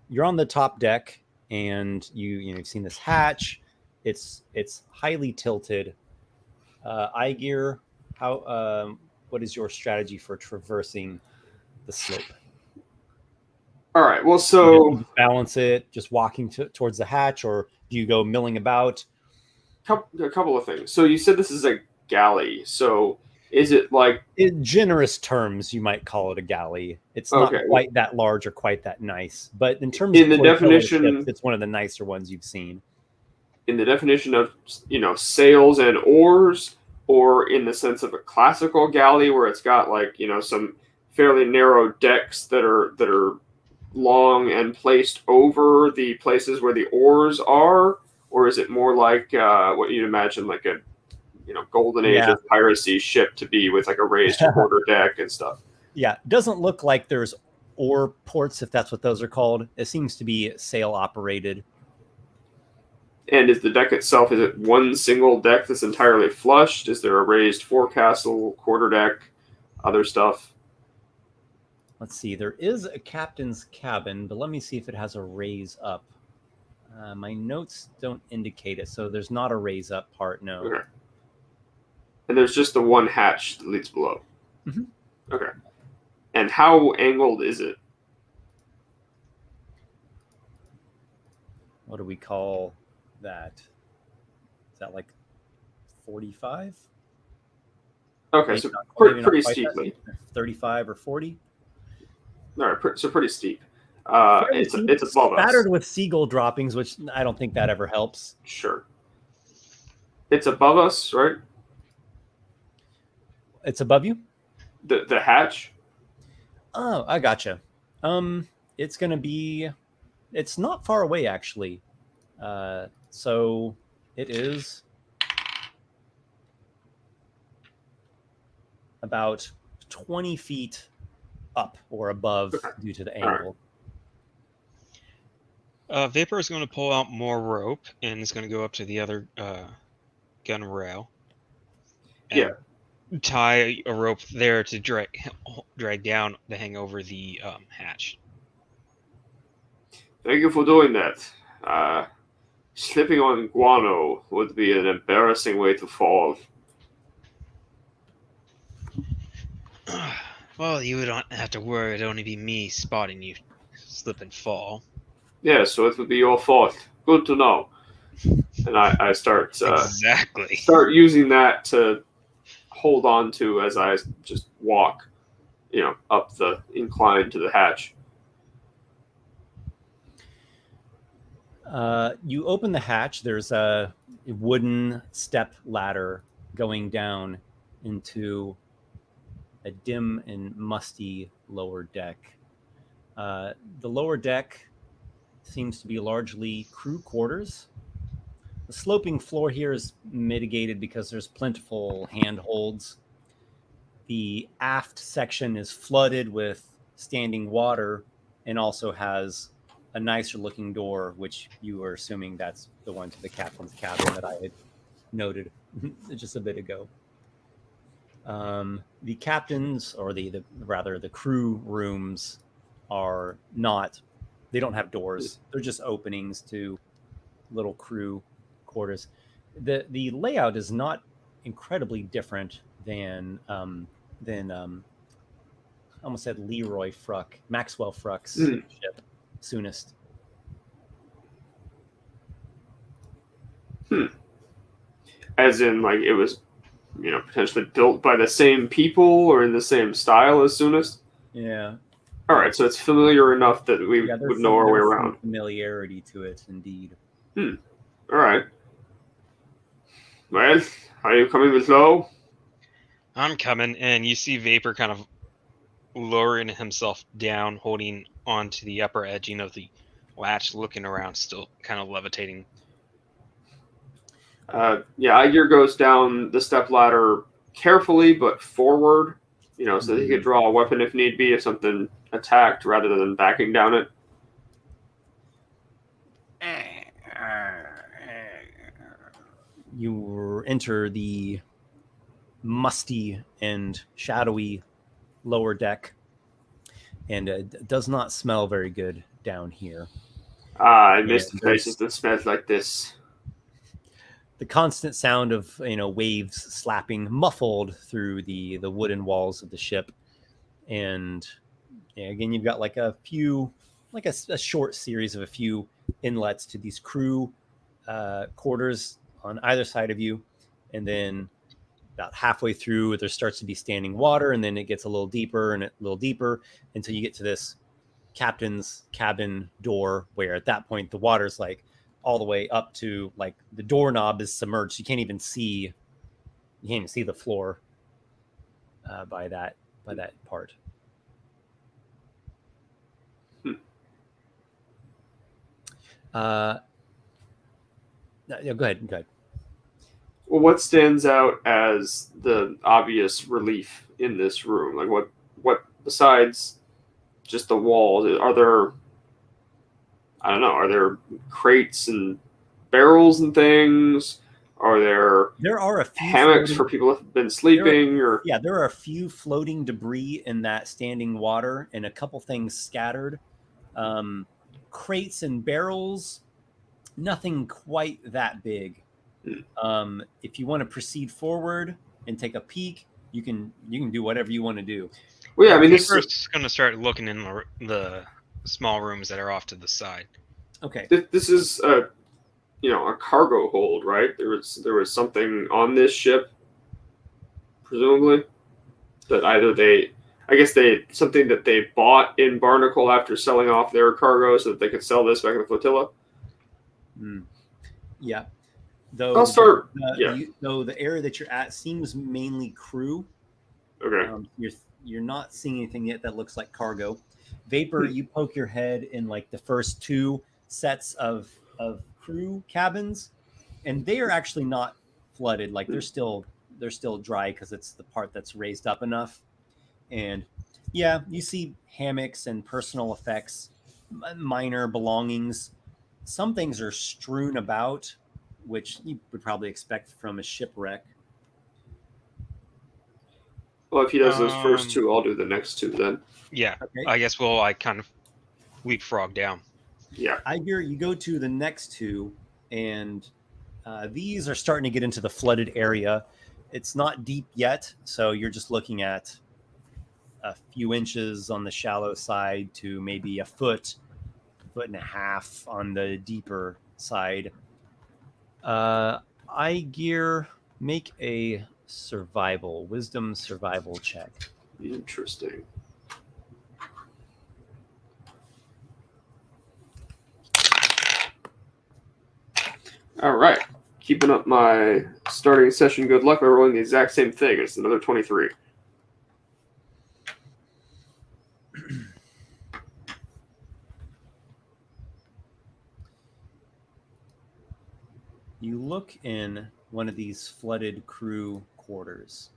Speaker 1: you're on the top deck and you've seen this hatch. It's highly tilted. Aygir, what is your strategy for traversing the slope?
Speaker 5: All right. Well, so
Speaker 1: you balance it, just walking towards the hatch, or do you go milling about?
Speaker 5: A couple of things. So you said this is a galley. So is it like,
Speaker 1: in generous terms, you might call it a galley. It's not quite that large or quite that nice, but in terms of the definition, ships, it's one of the nicer ones you've seen.
Speaker 5: In the definition of sails and oars, or in the sense of a classical galley where it's got like some fairly narrow decks that are long and placed over the places where the oars are, or is it more like what you'd imagine like a golden age of piracy ship to be with like a raised quarter deck and stuff?
Speaker 1: Yeah, it doesn't look like there's oar ports, if that's what those are called. It seems to be sail operated.
Speaker 5: And is the deck itself, is it one single deck that's entirely flushed? Is there a raised forecastle, quarter deck, other stuff?
Speaker 1: Let's see. There is a captain's cabin, but let me see if it has a raise up. My notes don't indicate it, so there's not a raise up part, no.
Speaker 5: Okay. And there's just the one hatch that leads below.
Speaker 1: Mm-hmm.
Speaker 5: Okay. And how angled is it?
Speaker 1: What do we call that? Is that like 45?
Speaker 5: Okay,
Speaker 1: maybe
Speaker 5: so
Speaker 1: not,
Speaker 5: pretty steeply.
Speaker 1: 35 or 40?
Speaker 5: All right, so pretty steep. It's above us.
Speaker 1: Spattered with seagull droppings, which I don't think that ever helps.
Speaker 5: Sure. It's above us, right?
Speaker 1: It's above you?
Speaker 5: The hatch?
Speaker 1: Oh, I gotcha. It's gonna be. It's not far away, actually. So it is about 20 feet up or above due to the angle.
Speaker 4: Vapor is going to pull out more rope and is going to go up to the other gun rail. And tie a rope there to drag down to hang over the hatch.
Speaker 5: Thank you for doing that. Slipping on guano would be an embarrassing way to fall.
Speaker 4: Well, you don't have to worry. It'd only be me spotting you slip and fall.
Speaker 5: Yeah, so it would be your fault. Good to know. And I start
Speaker 4: exactly
Speaker 5: start using that to hold on to as I just walk, up the incline to the hatch.
Speaker 1: You open the hatch. There's a wooden step ladder going down into a dim and musty lower deck. The lower deck seems to be largely crew quarters. The sloping floor here is mitigated because there's plentiful handholds. The aft section is flooded with standing water and also has a nicer looking door, which you were assuming that's the one to the captain's cabin that I had noted just a bit ago. The captain's, or the crew rooms are not, they don't have doors. They're just openings to little crew quarters. The layout is not incredibly different than I almost said Leroy Fruck, Maxwell Fruck's ship, Soonest.
Speaker 5: As in, like, it was, potentially built by the same people or in the same style as Soonest?
Speaker 1: Yeah.
Speaker 5: All right, so it's familiar enough that we would know our way around.
Speaker 1: Familiarity to it, indeed.
Speaker 5: All right. Well, are you coming with Lo?
Speaker 4: I'm coming, and you see Vapor kind of lowering himself down, holding onto the upper edging of the latch, looking around, still kind of levitating.
Speaker 5: Aygir goes down the step ladder carefully, but forward, so that he could draw a weapon if need be, if something attacked, rather than backing down it.
Speaker 1: You enter the musty and shadowy lower deck, and it does not smell very good down here.
Speaker 5: I miss the places that smell like this.
Speaker 1: The constant sound of waves slapping muffled through the wooden walls of the ship, and again you've got like a few, like a short series of a few inlets to these crew quarters on either side of you, and then about halfway through there starts to be standing water, and then it gets a little deeper and a little deeper until you get to this captain's cabin door, where at that point the water's like all the way up to, like, the doorknob is submerged. You can't even see the floor by that part. No, go ahead.
Speaker 5: Well, what stands out as the obvious relief in this room? Like, what besides just the walls, are there, I don't know, are there crates and barrels and things? Are there
Speaker 1: are a few
Speaker 5: hammocks for people who have been sleeping? There
Speaker 1: are a few floating debris in that standing water, and a couple things scattered. Crates and barrels, nothing quite that big. If you want to proceed forward and take a peek, you can do whatever you want to do.
Speaker 5: Well, yeah, I mean, this
Speaker 4: is going to start looking in the small rooms that are off to the side.
Speaker 1: Okay.
Speaker 5: This is a cargo hold, right? There was something on this ship, presumably, that either I guess something that they bought in Barnacle after selling off their cargo so that they could sell this back in the flotilla.
Speaker 1: Yeah. Though
Speaker 5: I'll start.
Speaker 1: though the area that you're at seems mainly crew.
Speaker 5: Okay.
Speaker 1: You're not seeing anything yet that looks like cargo. Vapor, you poke your head in like the first two sets of crew cabins, and they are actually not flooded. Like they're still dry because it's the part that's raised up enough. And yeah, you see hammocks and personal effects, minor belongings. Some things are strewn about, which you would probably expect from a shipwreck.
Speaker 5: Well, if he does those first two, I'll do the next two then.
Speaker 4: Yeah.
Speaker 1: Okay.
Speaker 4: I guess we'll like kind of leapfrog down.
Speaker 5: Yeah.
Speaker 1: Aygir, you go to the next two, and these are starting to get into the flooded area. It's not deep yet, so you're just looking at a few inches on the shallow side to maybe a foot and a half on the deeper side. Aygir, make a wisdom survival check.
Speaker 5: Interesting. All right. Keeping up my starting session good luck by rolling the exact same thing. It's another 23.
Speaker 1: You look in one of these flooded crew quarters.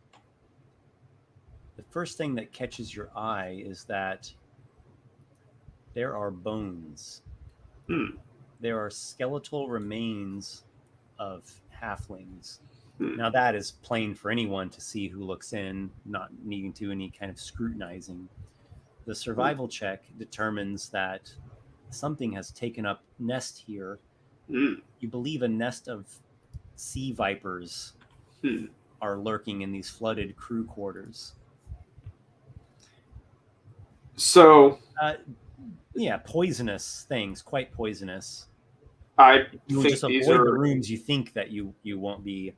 Speaker 1: The first thing that catches your eye is that there are bones. There are skeletal remains of halflings. Now that is plain for anyone to see who looks in, not needing to any kind of scrutinizing. The survival check determines that something has taken up nest here. You believe a nest of sea vipers are lurking in these flooded crew quarters.
Speaker 5: So,
Speaker 1: yeah, poisonous things, quite poisonous.
Speaker 5: I
Speaker 1: You will
Speaker 5: think
Speaker 1: just
Speaker 5: these
Speaker 1: avoid
Speaker 5: are
Speaker 1: the rooms. You think that you won't be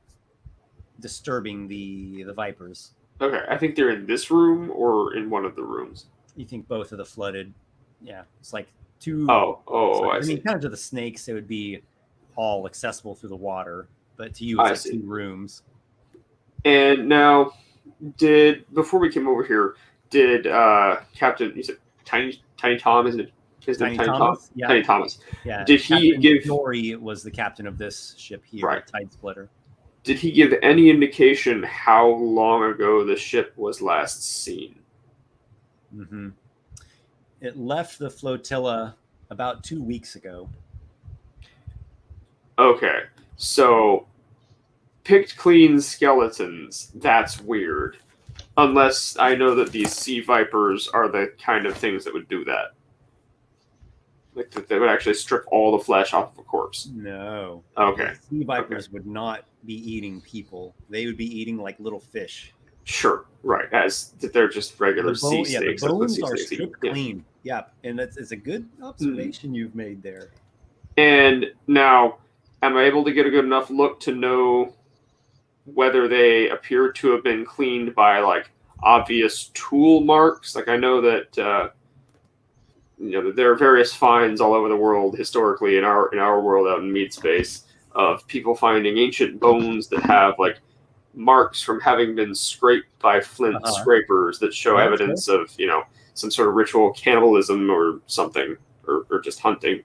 Speaker 1: disturbing the vipers.
Speaker 5: okay. I think they're in this room or in one of the rooms.
Speaker 1: You think both of the flooded. Yeah, it's like two.
Speaker 5: I
Speaker 1: I
Speaker 5: see.
Speaker 1: mean, kind of to the snakes, it would be all accessible through the water, but to you,
Speaker 5: I
Speaker 1: it's like
Speaker 5: see.
Speaker 1: two rooms.
Speaker 5: And now, before we came over here, did Captain? You said Tiny Tom, isn't it? His name
Speaker 1: Tiny Thomas? Yeah.
Speaker 5: Tiny Thomas.
Speaker 1: Yeah.
Speaker 5: Did he
Speaker 1: Captain
Speaker 5: give?
Speaker 1: Dory was the captain of this ship here,
Speaker 5: Right.
Speaker 1: Tide Splitter.
Speaker 5: Did he give any indication how long ago the ship was last seen?
Speaker 1: Mm-hmm. It left the flotilla about 2 weeks ago.
Speaker 5: Okay, so picked clean skeletons. That's weird. Unless I know that these sea vipers are the kind of things that would do that. Like that they would actually strip all the flesh off of a corpse.
Speaker 1: No.
Speaker 5: Okay.
Speaker 1: Sea vipers would not be eating people. They would be eating like little fish.
Speaker 5: Sure, right. As they're just regular sea snakes.
Speaker 1: The
Speaker 5: That's what
Speaker 1: bones
Speaker 5: sea
Speaker 1: are
Speaker 5: snakes eat.
Speaker 1: stripped clean. Yeah, and it's a good observation you've made there.
Speaker 5: And now, am I able to get a good enough look to know whether they appear to have been cleaned by like obvious tool marks? Like I know that there are various finds all over the world historically in our world out in meat space of people finding ancient bones that have like marks from having been scraped by flint scrapers that show evidence of some sort of ritual cannibalism or something or just hunting.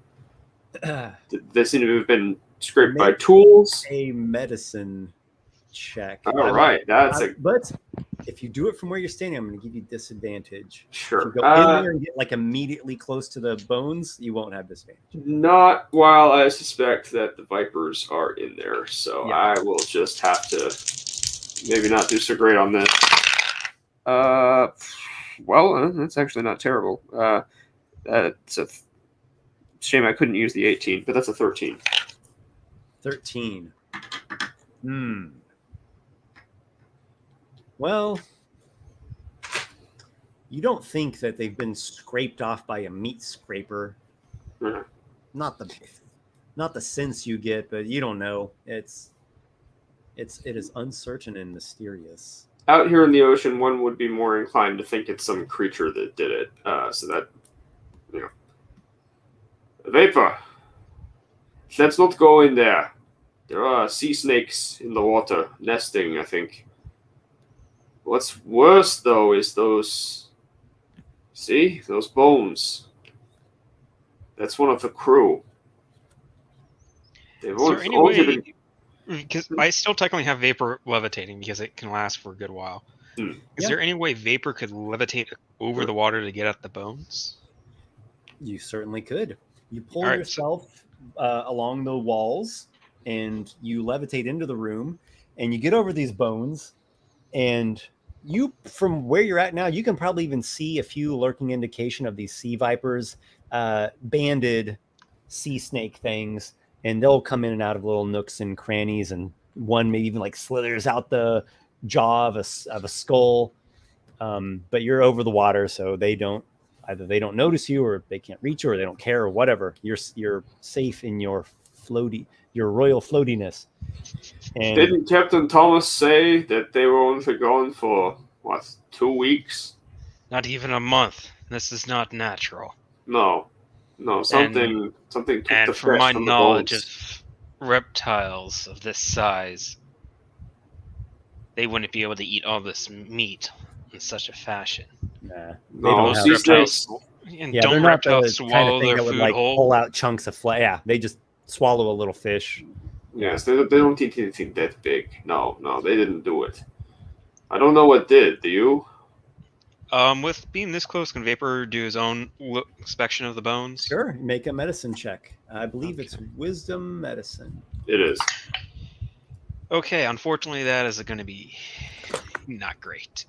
Speaker 5: They seem to have been scraped by tools.
Speaker 1: A medicine check.
Speaker 5: All right,
Speaker 1: but if you do it from where you're standing, I'm going to give you disadvantage.
Speaker 5: Sure.
Speaker 1: If you go in there and get like immediately close to the bones, you won't have disadvantage.
Speaker 5: Not while I suspect that the vipers are in there, so yeah. I will just have to maybe not do so great on this. Well, that's actually not terrible. It's a shame I couldn't use the 18, but that's a 13.
Speaker 1: 13. Well, you don't think that they've been scraped off by a meat scraper.
Speaker 5: Mm-hmm.
Speaker 1: Not the sense you get, but you don't know. It is uncertain and mysterious.
Speaker 5: out here in the ocean, one would be more inclined to think it's some creature that did it. So that, vapor. Let's not go in there. There are sea snakes in the water nesting, I think. What's worse, though, is those bones. That's one of the crew. They've
Speaker 4: Is there any
Speaker 5: only
Speaker 4: way?
Speaker 5: been...
Speaker 4: Because I still technically have vapor levitating because it can last for a good while. Is
Speaker 1: Yeah.
Speaker 4: there any way vapor could levitate over the water to get at the bones?
Speaker 1: You certainly could. You pull
Speaker 4: All right,
Speaker 1: yourself along the walls, and you levitate into the room, and you get over these bones, and you, from where you're at now, you can probably even see a few lurking indication of these sea vipers, banded sea snake things, and they'll come in and out of little nooks and crannies, and one maybe even like slithers out the jaw of a skull. But you're over the water, so they don't notice you, or they can't reach you, or they don't care, or whatever. You're safe in your royal floatiness. And
Speaker 5: Didn't Captain Thomas say that they were only going for, 2 weeks?
Speaker 4: Not even a month. This is not natural.
Speaker 5: No, something took
Speaker 4: And
Speaker 5: the
Speaker 4: from
Speaker 5: flesh
Speaker 4: my
Speaker 5: from the
Speaker 4: knowledge
Speaker 5: bones.
Speaker 4: of reptiles of this size, they wouldn't be able to eat all this meat in such a fashion.
Speaker 1: nah,
Speaker 5: No,
Speaker 1: don't have-
Speaker 5: sea
Speaker 4: reptiles,
Speaker 5: snakes.
Speaker 4: and
Speaker 1: yeah,
Speaker 4: don't
Speaker 1: they're not the
Speaker 4: reptiles
Speaker 1: kind
Speaker 4: swallow
Speaker 1: of thing
Speaker 4: their
Speaker 1: that would
Speaker 4: food
Speaker 1: like
Speaker 4: whole?
Speaker 1: pull out chunks of flesh. Yeah, they just swallow a little fish.
Speaker 5: Yes, they don't eat anything that big. No, they didn't do it. I don't know what did. Do you?
Speaker 4: With being this close, can Vapor do his own inspection of the bones?
Speaker 1: Sure, make a medicine check. I believe it's wisdom medicine.
Speaker 5: It is.
Speaker 4: Okay, unfortunately, that is going to be not great.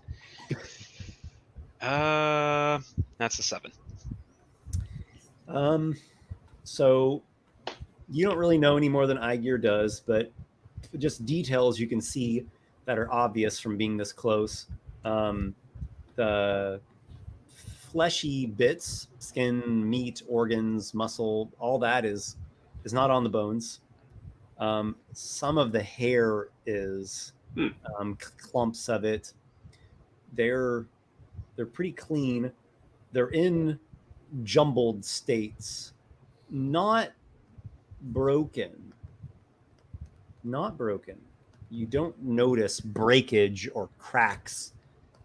Speaker 4: That's a 7.
Speaker 1: So you don't really know any more than Aygir does, but just details you can see that are obvious from being this close. The fleshy bits, skin, meat, organs, muscle, all that is not on the bones. Some of the hair is clumps of it. They're pretty clean. They're in jumbled states, not broken. You don't notice breakage or cracks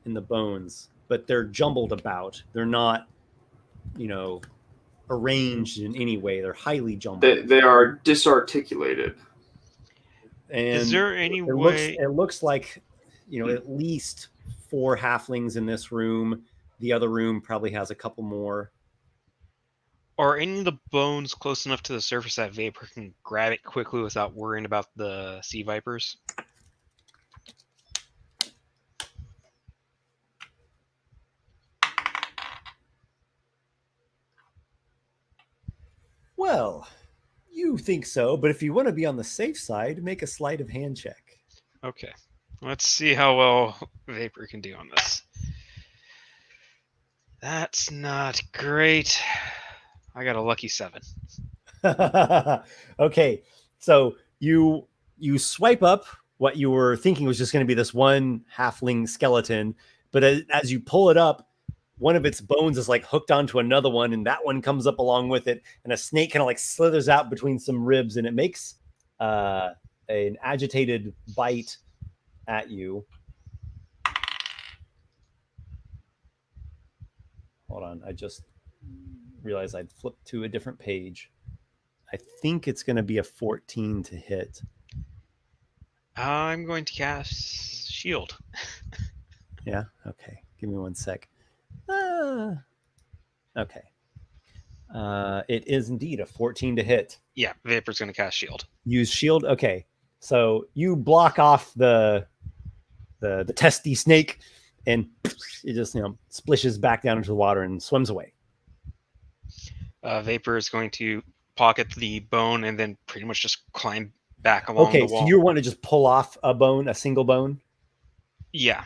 Speaker 1: in the bones, but they're jumbled about. They're not, arranged in any way. They're highly jumbled.
Speaker 5: They are disarticulated.
Speaker 1: And
Speaker 4: Is there any
Speaker 1: it
Speaker 4: way?
Speaker 1: looks like, at least 4 halflings in this room. The other room probably has a couple more.
Speaker 4: Are any of the bones close enough to the surface that Vapor can grab it quickly without worrying about the sea vipers?
Speaker 1: Well, you think so, but if you want to be on the safe side, make a sleight of hand check.
Speaker 4: Okay, let's see how well Vapor can do on this. That's not great. I got a lucky 7.
Speaker 1: Okay, so you swipe up what you were thinking was just going to be this one halfling skeleton, but as you pull it up, one of its bones is like hooked onto another one, and that one comes up along with it, and a snake kind of like slithers out between some ribs, and it makes an agitated bite at you. Hold on, I just realized I'd flipped to a different page. I think it's going to be a 14 to hit.
Speaker 4: I'm going to cast Shield.
Speaker 1: Yeah, okay. Give me one sec. Okay. It is indeed a 14 to hit.
Speaker 4: Yeah, Vapor's going to cast Shield.
Speaker 1: Use shield. Okay. So you block off the testy snake, and it just splishes back down into the water and swims away.
Speaker 4: Vapor is going to pocket the bone and then pretty much just climb back along the wall.
Speaker 1: So you want to just pull off a single bone?
Speaker 4: Yeah.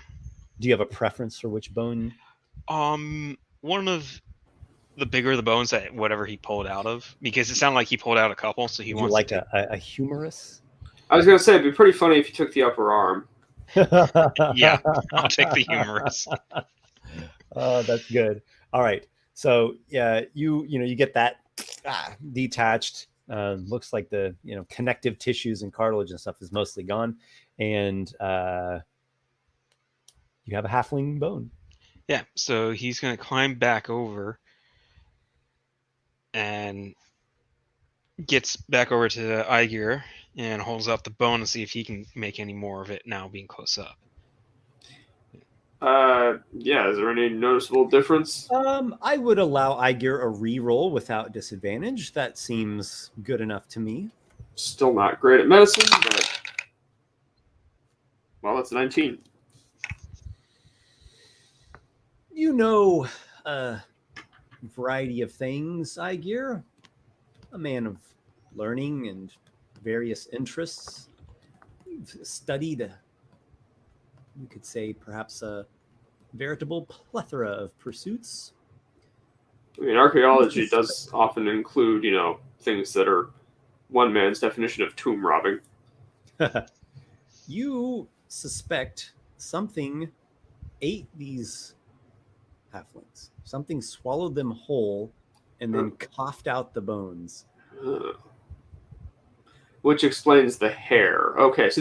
Speaker 1: Do you have a preference for which bone?
Speaker 4: One of the bigger the bones that whatever he pulled out of, because it sounded like he pulled out a couple, so he wants
Speaker 1: like
Speaker 4: to
Speaker 1: a humerus.
Speaker 5: I was going to say, it'd be pretty funny if you took the upper arm.
Speaker 4: Yeah, I'll take the humorous.
Speaker 1: Oh, that's good. All right. So yeah, you get that detached. Looks like the connective tissues and cartilage and stuff is mostly gone, and you have a halfling bone.
Speaker 4: Yeah, so he's gonna climb back over and gets back over to Aygir and holds up the bone to see if he can make any more of it now being close up.
Speaker 5: Yeah, is there any noticeable difference?
Speaker 1: I would allow Aygir a re-roll without disadvantage. That seems good enough to me.
Speaker 5: Still not great at medicine, but well, that's 19.
Speaker 1: You know a variety of things, Aygir. A man of learning and various interests. You've studied, you could say, perhaps a veritable plethora of pursuits.
Speaker 5: I mean, archaeology does often include, things that are one man's definition of tomb robbing.
Speaker 1: You suspect something ate these halflings. Something swallowed them whole and then coughed out the bones.
Speaker 5: Which explains the hair. Okay, so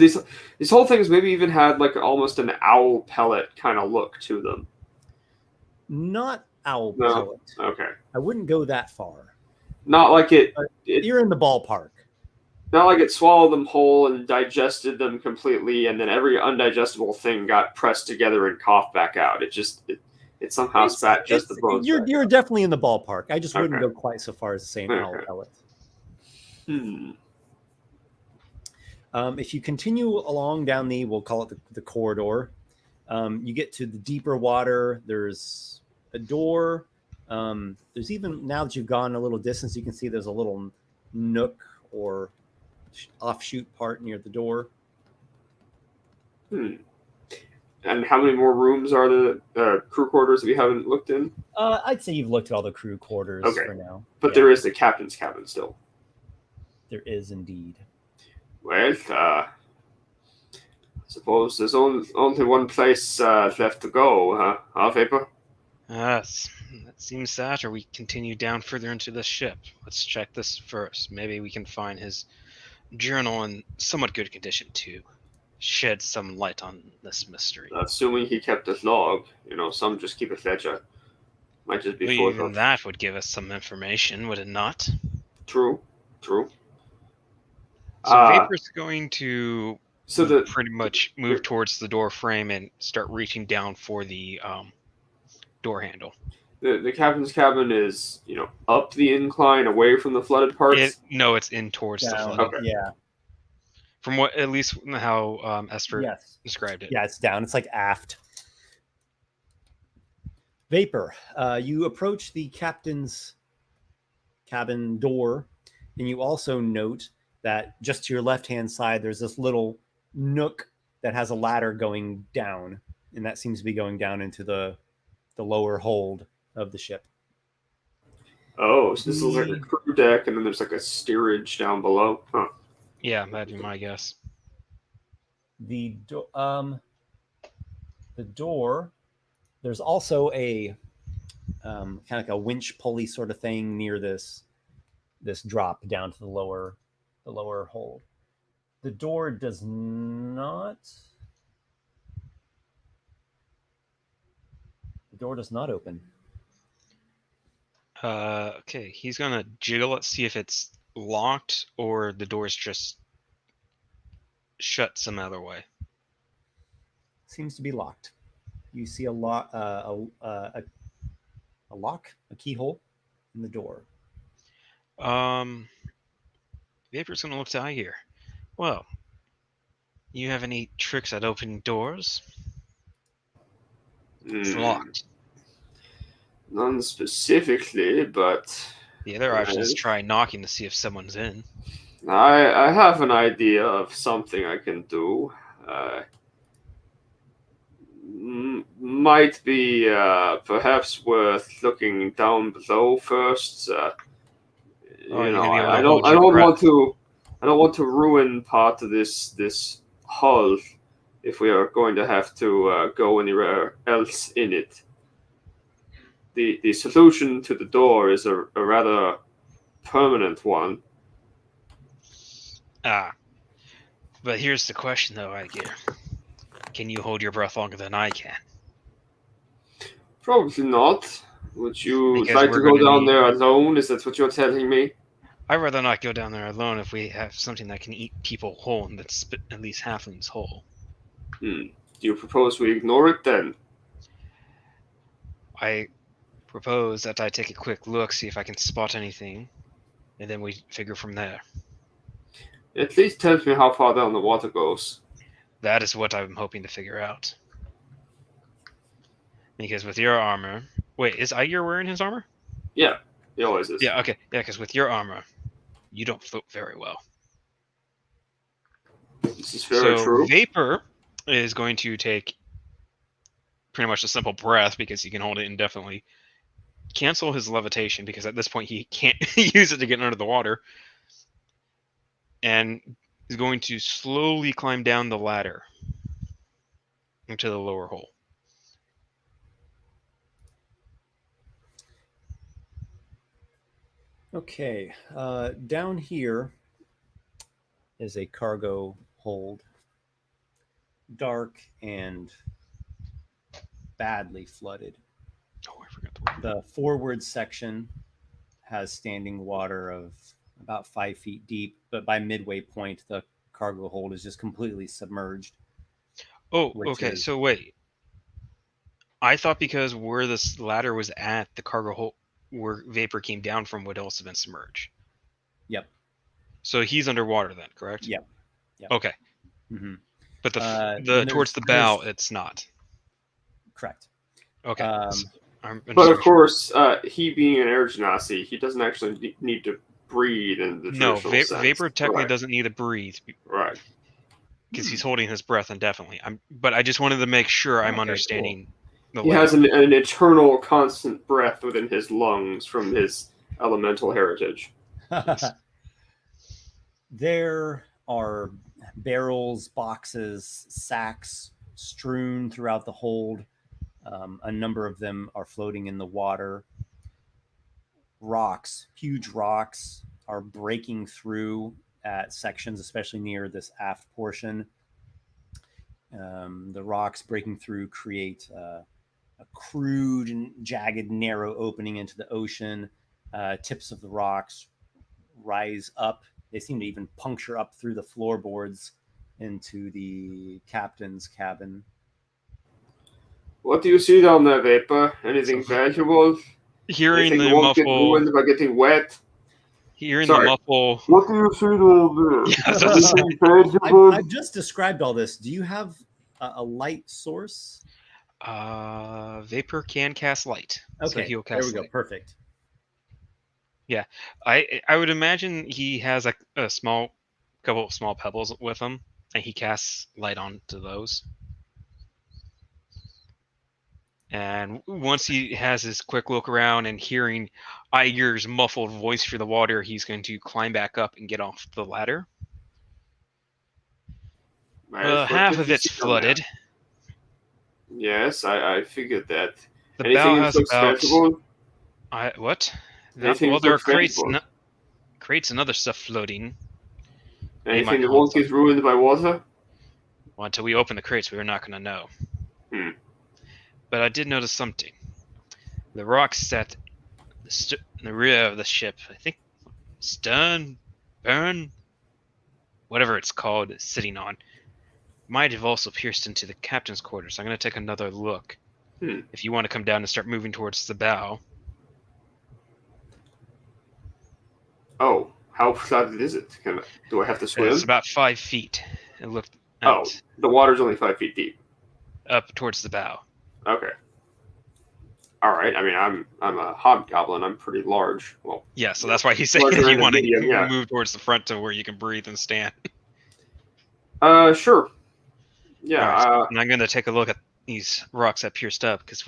Speaker 5: these whole things maybe even had like almost an owl pellet kind of look to them.
Speaker 1: Not owl
Speaker 5: No.
Speaker 1: pellet.
Speaker 5: Okay.
Speaker 1: I wouldn't go that far.
Speaker 5: Not like it
Speaker 1: You're in the ballpark.
Speaker 5: not like it swallowed them whole and digested them completely, and then every undigestible thing got pressed together and coughed back out. It somehow spat just the bones.
Speaker 1: You're definitely in the ballpark. I just wouldn't
Speaker 5: Okay.
Speaker 1: go quite so far as saying owl
Speaker 5: Okay.
Speaker 1: pellet.
Speaker 5: Hmm.
Speaker 1: If you continue along down we'll call it the corridor, you get to the deeper water. There's a door. There's even, now that you've gone a little distance, you can see there's a little nook or offshoot part near the door.
Speaker 5: And how many more rooms are the crew quarters that we haven't looked in?
Speaker 1: I'd say you've looked at all the crew quarters
Speaker 5: Okay.
Speaker 1: for now.
Speaker 5: But
Speaker 1: Yeah,
Speaker 5: there is the captain's cabin still.
Speaker 1: there is indeed.
Speaker 5: Well, suppose there's only one place left to go, huh, Vapor?
Speaker 4: Yes, that seems that, or we continue down further into the ship. Let's check this first. Maybe we can find his journal in somewhat good condition to shed some light on this mystery.
Speaker 5: Assuming he kept his log. Some just keep a ledger. Might just be
Speaker 4: Well,
Speaker 5: full
Speaker 4: even
Speaker 5: of...
Speaker 4: that would give us some information, would it not?
Speaker 5: True.
Speaker 4: So Vapor's going to
Speaker 5: So
Speaker 4: pretty much move towards the door frame and start reaching down for the door handle.
Speaker 5: the captain's cabin is, up the incline, away from the flooded parts.
Speaker 4: No, it's in towards the
Speaker 1: Down.
Speaker 4: flood.
Speaker 5: Okay.
Speaker 1: Yeah.
Speaker 4: From what, at least how Esper
Speaker 1: Yes.
Speaker 4: described it.
Speaker 1: Yeah, it's down. It's like aft. Vapor, you approach the captain's cabin door, and you also note that just to your left-hand side, there's this little nook that has a ladder going down, and that seems to be going down into the lower hold of the ship.
Speaker 5: Oh, so this is like a crew deck, and then there's like a steerage down below. Huh.
Speaker 4: Yeah, that'd be my guess.
Speaker 1: The door. There's also a kind of like a winch pulley sort of thing near this drop down to the lower hold. The door does not. The door does not open.
Speaker 4: Okay, he's gonna jiggle it, see if it's locked or the door's just shut some other way.
Speaker 1: Seems to be locked. You see a lock, a keyhole in the door.
Speaker 4: Vapor's gonna look to Aygir. Well, you have any tricks at opening doors? It's locked.
Speaker 5: None specifically, but
Speaker 4: The other option is try knocking to see if someone's in.
Speaker 5: I have an idea of something I can do. Might be perhaps worth looking down below first.
Speaker 4: you're gonna be able to
Speaker 5: I
Speaker 4: hold
Speaker 5: don't
Speaker 4: your
Speaker 5: want to ruin part of this hull if we are going to have to go anywhere else in it. The solution to the door is a rather permanent one.
Speaker 4: But here's the question, though, Aygir. Can you hold your breath longer than I can?
Speaker 5: Probably not. Would you
Speaker 4: Because
Speaker 5: like
Speaker 4: we're
Speaker 5: to go
Speaker 4: gonna
Speaker 5: down
Speaker 4: need-
Speaker 5: there alone? Is that what you're telling me?
Speaker 4: I'd rather not go down there alone if we have something that can eat people whole and that's at least halflings whole.
Speaker 5: Do you propose we ignore it then?
Speaker 4: I propose that I take a quick look, see if I can spot anything, and then we figure from there.
Speaker 5: At least tells me how far down the water goes.
Speaker 4: That is what I'm hoping to figure out. Because with your armor... Wait, is Aygir wearing his armor?
Speaker 5: Yeah, he always is.
Speaker 4: Yeah, okay. Yeah, because with your armor, you don't float very well.
Speaker 5: This is very
Speaker 4: So
Speaker 5: true.
Speaker 4: Vapor is going to take pretty much a simple breath because he can hold it indefinitely. Cancel his levitation because at this point he can't use it to get under the water. And is going to slowly climb down the ladder into the lower hole.
Speaker 1: Okay, down here is a cargo hold, dark and badly flooded.
Speaker 4: Oh, I forgot the word.
Speaker 1: The forward section has standing water of about 5 feet deep, but by midway point, the cargo hold is just completely submerged.
Speaker 4: Oh,
Speaker 1: which
Speaker 4: okay.
Speaker 1: is-
Speaker 4: So wait. I thought because where this ladder was at, the cargo hole where Vapor came down from would also been submerged.
Speaker 1: Yep.
Speaker 4: So he's underwater then, correct?
Speaker 1: Yep. Yep.
Speaker 4: Okay.
Speaker 1: Mm-hmm.
Speaker 4: But
Speaker 1: then
Speaker 4: towards the bow, it's not.
Speaker 1: Correct.
Speaker 4: Okay.
Speaker 5: But of course, he being an air genasi, he doesn't actually need to breathe in the
Speaker 4: no,
Speaker 5: traditional sense.
Speaker 4: Vapor technically
Speaker 5: Right.
Speaker 4: doesn't need to breathe
Speaker 5: Right.
Speaker 4: because he's holding his breath indefinitely. But I just wanted to make sure I'm
Speaker 1: Okay,
Speaker 4: understanding the
Speaker 5: He has
Speaker 4: layout.
Speaker 5: an eternal, constant breath within his lungs from his elemental heritage.
Speaker 1: There are barrels, boxes, sacks strewn throughout the hold. A number of them are floating in the water. Rocks, huge rocks, are breaking through at sections, especially near this aft portion. The rocks breaking through create a crude and jagged, narrow opening into the ocean. Tips of the rocks rise up. They seem to even puncture up through the floorboards into the captain's cabin.
Speaker 5: What do you see down there, Vapor? Anything valuable?
Speaker 4: Hearing
Speaker 5: Anything
Speaker 4: the
Speaker 5: that won't get
Speaker 4: muffle,
Speaker 5: ruined by getting wet?
Speaker 4: hearing
Speaker 5: Sorry.
Speaker 4: the muffle.
Speaker 5: What do you see down there?
Speaker 4: Yeah, so this is-
Speaker 5: Anything valuable?
Speaker 1: I've just described all this. Do you have a light source?
Speaker 4: Vapor can cast light. So
Speaker 1: Okay,
Speaker 4: he'll
Speaker 1: there
Speaker 4: cast
Speaker 1: we go.
Speaker 4: light.
Speaker 1: Perfect.
Speaker 4: I would imagine he has a couple of small pebbles with him, and he casts light onto those. And once he has his quick look around and hearing Aygir's muffled voice through the water, he's going to climb back up and get off the ladder.
Speaker 5: What
Speaker 4: Half
Speaker 5: did
Speaker 4: of
Speaker 5: you
Speaker 4: it's
Speaker 5: see down there?
Speaker 4: flooded.
Speaker 5: Yes, I figured that.
Speaker 4: The
Speaker 5: Anything
Speaker 4: bow
Speaker 5: that
Speaker 4: has
Speaker 5: looks
Speaker 4: about
Speaker 5: valuable?
Speaker 4: what?
Speaker 5: Anything
Speaker 4: Well,
Speaker 5: that
Speaker 4: there are
Speaker 5: looks valuable?
Speaker 4: crates and other stuff floating.
Speaker 5: Anything
Speaker 4: might
Speaker 5: that
Speaker 4: hold
Speaker 5: won't get ruined by water?
Speaker 4: Well, until we open the crates, we are not going to know. But I did notice something. The rocks set in the rear of the ship, I think stern, burn, whatever it's called, is sitting on, might have also pierced into the captain's quarters. I'm going to take another look. If you want to come down and start moving towards the bow.
Speaker 5: Oh, how flooded is it? Do I have to swim?
Speaker 4: It's about 5 feet. It looked
Speaker 5: Oh, the water's only 5 feet deep.
Speaker 4: up towards the bow.
Speaker 5: Okay. All right. I mean, I'm a hobgoblin. I'm pretty large. Well,
Speaker 4: Yeah, so that's why he's saying
Speaker 5: larger
Speaker 4: you
Speaker 5: than
Speaker 4: want to
Speaker 5: medium, yeah.
Speaker 4: move towards the front to where you can breathe and stand.
Speaker 5: Sure. Yeah.
Speaker 4: Alright, and I'm going to take a look at these rocks that pierced up because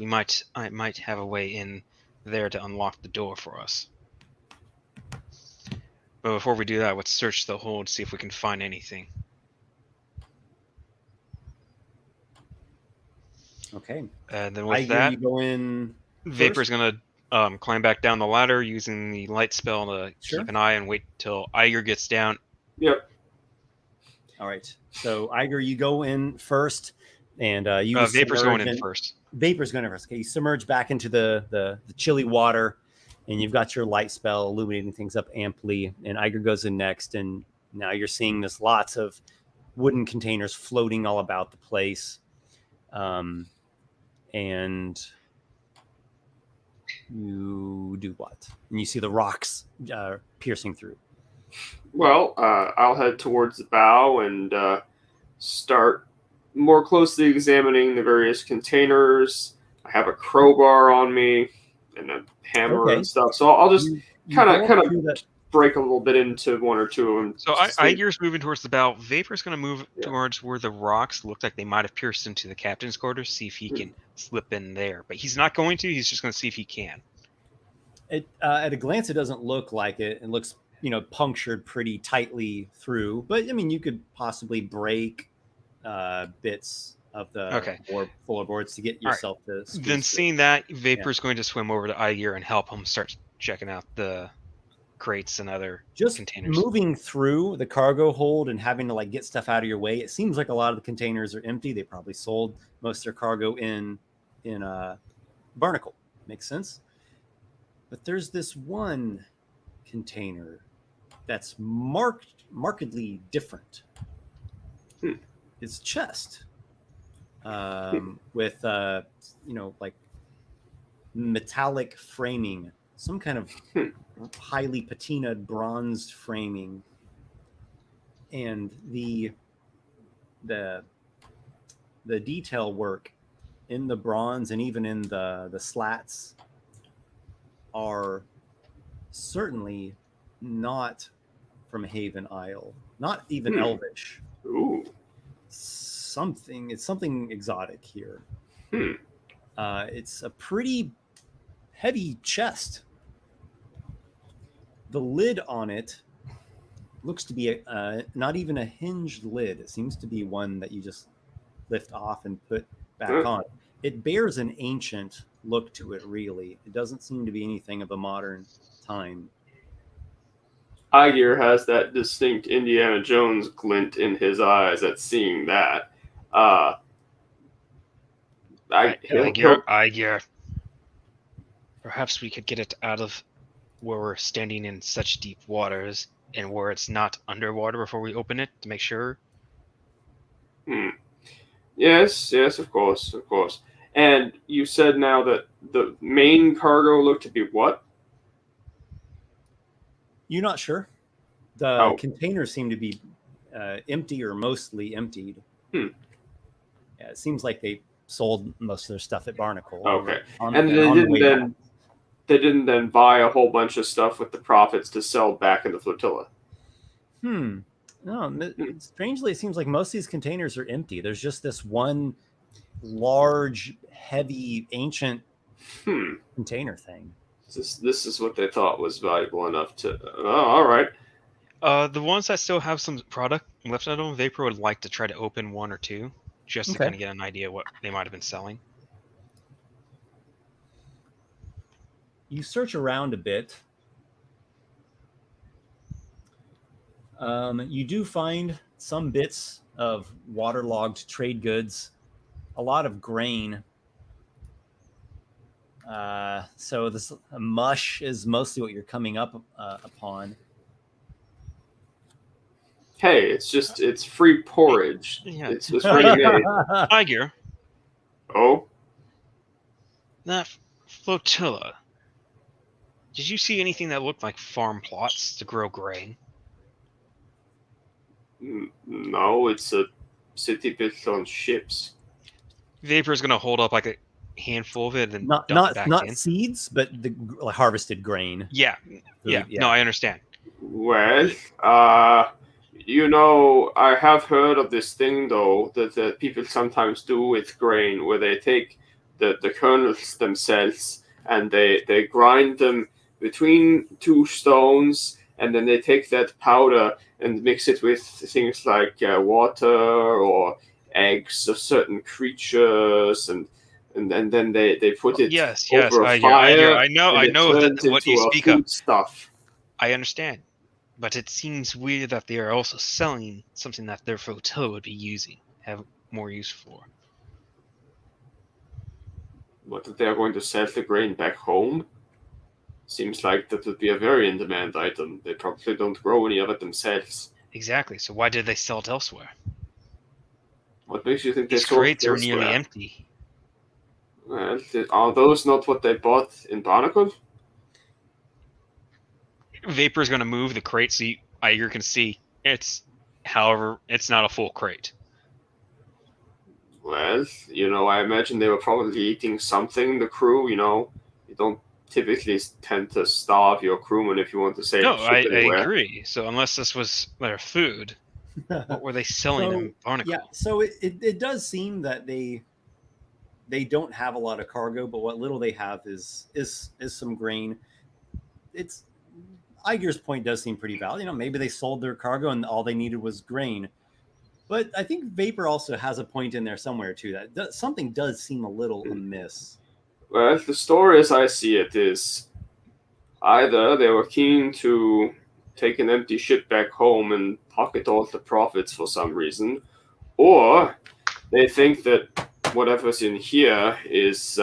Speaker 4: I might have a way in there to unlock the door for us. But before we do that, let's search the hold, see if we can find anything.
Speaker 1: Okay.
Speaker 4: And then
Speaker 1: I
Speaker 4: with
Speaker 1: hear
Speaker 4: that,
Speaker 1: you go in.
Speaker 4: Vapor's gonna climb back down the ladder using the light spell to
Speaker 1: Sure.
Speaker 4: keep an eye and wait till Aygir gets down.
Speaker 5: Yep.
Speaker 1: All right. So Aygir, you go in first, and you
Speaker 4: Vapor's going in
Speaker 1: submerge
Speaker 4: first.
Speaker 1: Vapor's going in first. Okay, you submerge back into the chilly water, and you've got your light spell illuminating things up amply. And Aygir goes in next, and now you're seeing this lots of wooden containers floating all about the place, and you do what? And you see the rocks piercing through.
Speaker 5: Well, I'll head towards the bow and start more closely examining the various containers. I have a crowbar on me and a hammer
Speaker 1: Okay.
Speaker 5: and stuff, so I'll just
Speaker 1: You
Speaker 5: kind
Speaker 1: go
Speaker 5: of
Speaker 1: through that.
Speaker 5: break a little bit into one or two of them.
Speaker 4: So
Speaker 5: to see-
Speaker 4: Aygir's moving towards the bow. Vapor's going to move
Speaker 5: Yeah.
Speaker 4: towards where the rocks look like they might have pierced into the captain's quarters, see if he can slip in there. But he's not going to. He's just going to see if he can.
Speaker 1: At a glance, it doesn't look like it. It looks, punctured pretty tightly through. But I mean, you could possibly break bits of the floorboards to get yourself to. squeeze
Speaker 4: Then
Speaker 1: through.
Speaker 4: seeing that, Vapor's going to swim over to Aygir and help him start checking out the crates and other
Speaker 1: Just
Speaker 4: containers.
Speaker 1: moving through the cargo hold and having to get stuff out of your way. It seems like a lot of the containers are empty. They probably sold most of their cargo in Barnacle. Makes sense. But there's this one container that's markedly different. It's chest with metallic framing, some kind of highly patinaed bronzed framing, and the detail work in the bronze and even in the slats are certainly not from Haven Isle, not even Elvish.
Speaker 5: Ooh.
Speaker 1: It's something exotic here. It's a pretty heavy chest. The lid on it looks to be not even a hinged lid. It seems to be one that you just lift off and put back on. It bears an ancient look to it, really. It doesn't seem to be anything of a modern time.
Speaker 5: Aygir has that distinct Indiana Jones glint in his eyes at seeing that.
Speaker 4: Aygir. Perhaps we could get it out of where we're standing in such deep waters and where it's not underwater before we open it to make sure.
Speaker 5: Yes, of course. And you said now that the main cargo looked to be what?
Speaker 1: You're not sure. The containers seem to be empty or mostly emptied. Yeah, it seems like they sold most of their stuff at Barnacle.
Speaker 5: Okay. They didn't then buy a whole bunch of stuff with the profits to sell back in the flotilla.
Speaker 1: No, strangely, it seems like most of these containers are empty. There's just this one large, heavy, ancient container thing.
Speaker 5: This is what they thought was valuable enough to... Oh, all right.
Speaker 4: The ones that still have some product left out of them, Vapor would like to try to open one or two, just to kind of get an idea what they might have been selling.
Speaker 1: You search around a bit. You do find some bits of waterlogged trade goods, a lot of grain. So this mush is mostly what you're coming up upon.
Speaker 5: Hey, it's free porridge.
Speaker 4: Yeah.
Speaker 5: It's ready-made.
Speaker 4: Aygir,
Speaker 5: Oh?
Speaker 4: that flotilla. Did you see anything that looked like farm plots to grow grain?
Speaker 5: No, it's a city built on ships.
Speaker 4: Vapor's gonna hold up like a handful of it and dump it back
Speaker 1: not
Speaker 4: in.
Speaker 1: seeds, but the harvested grain.
Speaker 4: Yeah. No, I understand.
Speaker 5: Well, I have heard of this thing, though, that people sometimes do with grain, where they take the kernels themselves and they grind them between two stones, and then they take that powder and mix it with things like water or eggs of certain creatures, and and then they put it
Speaker 4: Yes,
Speaker 5: over a
Speaker 4: Aygir,
Speaker 5: fire.
Speaker 4: I know
Speaker 5: and it
Speaker 4: that
Speaker 5: turns
Speaker 4: what
Speaker 5: into
Speaker 4: you
Speaker 5: a
Speaker 4: speak of.
Speaker 5: food stuff.
Speaker 4: I understand, but it seems weird that they are also selling something that their flotilla would be using, have more use for.
Speaker 5: What, that they are going to sell the grain back home? Seems like that would be a very in-demand item. They probably don't grow any of it themselves.
Speaker 4: Exactly. So why did they sell it elsewhere?
Speaker 5: What makes you think
Speaker 4: These
Speaker 5: they sold
Speaker 4: crates
Speaker 5: it
Speaker 4: are nearly
Speaker 5: elsewhere?
Speaker 4: empty.
Speaker 5: Well, are those not what they bought in Barnacle?
Speaker 4: Vapor's going to move the crate so Aygir can see. However, it's not a full crate.
Speaker 5: Well, I imagine they were probably eating something, the crew, You don't typically tend to starve your crewmen if you want to save
Speaker 4: No,
Speaker 5: ship
Speaker 4: I
Speaker 5: anywhere.
Speaker 4: agree. So unless this was their food, what were they selling in Barnacle?
Speaker 1: Yeah, so it does seem that they don't have a lot of cargo, but what little they have is some grain. It's Aygir's point does seem pretty valid. Maybe they sold their cargo and all they needed was grain. But I think Vapor also has a point in there somewhere too. Something does seem a little amiss.
Speaker 5: Well, the story as I see it is either they were keen to take an empty ship back home and pocket all the profits for some reason, or they think that whatever's in here is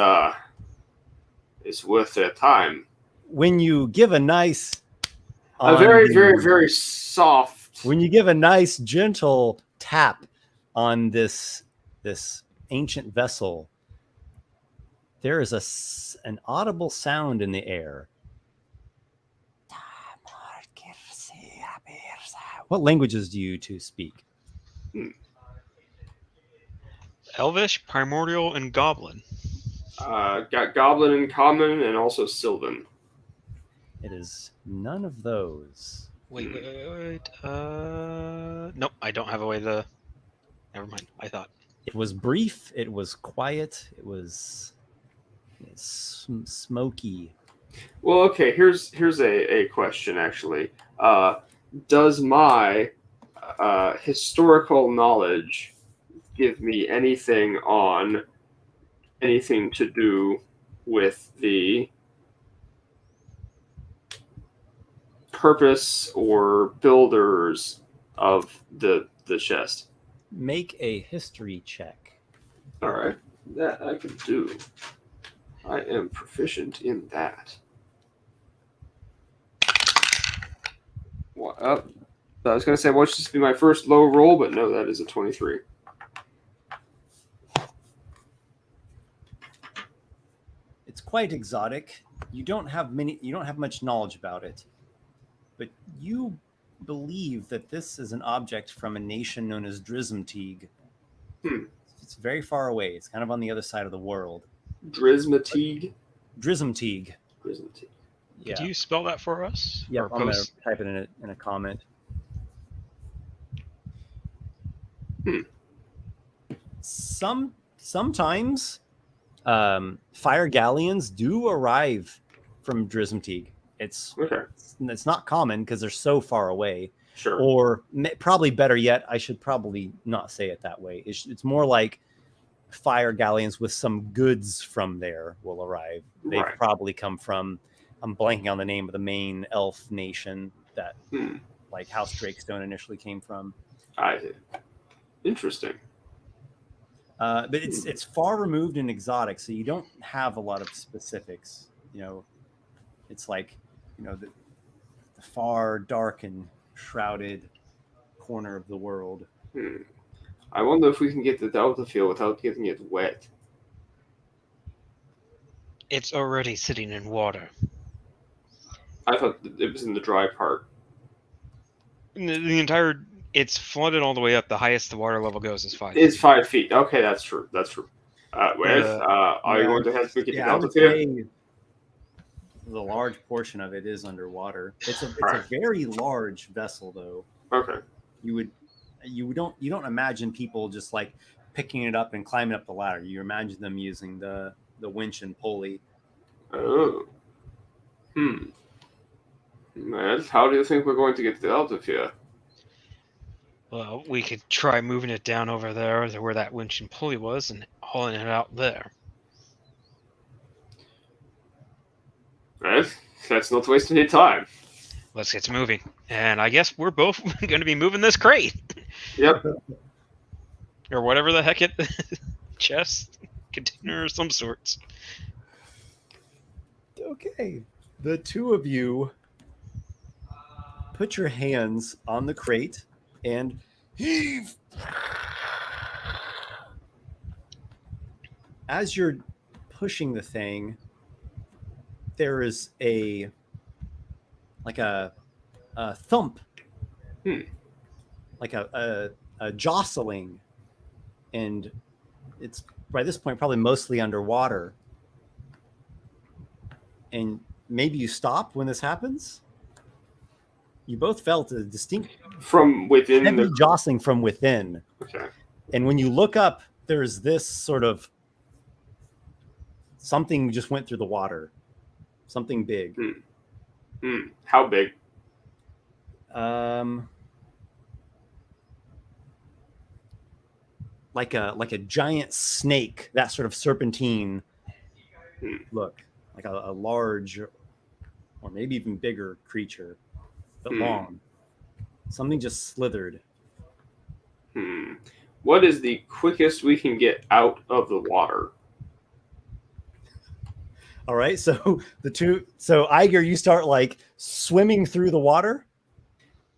Speaker 5: worth their time.
Speaker 1: When you give a nice,
Speaker 5: A very, very, very soft.
Speaker 1: when you give a nice, gentle tap on this ancient vessel, there is an audible sound in the air. What languages do you two speak?
Speaker 4: Elvish, Primordial, and Goblin.
Speaker 5: Got Goblin in common and also Sylvan.
Speaker 1: It is none of those.
Speaker 4: Wait. Nope, I don't have a way to. Never mind. I thought.
Speaker 1: It was brief. It was quiet. It was smoky.
Speaker 5: Well, okay. Here's a question actually. Does my historical knowledge give me anything to do with the purpose or builders of the chest?
Speaker 1: Make a history check.
Speaker 5: All right, that I can do. I am proficient in that. I was going to say, watch this be my first low roll, but no, that is a 23.
Speaker 1: It's quite exotic. You don't have much knowledge about it, but you believe that this is an object from a nation known as Drizmteeg. It's very far away. It's kind of on the other side of the world.
Speaker 5: Drizmteeg?
Speaker 1: Drizmteeg.
Speaker 5: Drizmteeg.
Speaker 1: Yeah.
Speaker 4: Could you spell that for us?
Speaker 1: Yeah,
Speaker 4: Or
Speaker 1: I'm going to
Speaker 4: post?
Speaker 1: type it in a comment. Sometimes fire galleons do arrive from Drizmteeg. It's not common because they're so far away.
Speaker 5: Sure.
Speaker 1: Or probably better yet, I should probably not say it that way. It's more like fire galleons with some goods from there will arrive. They've probably come from, I'm blanking on the name of the main elf nation that like House Drakestone initially came from.
Speaker 5: Interesting.
Speaker 1: But it's far removed and exotic, so you don't have a lot of specifics. It's like, the far dark and shrouded corner of the world.
Speaker 5: I wonder if we can get the Delta field without getting it wet.
Speaker 4: It's already sitting in water.
Speaker 5: I thought it was in the dry part.
Speaker 4: It's flooded all the way up. The highest the water level goes is 5
Speaker 5: It's
Speaker 4: feet.
Speaker 5: 5 feet. Okay, that's true. Are you going to help me get the Delta field?
Speaker 1: The large portion of it is underwater. It's a very large vessel, though.
Speaker 5: Okay.
Speaker 1: You don't imagine people just like picking it up and climbing up the ladder. You imagine them using the winch and pulley.
Speaker 5: Oh. Man, how do you think we're going to get the Delta field?
Speaker 4: Well, we could try moving it down over there to where that winch and pulley was and hauling it out there.
Speaker 5: let's not waste any time.
Speaker 4: Let's get to moving. And I guess we're both going to be moving this crate.
Speaker 5: Yep.
Speaker 4: Or whatever the heck it... chest, container of some sorts.
Speaker 1: Okay. The two of you put your hands on the crate and heave. As you're pushing the thing, there is a thump, like a jostling, and it's by this point probably mostly underwater. And maybe you stop when this happens. You both felt a distinct
Speaker 5: From within
Speaker 1: heavy
Speaker 5: the...
Speaker 1: jostling from within.
Speaker 5: Okay.
Speaker 1: And when you look up, there's this sort of something just went through the water. Something big.
Speaker 5: How big?
Speaker 1: Like a giant snake, that sort of serpentine look, like a large or maybe even bigger creature, but long. Something just slithered.
Speaker 5: What is the quickest we can get out of the water?
Speaker 1: All right, so Aygir, you start like swimming through the water.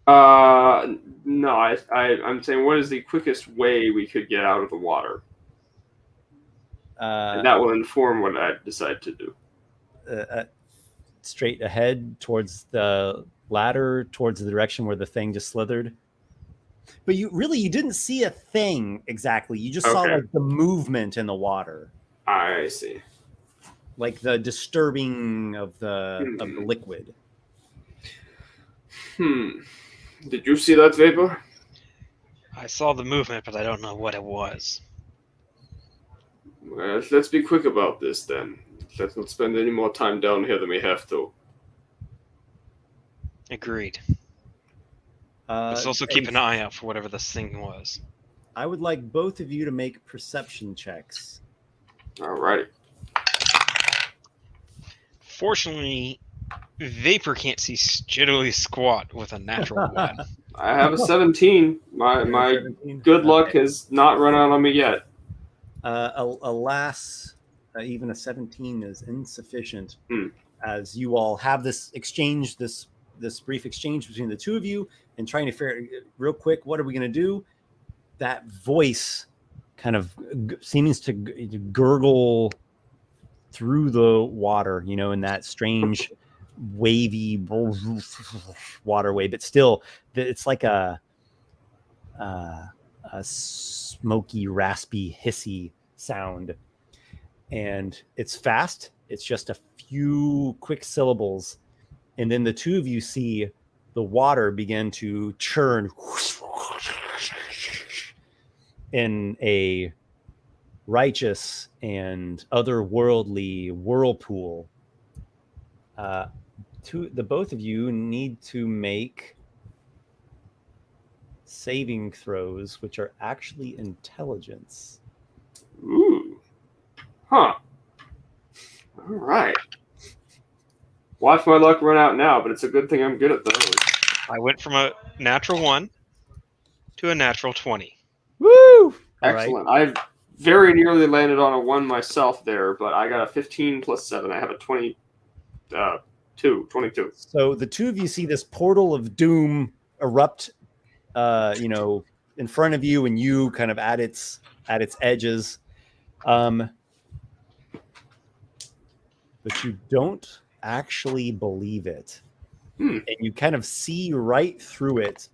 Speaker 5: No, I'm saying what is the quickest way we could get out of the water? And that will inform what I decide to do.
Speaker 1: Straight ahead towards the ladder, towards the direction where the thing just slithered. But you didn't see a thing exactly. You just saw like the movement in the water.
Speaker 5: I see.
Speaker 1: Like the disturbing of the liquid.
Speaker 5: Did you see that vapor?
Speaker 4: I saw the movement, but I don't know what it was.
Speaker 5: Well, let's be quick about this then. Let's not spend any more time down here than we have to.
Speaker 4: Agreed. Let's also keep an eye out for whatever this thing was.
Speaker 1: I would like both of you to make perception checks.
Speaker 5: All right.
Speaker 4: Fortunately, Vapor can't see jittily squat with a natural one.
Speaker 5: I have a 17. My
Speaker 1: 17?
Speaker 5: good luck has not run out on me yet.
Speaker 1: Alas, even a 17 is insufficient. As you all have this exchange, this brief exchange between the two of you, and trying to figure real quick, what are we going to do? That voice kind of seems to gurgle through the water, in that strange wavy waterway, but still it's like a smoky, raspy, hissy sound. And it's fast. It's just a few quick syllables. And then the two of you see the water begin to churn in a righteous and otherworldly whirlpool. The both of you need to make saving throws, which are actually intelligence.
Speaker 5: Ooh. Huh. All right. Watch my luck run out now, but it's a good thing I'm good at those.
Speaker 4: I went from a natural 1 to a natural 20.
Speaker 1: Woo!
Speaker 5: Excellent. I've very nearly landed on a 1 myself there, but I got a 15 plus 7. I have a 22.
Speaker 1: So the two of you see this portal of doom erupt, in front of you, and you kind of at its edges. But you don't actually believe it. And you kind of see right through it.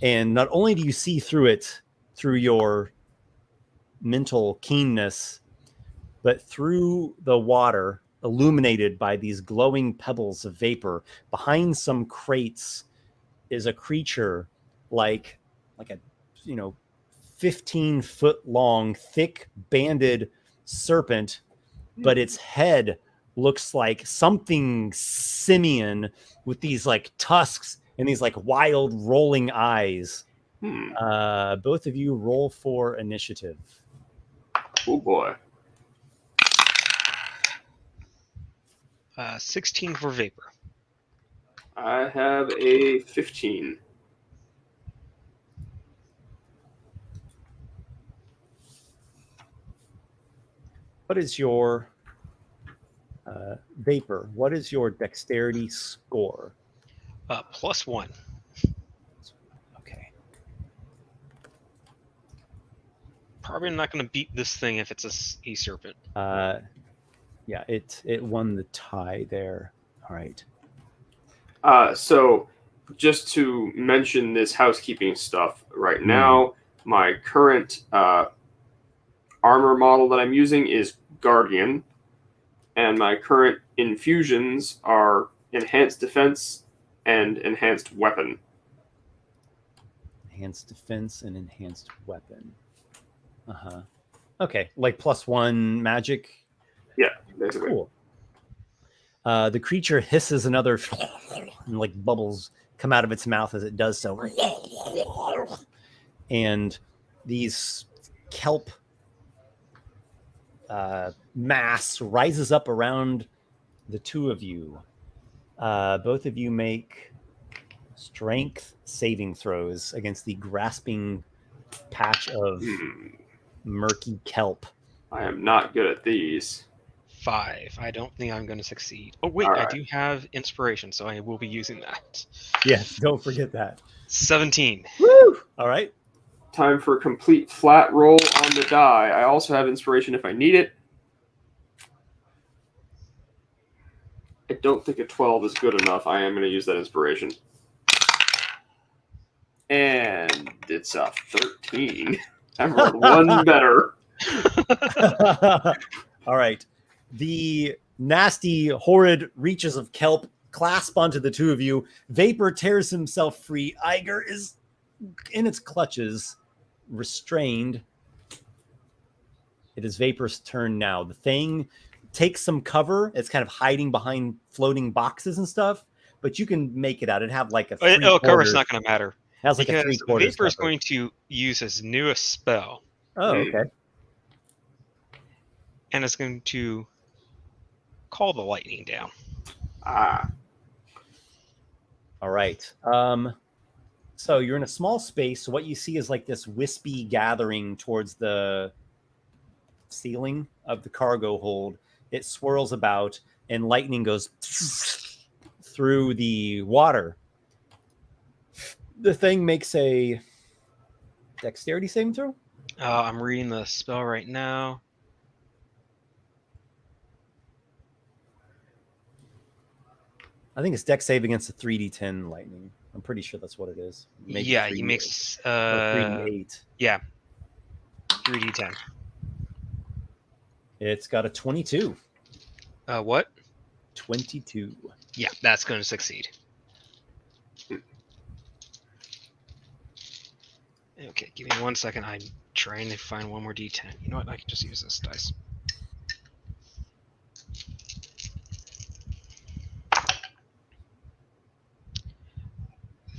Speaker 1: And not only do you see through it through your mental keenness, but through the water, illuminated by these glowing pebbles of vapor, behind some crates is a creature like a 15-foot long, thick banded serpent, but its head looks like something simian with these like tusks and these like wild rolling eyes. Both of you roll for initiative.
Speaker 5: Oh boy.
Speaker 4: 16 for vapor.
Speaker 5: I have a 15.
Speaker 1: What is your vapor? What is your dexterity score?
Speaker 4: +1.
Speaker 1: Okay.
Speaker 4: Probably not going to beat this thing if it's a sea serpent.
Speaker 1: Yeah, it won the tie there. All right.
Speaker 5: So, just to mention this housekeeping stuff, right now, my current armor model that I'm using is Guardian, and my current infusions are Enhanced Defense and Enhanced Weapon.
Speaker 1: Enhanced defense and enhanced weapon. Okay, like +1 magic.
Speaker 5: Yeah, basically.
Speaker 1: Cool. The creature hisses another, and like bubbles come out of its mouth as it does so. And these kelp mass rises up around the two of you. Both of you make strength saving throws against the grasping patch of murky kelp.
Speaker 5: I am not good at these.
Speaker 4: 5. I don't think I'm going to succeed. Oh, wait,
Speaker 5: All
Speaker 4: I
Speaker 5: right.
Speaker 4: do have inspiration, so I will be using that.
Speaker 1: Yes, don't forget that.
Speaker 4: 17.
Speaker 5: Woo!
Speaker 1: All right.
Speaker 5: Time for a complete flat roll on the die. I also have inspiration if I need it. I don't think a 12 is good enough. I am going to use that inspiration. And it's a 13. I rolled one better.
Speaker 1: All right. The nasty, horrid reaches of kelp clasp onto the two of you. Vapor tears himself free. Aygir is in its clutches, restrained. It is Vapor's turn now. The thing takes some cover. It's kind of hiding behind floating boxes and stuff, but you can make it out. It have like a
Speaker 4: Cover's not going to matter.
Speaker 1: It has like
Speaker 4: Because
Speaker 1: a 3/4
Speaker 4: Vapor is
Speaker 1: cover.
Speaker 4: going to use his newest spell,
Speaker 1: Oh, okay.
Speaker 4: and it's going to call the lightning down.
Speaker 5: Ah.
Speaker 1: All right. So you're in a small space. So what you see is like this wispy gathering towards the ceiling of the cargo hold. It swirls about, and lightning goes through the water. The thing makes a dexterity saving throw.
Speaker 4: I'm reading the spell right now.
Speaker 1: I think it's dex save against a 3d10 lightning. I'm pretty sure that's what it is. Maybe
Speaker 4: Yeah,
Speaker 1: 3D8.
Speaker 4: he makes
Speaker 1: 3d8.
Speaker 4: yeah, 3d10.
Speaker 1: It's got a 22.
Speaker 4: What?
Speaker 1: 22.
Speaker 4: Yeah, that's going to succeed. Okay, give me 1 second. I'm trying to find one more d10. You know what? I can just use this dice.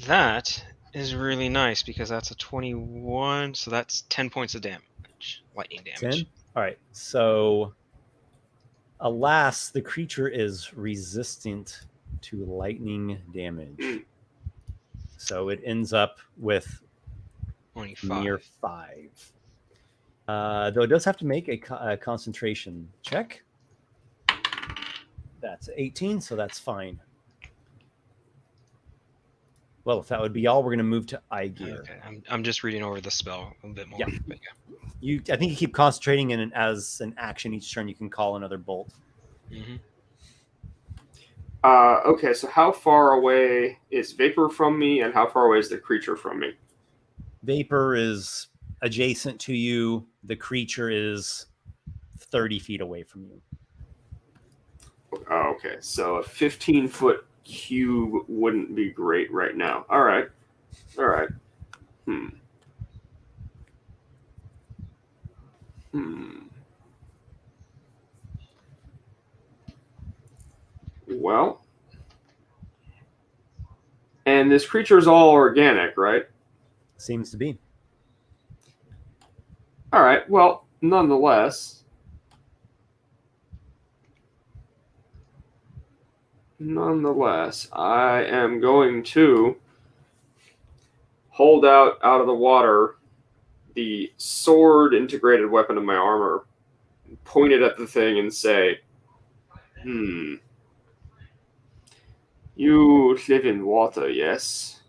Speaker 4: That is really nice because that's a 21, so that's 10 points of damage. Lightning damage.
Speaker 1: 10? All right. So, alas, the creature is resistant to lightning damage. So it ends up with
Speaker 4: Only 5.
Speaker 1: near 5. Though it does have to make a concentration check. That's 18, so that's fine. Well, if that would be all, we're going to move to Aygir.
Speaker 4: Okay, I'm just reading over the spell a bit more.
Speaker 1: Yeah.
Speaker 4: But
Speaker 1: I think you keep concentrating, and as an action each turn, you can call another bolt.
Speaker 4: Mm-hmm.
Speaker 5: Okay, so how far away is Vapor from me, and how far away is the creature from me?
Speaker 1: Vapor is adjacent to you. The creature is 30 feet away from you.
Speaker 5: Oh, okay, so a 15-foot cube wouldn't be great right now. All right. Well, and this creature is all organic, right?
Speaker 1: Seems to be.
Speaker 5: All right. Well, nonetheless, Nonetheless, I am going to hold out of the water the sword integrated weapon of my armor, point it at the thing, and say, you live in water, yes?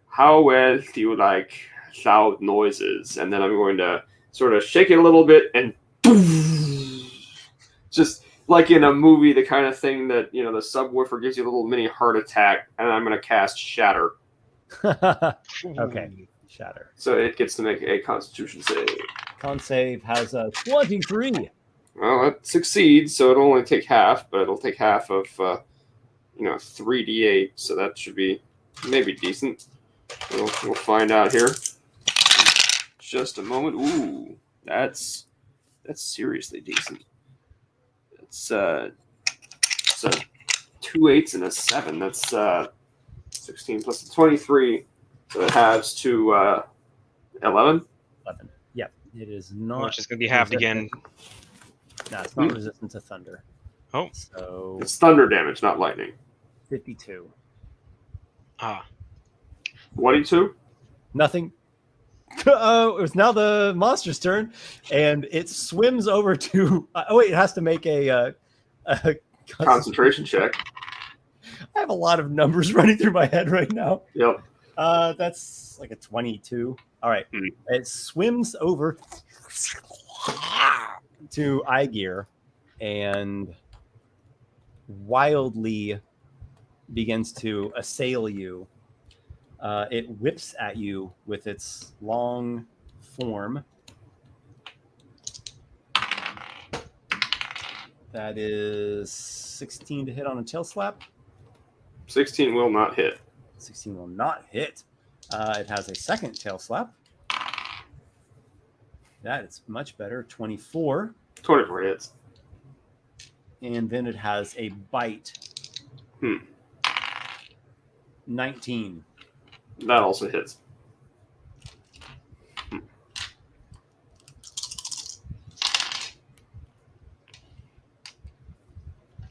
Speaker 5: How well do you like loud noises? And then I'm going to sort of shake it a little bit and just like in a movie, the kind of thing that, the subwoofer gives you a little mini heart attack, and I'm going to cast Shatter.
Speaker 1: Okay, Shatter.
Speaker 5: So it gets to make a Constitution save.
Speaker 1: Con save has a 23.
Speaker 5: Well, it succeeds, so it'll only take half, but it'll take half of, 3d8, so that should be maybe decent. We'll find out here. Just a moment. Ooh, that's seriously decent. It's 2 8s and a 7. That's 16 plus 23, so it has to 11.
Speaker 1: 11. Yep, it is not.
Speaker 4: Which is going to be halved again.
Speaker 1: No, it's not resistant to thunder.
Speaker 4: Oh.
Speaker 1: So
Speaker 5: It's thunder damage, not lightning.
Speaker 1: 52.
Speaker 4: Ah.
Speaker 5: 22?
Speaker 1: Nothing. It's now the monster's turn, and it swims over to. It has to make a
Speaker 5: Concentration check.
Speaker 1: I have a lot of numbers running through my head right now.
Speaker 5: Yep.
Speaker 1: That's like a 22. All right. It swims over to Aygir and wildly begins to assail you. It whips at you with its long form. That is 16 to hit on a tail slap.
Speaker 5: 16 will not hit.
Speaker 1: 16 will not hit. It has a second tail slap. That is much better. 24.
Speaker 5: 24 hits.
Speaker 1: And then it has a bite. 19.
Speaker 5: That also hits.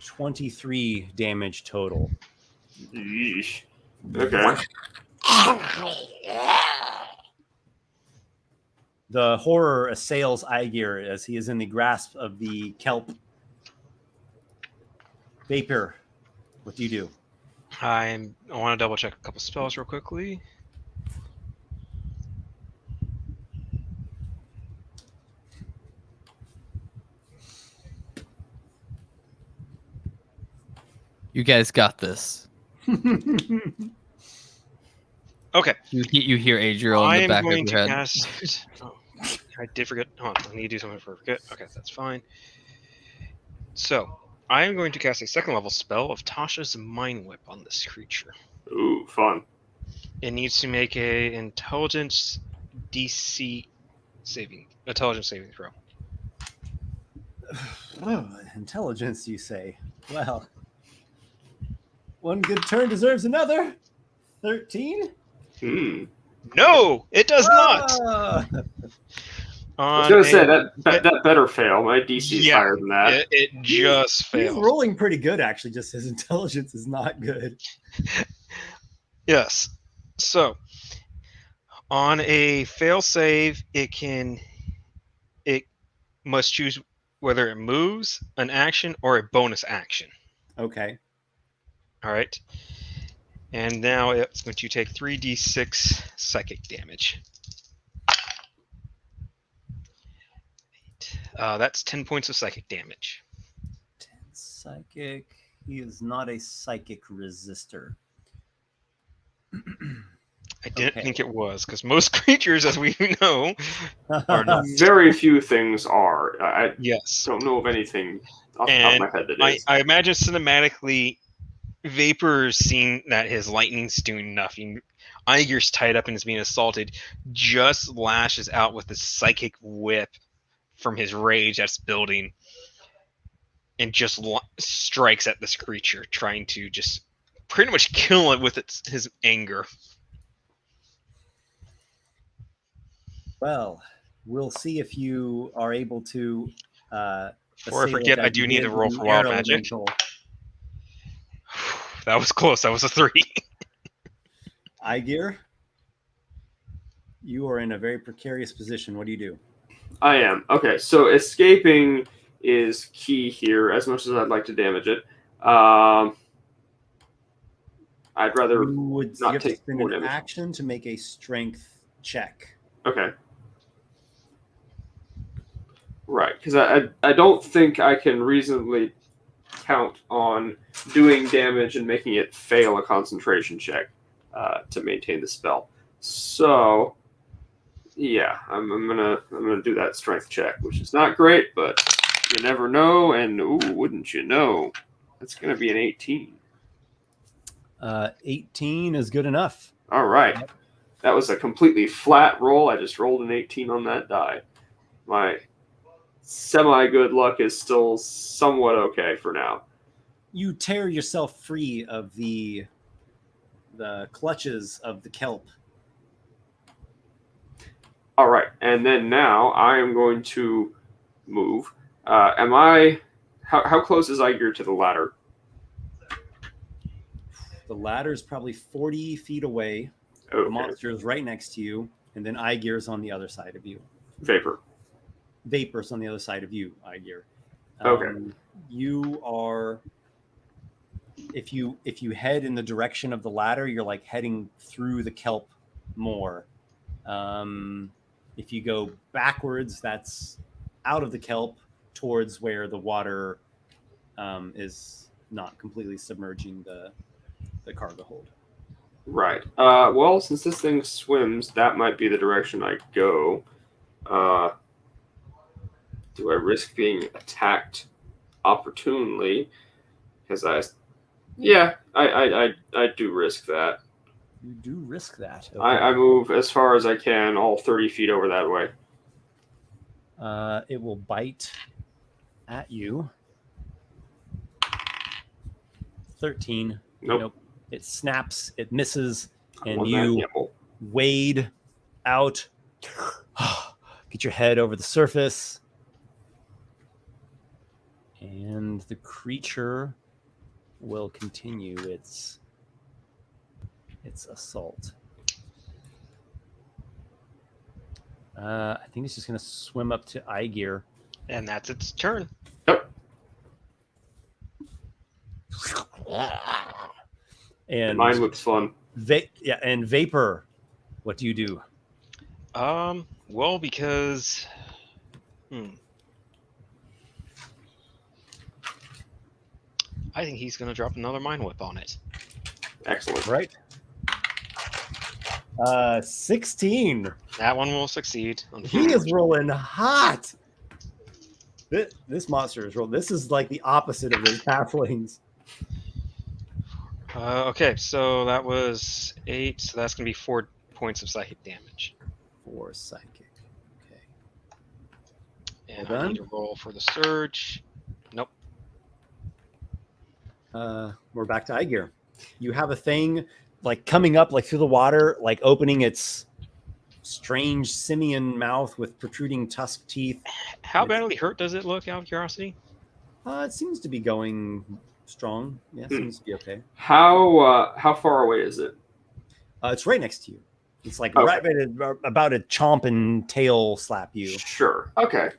Speaker 1: 23 damage total.
Speaker 5: Yeesh. Okay.
Speaker 1: The horror assails Aygir as he is in the grasp of the kelp. Vapor, what do you do?
Speaker 4: I want to double check a couple spells real quickly.
Speaker 2: You guys got this.
Speaker 4: Okay.
Speaker 2: You hear Adriel in the back of your head.
Speaker 4: Cast. Oh, I did forget. Hold on, I need to do something for forget. Okay, that's fine. So I am going to cast a second level spell of Tasha's Mind Whip on this creature.
Speaker 5: Ooh, fun.
Speaker 4: It needs to make a intelligence saving throw.
Speaker 1: Oh, intelligence, you say? Well, one good turn deserves another. 13?
Speaker 4: No, it does not.
Speaker 5: I was going to say, that better fail. My DC is higher than that.
Speaker 4: It just fails.
Speaker 1: He's rolling pretty good, actually, just his intelligence is not good.
Speaker 4: Yes. So, on a fail save, it must choose whether it moves, an action, or a bonus action.
Speaker 1: Okay.
Speaker 4: All right. And now it's going to take 3d6 psychic damage. That's 10 points of psychic damage.
Speaker 1: 10 psychic. He is not a psychic resistor.
Speaker 4: I didn't think it was, because most creatures, as we know, are not.
Speaker 5: Very few things are. I
Speaker 4: Yes.
Speaker 5: don't know of anything off the top of my head that is.
Speaker 4: I imagine cinematically, Vapor, seeing that his lightning's doing nothing, Aygir's tied up and is being assaulted, just lashes out with his psychic whip from his rage that's building, and just strikes at this creature, trying to just pretty much kill it with his anger.
Speaker 1: Well, we'll see if you are able to.
Speaker 4: Before I forget, I do need to roll for wild magic. that was close. That was a 3.
Speaker 1: Aygir, you are in a very precarious position. What do you do?
Speaker 5: I am. Okay, so escaping is key here, as much as I'd like to damage it. I'd rather
Speaker 1: You
Speaker 5: not
Speaker 1: have to
Speaker 5: take
Speaker 1: spend
Speaker 5: more
Speaker 1: an
Speaker 5: damage.
Speaker 1: action to make a strength check.
Speaker 5: Okay. Right, because I don't think I can reasonably count on doing damage and making it fail a concentration check to maintain the spell. So, yeah, I'm gonna do that strength check, which is not great, but you never know. And ooh, wouldn't you know, it's gonna be an 18.
Speaker 1: 18 is good enough.
Speaker 5: All right,
Speaker 1: Yep.
Speaker 5: that was a completely flat roll. I just rolled an 18 on that die. My semi-good luck is still somewhat okay for now.
Speaker 1: You tear yourself free of the clutches of the kelp.
Speaker 5: All right, and then now I am going to move. How close is Aygir to the ladder?
Speaker 1: The ladder is probably 40 feet away. The
Speaker 5: Okay,
Speaker 1: monster is right next to you, and then Aygir's on the other side of you.
Speaker 5: vapor.
Speaker 1: Vapor's on the other side of you, Aygir.
Speaker 5: Okay.
Speaker 1: You are. If you head in the direction of the ladder, you're like heading through the kelp more. If you go backwards, that's out of the kelp towards where the water is not completely submerging the cargo hold.
Speaker 5: Right. Well, since this thing swims, that might be the direction I go. Do I risk being attacked opportunely? Because I do risk that.
Speaker 1: You do risk that. Okay.
Speaker 5: I move as far as I can, all 30 feet over that way.
Speaker 1: It will bite at you. 13.
Speaker 5: Nope.
Speaker 1: It snaps. It misses, and
Speaker 5: On that
Speaker 1: you
Speaker 5: nipple.
Speaker 1: wade out. Get your head over the surface, and the creature will continue its assault. I think it's just going to swim up to Aygir.
Speaker 4: And that's its turn.
Speaker 5: Yep.
Speaker 1: And
Speaker 5: Mine looks fun.
Speaker 1: and Vapor, what do you do?
Speaker 4: Well, because I think he's gonna drop another Mind Whip on it.
Speaker 5: Excellent.
Speaker 1: Right. 16.
Speaker 4: That one will succeed.
Speaker 1: He is rolling hot. This monster is rolling. This is like the opposite of his halflings.
Speaker 4: Okay, so that was 8. So that's gonna be 4 points of psychic damage.
Speaker 1: 4 psychic. Okay.
Speaker 4: And
Speaker 1: Well
Speaker 4: I
Speaker 1: done.
Speaker 4: need to roll for the surge. Nope.
Speaker 1: We're back to Aygir. You have a thing like coming up like through the water, like opening its strange simian mouth with protruding tusk teeth.
Speaker 4: How badly hurt does it look, out of curiosity?
Speaker 1: It seems to be going strong. Yeah, it seems to be okay.
Speaker 5: How far away is it?
Speaker 1: It's right next to you. It's like
Speaker 5: Okay.
Speaker 1: right about to chomp and tail slap you.
Speaker 5: Sure. Okay.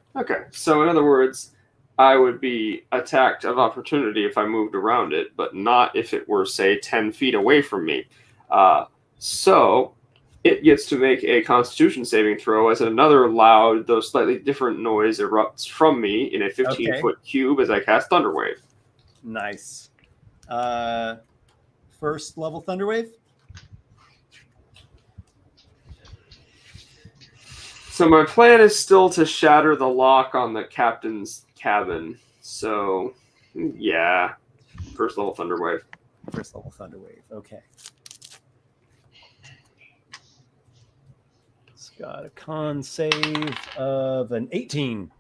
Speaker 5: So in other words, I would be attacked of opportunity if I moved around it, but not if it were, say, 10 feet away from me. So it gets to make a Constitution saving throw as another loud, though slightly different noise erupts from me in a 15-foot cube as I cast Thunderwave.
Speaker 1: Nice. First level Thunderwave.
Speaker 5: So my plan is still to shatter the lock on the captain's cabin. So, yeah, first level Thunderwave.
Speaker 1: First level Thunderwave. Okay. It's got a con save of an 18.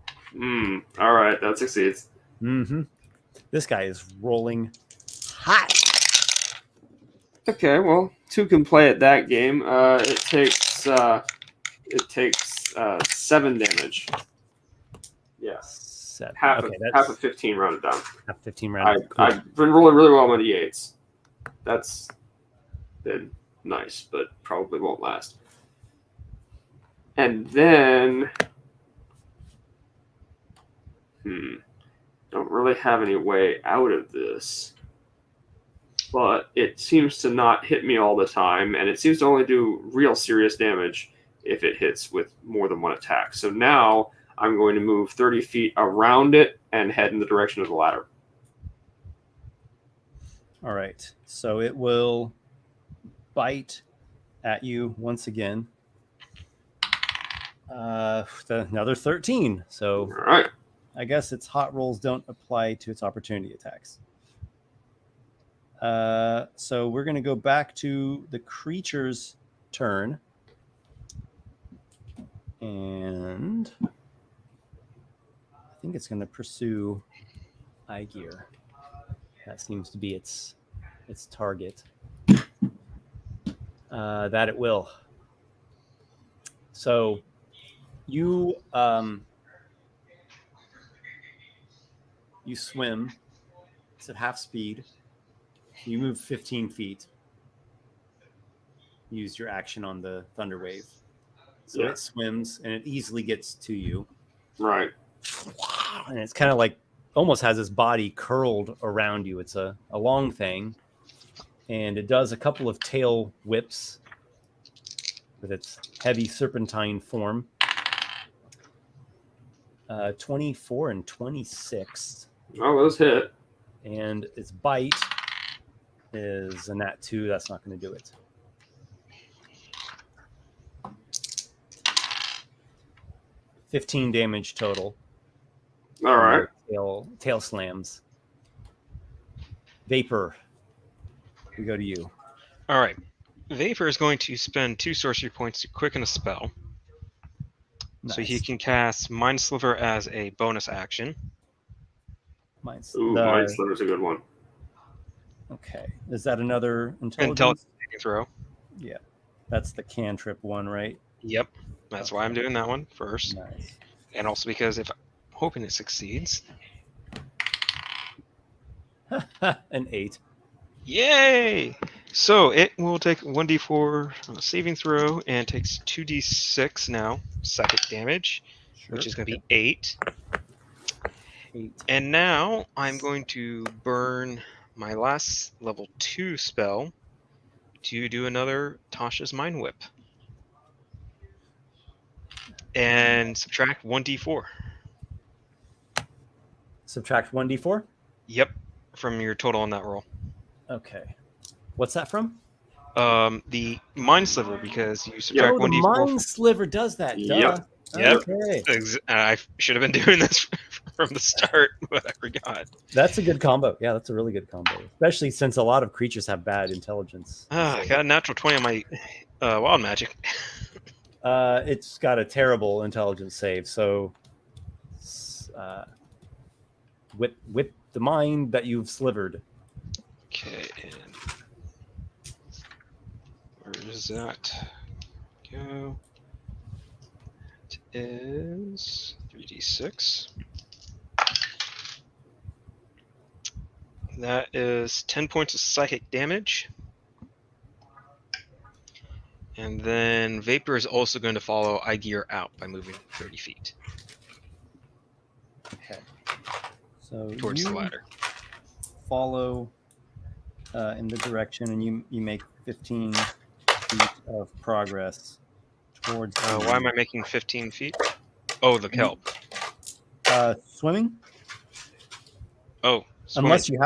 Speaker 5: All right, that succeeds.
Speaker 1: Mm-hmm. This guy is rolling hot.
Speaker 5: Okay, well, 2 can play at that game. It takes 7 damage. Yeah,
Speaker 1: 7.
Speaker 5: half
Speaker 1: Okay,
Speaker 5: of 15 rounded down.
Speaker 1: half 15 rounds.
Speaker 5: I've been rolling really well on my d8s. That's been nice, but probably won't last. And then, don't really have any way out of this. But it seems to not hit me all the time, and it seems to only do real serious damage if it hits with more than one attack. So now I'm going to move 30 feet around it and head in the direction of the ladder.
Speaker 1: All right. So it will bite at you once again. Another 13. So
Speaker 5: All right.
Speaker 1: I guess its hot rolls don't apply to its opportunity attacks. So we're going to go back to the creature's turn. And I think it's going to pursue Aygir. That seems to be its target. That it will. So you you swim. It's at half speed. You move 15 feet. Use your action on the thunder wave. So it swims and it easily gets to you.
Speaker 5: Right.
Speaker 1: And it's kind of like almost has its body curled around you. It's a long thing. And it does a couple of tail whips with its heavy serpentine form. 24 and 26.
Speaker 5: Oh, those hit.
Speaker 1: And its bite is a nat 2. That's not going to do it. $15 damage total.
Speaker 5: All right.
Speaker 1: Tail slams. Vapor. We go to you.
Speaker 4: All right. Vapor is going to spend 2 sorcery points to quicken a spell.
Speaker 1: Nice.
Speaker 4: So he can cast Mind Sliver as a bonus action.
Speaker 5: Mind Sliver's a good one.
Speaker 1: Okay. Is that another intelligence?
Speaker 4: Intelligence saving throw.
Speaker 1: Yeah. That's the cantrip one, right?
Speaker 4: Yep. That's why I'm doing that one first.
Speaker 1: Nice.
Speaker 4: And also because if I'm hoping it succeeds.
Speaker 1: An 8.
Speaker 4: Yay! So it will take 1d4 saving throw and takes 2d6 now, psychic damage, which is going to be 8.
Speaker 1: 8.
Speaker 4: And now I'm going to burn my last level 2 spell to do another Tasha's Mind Whip. And subtract 1d4.
Speaker 1: Subtract 1d4?
Speaker 4: Yep, from your total on that roll.
Speaker 1: Okay. What's that from?
Speaker 4: The Mind Sliver, because you subtract
Speaker 1: the
Speaker 4: 1d4.
Speaker 1: Mind Sliver does that.
Speaker 5: Yep.
Speaker 1: Duh.
Speaker 4: Yep.
Speaker 1: Okay.
Speaker 4: I should have been doing this from the start, but I forgot.
Speaker 1: That's a good combo. Yeah, that's a really good combo. Especially since a lot of creatures have bad intelligence.
Speaker 4: I got a natural 20 on my wild magic.
Speaker 1: It's got a terrible intelligence save, so whip the mind that you've slivered.
Speaker 4: Okay, and where does that go? It is 3d6. That is 10 points of psychic damage. And then Vapor is also going to follow Aygir out by moving 30 feet
Speaker 1: Okay. So
Speaker 4: towards the ladder.
Speaker 1: Follow in the direction, and you make 15 feet of progress towards.
Speaker 4: Why am I making 15 feet? Oh, the kelp.
Speaker 1: Swimming?
Speaker 4: Oh, swimming.
Speaker 1: Unless you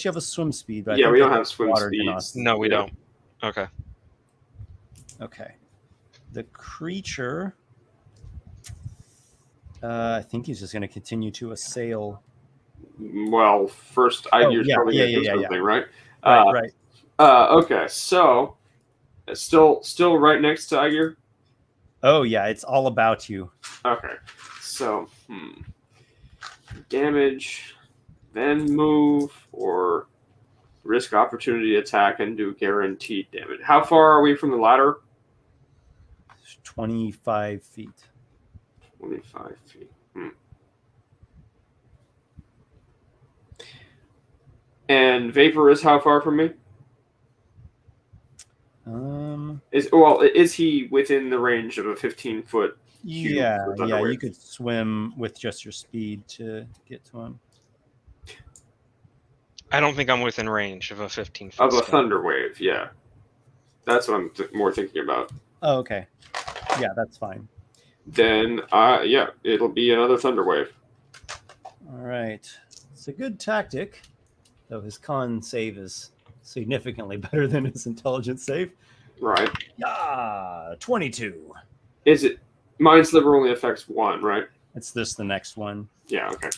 Speaker 1: have a swim speed. But I
Speaker 5: Yeah,
Speaker 1: think
Speaker 5: we don't
Speaker 1: that's
Speaker 5: have swim
Speaker 1: water
Speaker 5: speeds.
Speaker 1: Genasi.
Speaker 4: No, we don't. Okay.
Speaker 1: Okay. The creature, I think he's just going to continue to assail.
Speaker 5: Well, first, Aygir's probably going to do something, right?
Speaker 1: Right.
Speaker 5: Okay, so it's still right next to Aygir.
Speaker 1: Oh yeah, it's all about you.
Speaker 5: Okay, so damage, then move, or risk opportunity attack and do guaranteed damage. How far are we from the ladder?
Speaker 1: 25 feet.
Speaker 5: 25 feet. And Vapor is how far from me? Is he within the range of a 15-foot?
Speaker 1: Yeah,
Speaker 5: for
Speaker 1: yeah, you
Speaker 5: Thunderwave?
Speaker 1: could swim with just your speed to get to him.
Speaker 4: I don't think I'm within range of a 15-foot
Speaker 5: Of a
Speaker 4: spell.
Speaker 5: thunder wave, yeah. That's what I'm more thinking about.
Speaker 1: Oh, okay. Yeah, that's fine.
Speaker 5: Then, yeah, it'll be another thunder wave.
Speaker 1: All right. It's a good tactic, though his con save is significantly better than his intelligence save.
Speaker 5: Right.
Speaker 1: Yeah, 22.
Speaker 5: Is it... Mind Sliver only affects one, right?
Speaker 1: It's the next one.
Speaker 5: Yeah, okay.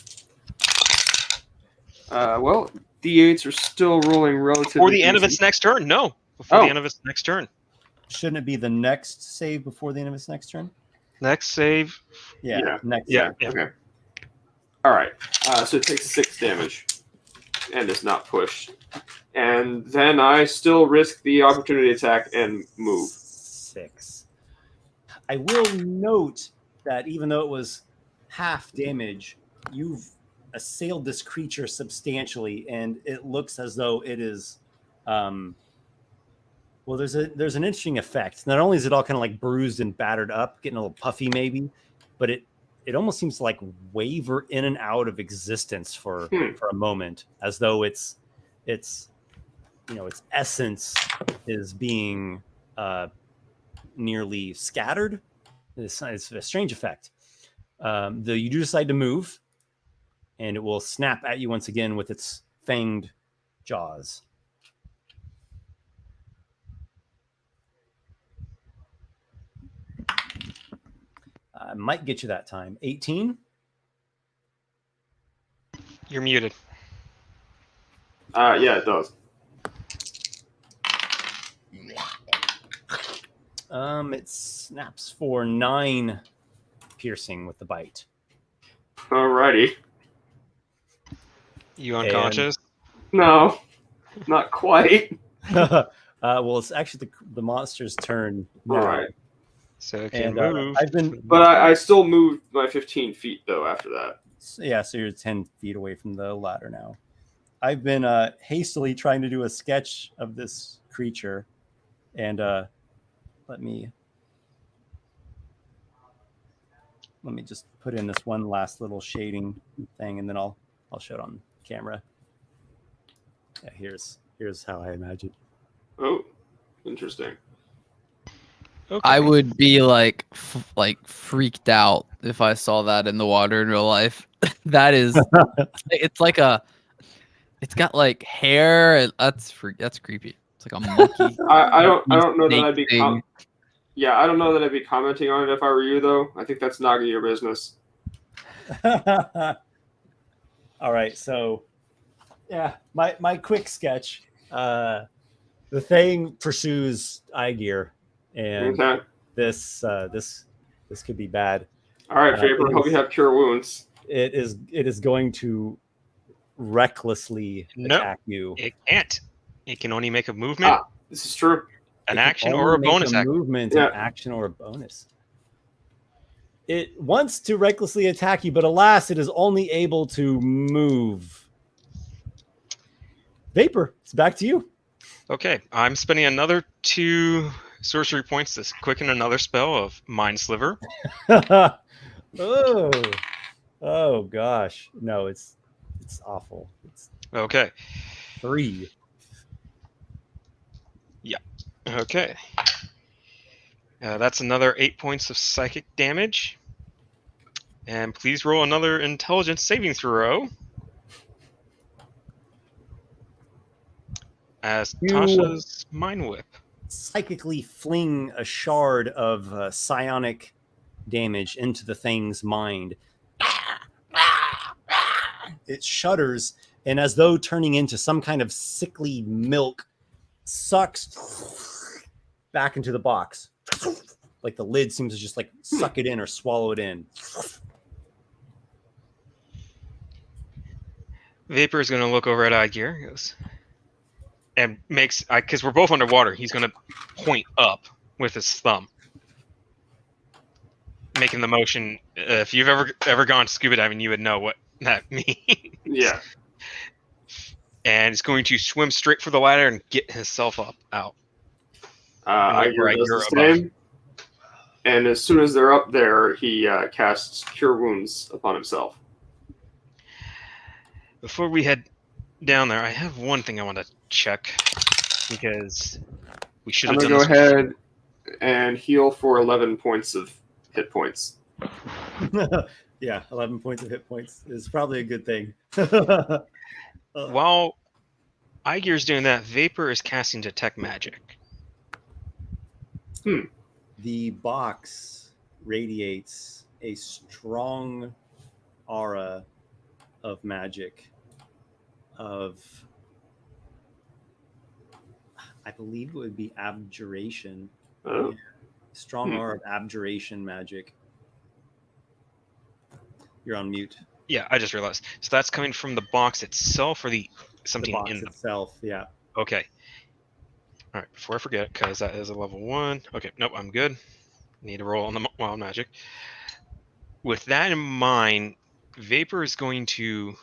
Speaker 5: Well, D8s are still rolling relatively
Speaker 4: Before the end of
Speaker 5: easy.
Speaker 4: its next turn? No. Before the end of its next turn.
Speaker 1: Shouldn't it be the next save before the end of its next turn?
Speaker 4: Next save.
Speaker 1: Yeah,
Speaker 5: Yeah.
Speaker 1: next
Speaker 4: Yeah.
Speaker 1: save.
Speaker 5: Okay. All right. So it takes 6 damage, and it's not pushed. And then I still risk the opportunity attack and move.
Speaker 1: 6. I will note that even though it was half damage, you've assailed this creature substantially, and it looks as though it is. Well, there's an interesting effect. Not only is it all kind of like bruised and battered up, getting a little puffy maybe, but it almost seems to like waver in and out of existence for a moment, as though its essence is being nearly scattered. It's a strange effect. You do decide to move, and it will snap at you once again with its fanged jaws. I might get you that time. 18.
Speaker 4: You're muted.
Speaker 5: Yeah, it does.
Speaker 1: It snaps for 9 piercing with the bite.
Speaker 5: Alrighty.
Speaker 4: You unconscious?
Speaker 5: No, not quite.
Speaker 1: Well, it's actually the monster's turn now.
Speaker 5: All right.
Speaker 4: So it can
Speaker 1: And
Speaker 4: move.
Speaker 1: I've been,
Speaker 5: But I still moved my 15 feet, though, after that.
Speaker 1: yeah, so you're 10 feet away from the ladder now. I've been hastily trying to do a sketch of this creature, and let me just put in this one last little shading thing, and then I'll show it on camera. Yeah, here's how I imagine.
Speaker 5: Oh, interesting.
Speaker 4: Okay.
Speaker 2: I would be like freaked out if I saw that in the water in real life. That is, it's like it's got like hair. That's creepy. It's like a monkey.
Speaker 5: I don't know that I'd be
Speaker 2: snake thing.
Speaker 5: I don't know that I'd be commenting on it if I were you, though. I think that's not your business.
Speaker 1: All right, so yeah, my quick sketch. The thing pursues Aygir, and
Speaker 5: Okay.
Speaker 1: this could be bad.
Speaker 5: All right, Vapor. Hope you have cure wounds.
Speaker 1: It is going to recklessly
Speaker 4: Nope.
Speaker 1: attack you.
Speaker 4: It can't. It can only make a movement,
Speaker 5: This is true.
Speaker 4: an
Speaker 1: It can
Speaker 4: action, or a
Speaker 1: only make
Speaker 4: bonus action.
Speaker 1: movement,
Speaker 5: Yeah.
Speaker 1: an action, or a bonus. It wants to recklessly attack you, but alas, it is only able to move. Vapor, it's back to you.
Speaker 4: Okay, I'm spending another 2 sorcery points to quicken another spell of Mind Sliver.
Speaker 1: oh gosh, no, it's awful. It's
Speaker 4: Okay.
Speaker 1: 3.
Speaker 4: Okay. That's another 8 points of psychic damage. And please roll another intelligence saving throw. As
Speaker 1: You-
Speaker 4: Tasha's Mind Whip.
Speaker 1: Psychically fling a shard of psionic damage into the thing's mind. It shudders, and as though turning into some kind of sickly milk, sucks back into the box. Like the lid seems to just like suck it in or swallow it in.
Speaker 4: Vapor is going to look over at Aygir. He goes, and makes, because we're both underwater, he's going to point up with his thumb, making the motion. If you've ever gone scuba diving, you would know what that means.
Speaker 5: Yeah.
Speaker 4: And he's going to swim straight for the ladder and get himself up out.
Speaker 5: Aygir does
Speaker 4: Aygir
Speaker 5: the
Speaker 4: above.
Speaker 5: same. And as soon as they're up there, he casts Cure Wounds upon himself.
Speaker 4: Before we head down there, I have one thing I want to check because we should
Speaker 5: I'm
Speaker 4: have
Speaker 5: going
Speaker 4: done
Speaker 5: to
Speaker 4: this.
Speaker 5: go ahead and heal for 11 points of hit points.
Speaker 1: Yeah, 11 points of hit points is probably a good thing.
Speaker 4: While Aygir's doing that, Vapor is casting Detect Magic.
Speaker 1: The box radiates a strong aura of magic, of, I believe it would be abjuration.
Speaker 5: Oh.
Speaker 1: Strong aura of abjuration magic. You're on mute.
Speaker 4: Yeah, I just realized. So that's coming from the box itself or
Speaker 1: The
Speaker 4: something
Speaker 1: box
Speaker 4: in the...
Speaker 1: itself, yeah.
Speaker 4: Okay. All right, before I forget, because that is a level 1. Okay, nope, I'm good. Need to roll on the Wild Magic. With that in mind, Vapor is going to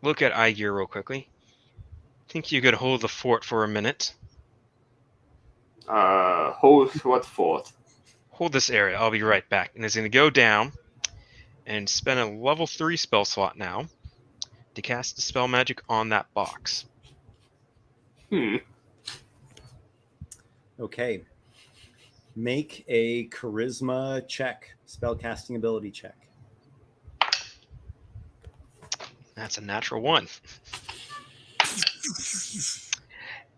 Speaker 4: look at Aygir real quickly. Think you could hold the fort for a minute.
Speaker 5: Hold what fort?
Speaker 4: Hold this area. I'll be right back. And it's going to go down and spend a level 3 spell slot now to cast the spell magic on that box.
Speaker 1: Okay. Make a charisma check, spell casting ability check.
Speaker 4: That's a natural 1.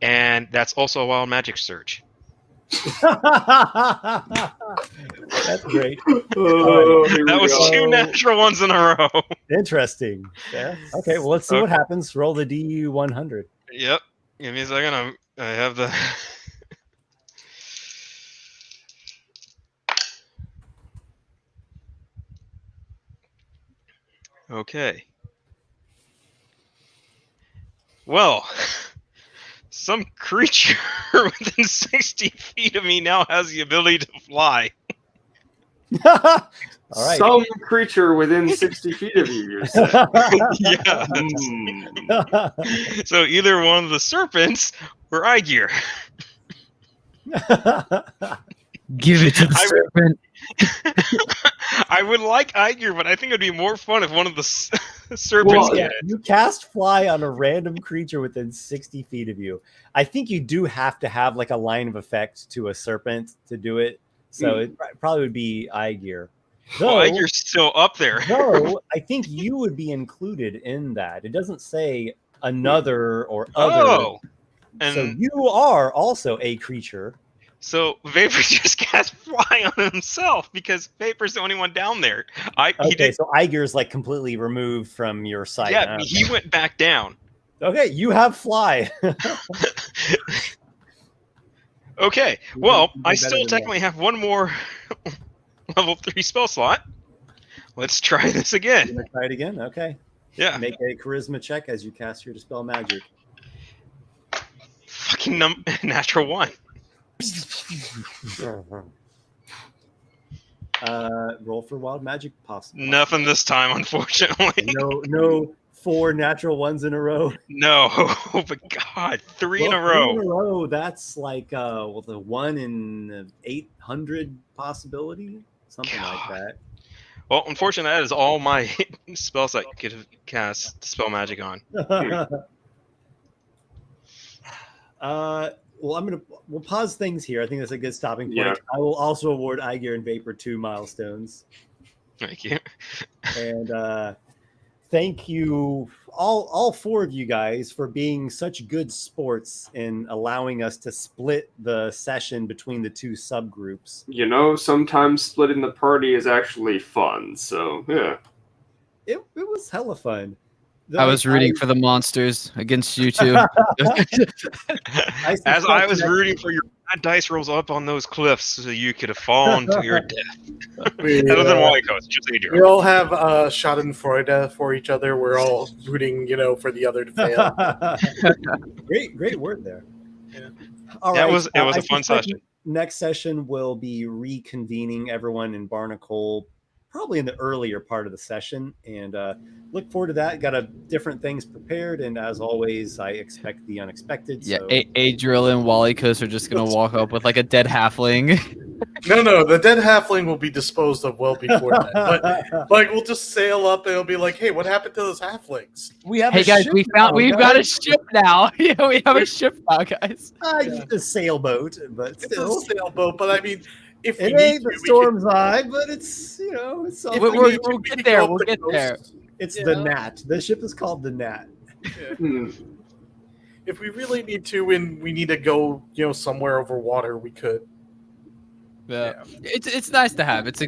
Speaker 4: And that's also a Wild Magic Surge.
Speaker 1: That's great.
Speaker 4: That was
Speaker 1: go.
Speaker 4: 2 natural 1s in a row.
Speaker 1: Interesting. Yeah. Okay, well, let's see what happens. Roll the D100.
Speaker 4: Yep. Give me a second. I have the... Okay. Well, some creature within 60 feet of me now has the ability to fly.
Speaker 1: All right.
Speaker 5: Some creature within 60 feet of you, you're saying.
Speaker 4: Yeah.
Speaker 5: Hmm.
Speaker 4: So either one of the serpents or Aygir.
Speaker 2: Give it to the serpent.
Speaker 4: I would like Aygir, but I think it would be more fun if one of the serpents
Speaker 5: Well,
Speaker 4: did it.
Speaker 1: You cast fly on a random creature within 60 feet of you. I think you do have to have like a line of effect to a serpent to do it. So it probably would be Aygir.
Speaker 4: Well, Aygir's still up there.
Speaker 1: Though I think you would be included in that. It doesn't say another or other.
Speaker 4: Oh.
Speaker 1: So
Speaker 4: And
Speaker 1: you are also a creature.
Speaker 4: so Vapor just cast fly on himself because Vapor's the only one down there.
Speaker 1: So Aygir's like completely removed from your sight.
Speaker 4: Yeah, he went back down.
Speaker 1: Okay, you have fly.
Speaker 4: Okay,
Speaker 1: You
Speaker 4: well,
Speaker 1: can do
Speaker 4: I
Speaker 1: better
Speaker 4: still
Speaker 1: than
Speaker 4: technically have one more level 3 spell slot. Let's try this
Speaker 1: You
Speaker 4: again.
Speaker 1: want to try it again? Okay.
Speaker 4: Yeah,
Speaker 1: Make a charisma check as you cast your dispel magic.
Speaker 4: fucking natural 1.
Speaker 1: Roll for wild magic, possible.
Speaker 4: Nothing this time, unfortunately.
Speaker 1: No 4 natural ones in a row.
Speaker 4: No, but God, 3 in a
Speaker 1: Well, 3 in a
Speaker 4: row.
Speaker 1: row. That's like the 1 in 800 possibility, something like that.
Speaker 4: Well, unfortunately, that is all my spells I could have cast spell magic on.
Speaker 1: Well, we'll pause things here. I think that's a good stopping point.
Speaker 5: Yeah.
Speaker 1: I will also award Aygir and Vapor 2 milestones.
Speaker 4: Thank you.
Speaker 1: And thank you, all 4 of you guys, for being such good sports in allowing us to split the session between the 2 subgroups.
Speaker 5: You know, sometimes splitting the party is actually fun, so yeah.
Speaker 1: It was hella fun.
Speaker 2: I was rooting for the monsters against you two.
Speaker 4: As I was rooting for your bad dice rolls up on those cliffs so you could have fallen to your death. Other than Walykos, just Adriel.
Speaker 3: We all have Schadenfreude for each other. We're all rooting, for the other to fail.
Speaker 1: great word there.
Speaker 3: Yeah.
Speaker 1: All
Speaker 4: It
Speaker 1: right.
Speaker 4: was a fun
Speaker 1: suspect
Speaker 4: session.
Speaker 1: Next session will be reconvening everyone in Barnacle, probably in the earlier part of the session. And look forward to that. Got different things prepared. And as always, I expect the unexpected.
Speaker 2: Yeah,
Speaker 1: So
Speaker 2: Adriel and Walykos are just gonna walk up with like a dead halfling.
Speaker 3: No, the dead halfling will be disposed of well before that. But like, we'll just sail up and it'll be like, hey, what happened to those halflings?
Speaker 1: we have
Speaker 2: Hey
Speaker 1: a
Speaker 2: guys,
Speaker 1: ship
Speaker 2: we've
Speaker 1: now,
Speaker 2: got a
Speaker 1: guys.
Speaker 2: ship now. Yeah, we have a ship now, guys.
Speaker 1: A sailboat, but
Speaker 3: It's
Speaker 1: still.
Speaker 3: a sailboat, but I mean, if we
Speaker 1: It
Speaker 3: need
Speaker 1: ain't
Speaker 3: to,
Speaker 1: the storm's eye, but it's, it's
Speaker 3: If
Speaker 1: something.
Speaker 3: we
Speaker 2: We'll
Speaker 3: need to, we
Speaker 2: get
Speaker 3: can
Speaker 2: there,
Speaker 3: go up
Speaker 2: we'll
Speaker 3: the
Speaker 2: get there.
Speaker 3: coast.
Speaker 1: It's
Speaker 3: Yeah.
Speaker 1: the Gnat. The ship is called the Gnat.
Speaker 5: Hmm.
Speaker 3: If we really need to, and we need to go, somewhere over water, we could.
Speaker 2: Yeah. It's nice to have. It's a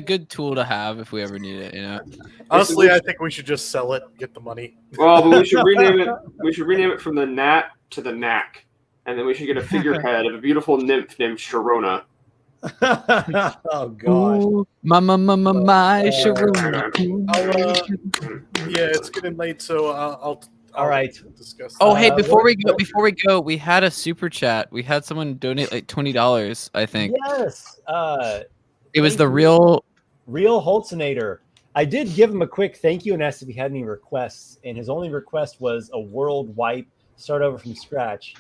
Speaker 2: good tool to have if we ever need it.
Speaker 3: Honestly, I think we should just sell it, get the money.
Speaker 5: Well, but we should rename it. We should rename it from the Gnat to the Knack, and then we should get a figurehead of a beautiful nymph named Sharona.
Speaker 1: Oh gosh.
Speaker 2: Ooh, my Sharona.
Speaker 3: Yeah, it's getting late, so I'll
Speaker 1: All right.
Speaker 3: discuss.
Speaker 2: Oh, hey,
Speaker 1: Uh,
Speaker 2: before we go, we had a super chat. We had someone donate like $20, I think.
Speaker 1: Yes.
Speaker 2: It was
Speaker 1: thank
Speaker 2: the
Speaker 1: you.
Speaker 2: real
Speaker 1: Real Holtzinator. I did give him a quick thank you and asked if he had any requests, and his only request was a world wipe, start over from scratch.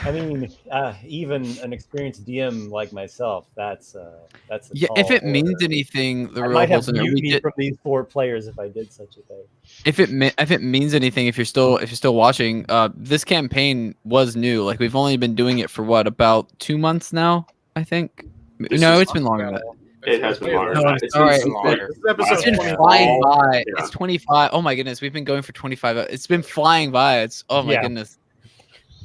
Speaker 1: I mean, even an experienced DM like myself, that's a
Speaker 2: Yeah,
Speaker 1: tall
Speaker 2: if it means
Speaker 1: order.
Speaker 2: anything, the
Speaker 1: I
Speaker 2: real
Speaker 1: might have
Speaker 2: Holsteiner, we
Speaker 1: mutiny
Speaker 2: did,
Speaker 1: from these 4 players if I did such a thing.
Speaker 2: if it means anything, if you're still watching, this campaign was new. Like we've only been doing it for what, about 2 months now, I think.
Speaker 5: This
Speaker 2: No,
Speaker 5: is-
Speaker 2: it's been longer than that.
Speaker 5: It has been longer.
Speaker 2: No,
Speaker 5: than
Speaker 2: I'm
Speaker 5: that. It's
Speaker 2: sorry.
Speaker 5: been longer.
Speaker 3: This is episode
Speaker 2: It's been
Speaker 3: 25.
Speaker 2: flying by.
Speaker 5: Yeah.
Speaker 2: It's 25. Oh my goodness, we've been going for 25. It's been flying by. It's my
Speaker 1: Yeah.
Speaker 2: goodness.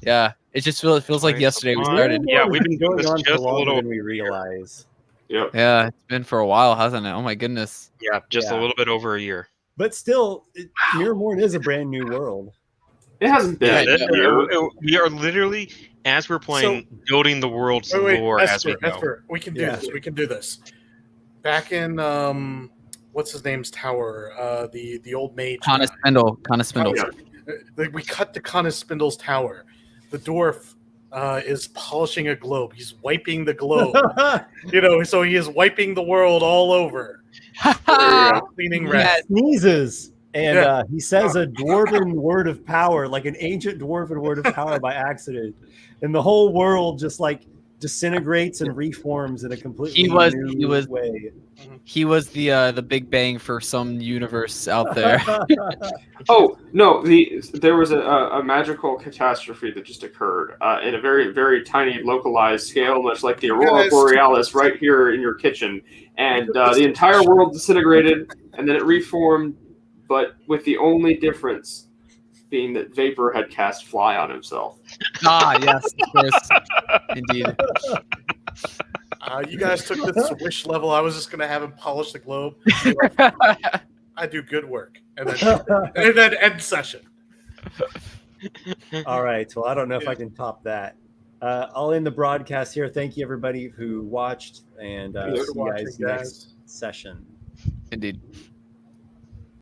Speaker 2: Yeah, it feels like
Speaker 4: Right,
Speaker 2: yesterday we
Speaker 4: come on.
Speaker 2: started.
Speaker 4: Yeah, we've been doing
Speaker 1: going
Speaker 4: this
Speaker 1: on
Speaker 4: just
Speaker 1: for
Speaker 4: a
Speaker 1: longer
Speaker 4: little
Speaker 1: than we realize.
Speaker 5: Yep.
Speaker 2: Yeah, it's been for a while, hasn't it? Oh my goodness.
Speaker 4: Yeah, just
Speaker 1: Yeah.
Speaker 4: a little bit over a year.
Speaker 1: But still, MIRRORMOURN is a brand new world.
Speaker 5: It hasn't been
Speaker 2: Yeah,
Speaker 5: a year.
Speaker 4: We are literally, as we're playing, building the world's lore as we go.
Speaker 3: Esper, we can do
Speaker 1: Yeah.
Speaker 3: this. We can do this. Back in what's his name's tower? The old mage.
Speaker 2: Connor
Speaker 3: guy.
Speaker 2: Spindle.
Speaker 5: Yeah.
Speaker 3: We cut to Connor Spindle's tower. The dwarf is polishing a globe. He's wiping the globe. So he is wiping the world all over.
Speaker 5: There you go.
Speaker 3: Cleaning
Speaker 2: Yeah.
Speaker 3: rat.
Speaker 1: Sneezes. And
Speaker 3: Yeah.
Speaker 1: he says a dwarven word of power, like an ancient dwarven word of power by accident. And the whole world just like disintegrates and reforms in a completely
Speaker 2: He was-
Speaker 1: way.
Speaker 2: He was the Big Bang for some universe out there.
Speaker 5: Oh no! There was a magical catastrophe that just occurred in a very very tiny localized scale, much like the Aurora
Speaker 3: Guys.
Speaker 5: Borealis right here in your kitchen, and the entire world disintegrated, and then it reformed, but with the only difference being that Vapor had cast Fly on himself.
Speaker 2: Yes, of course. Indeed.
Speaker 3: You guys took this wish level. I was just gonna have him polish the globe. I do good work, and then end session.
Speaker 1: All right. Well, I don't know if I can top that. I'll end the broadcast here. Thank you, everybody who watched, and
Speaker 3: Thanks for
Speaker 1: see you
Speaker 3: watching,
Speaker 1: guys
Speaker 3: guys.
Speaker 1: next session.
Speaker 2: Indeed.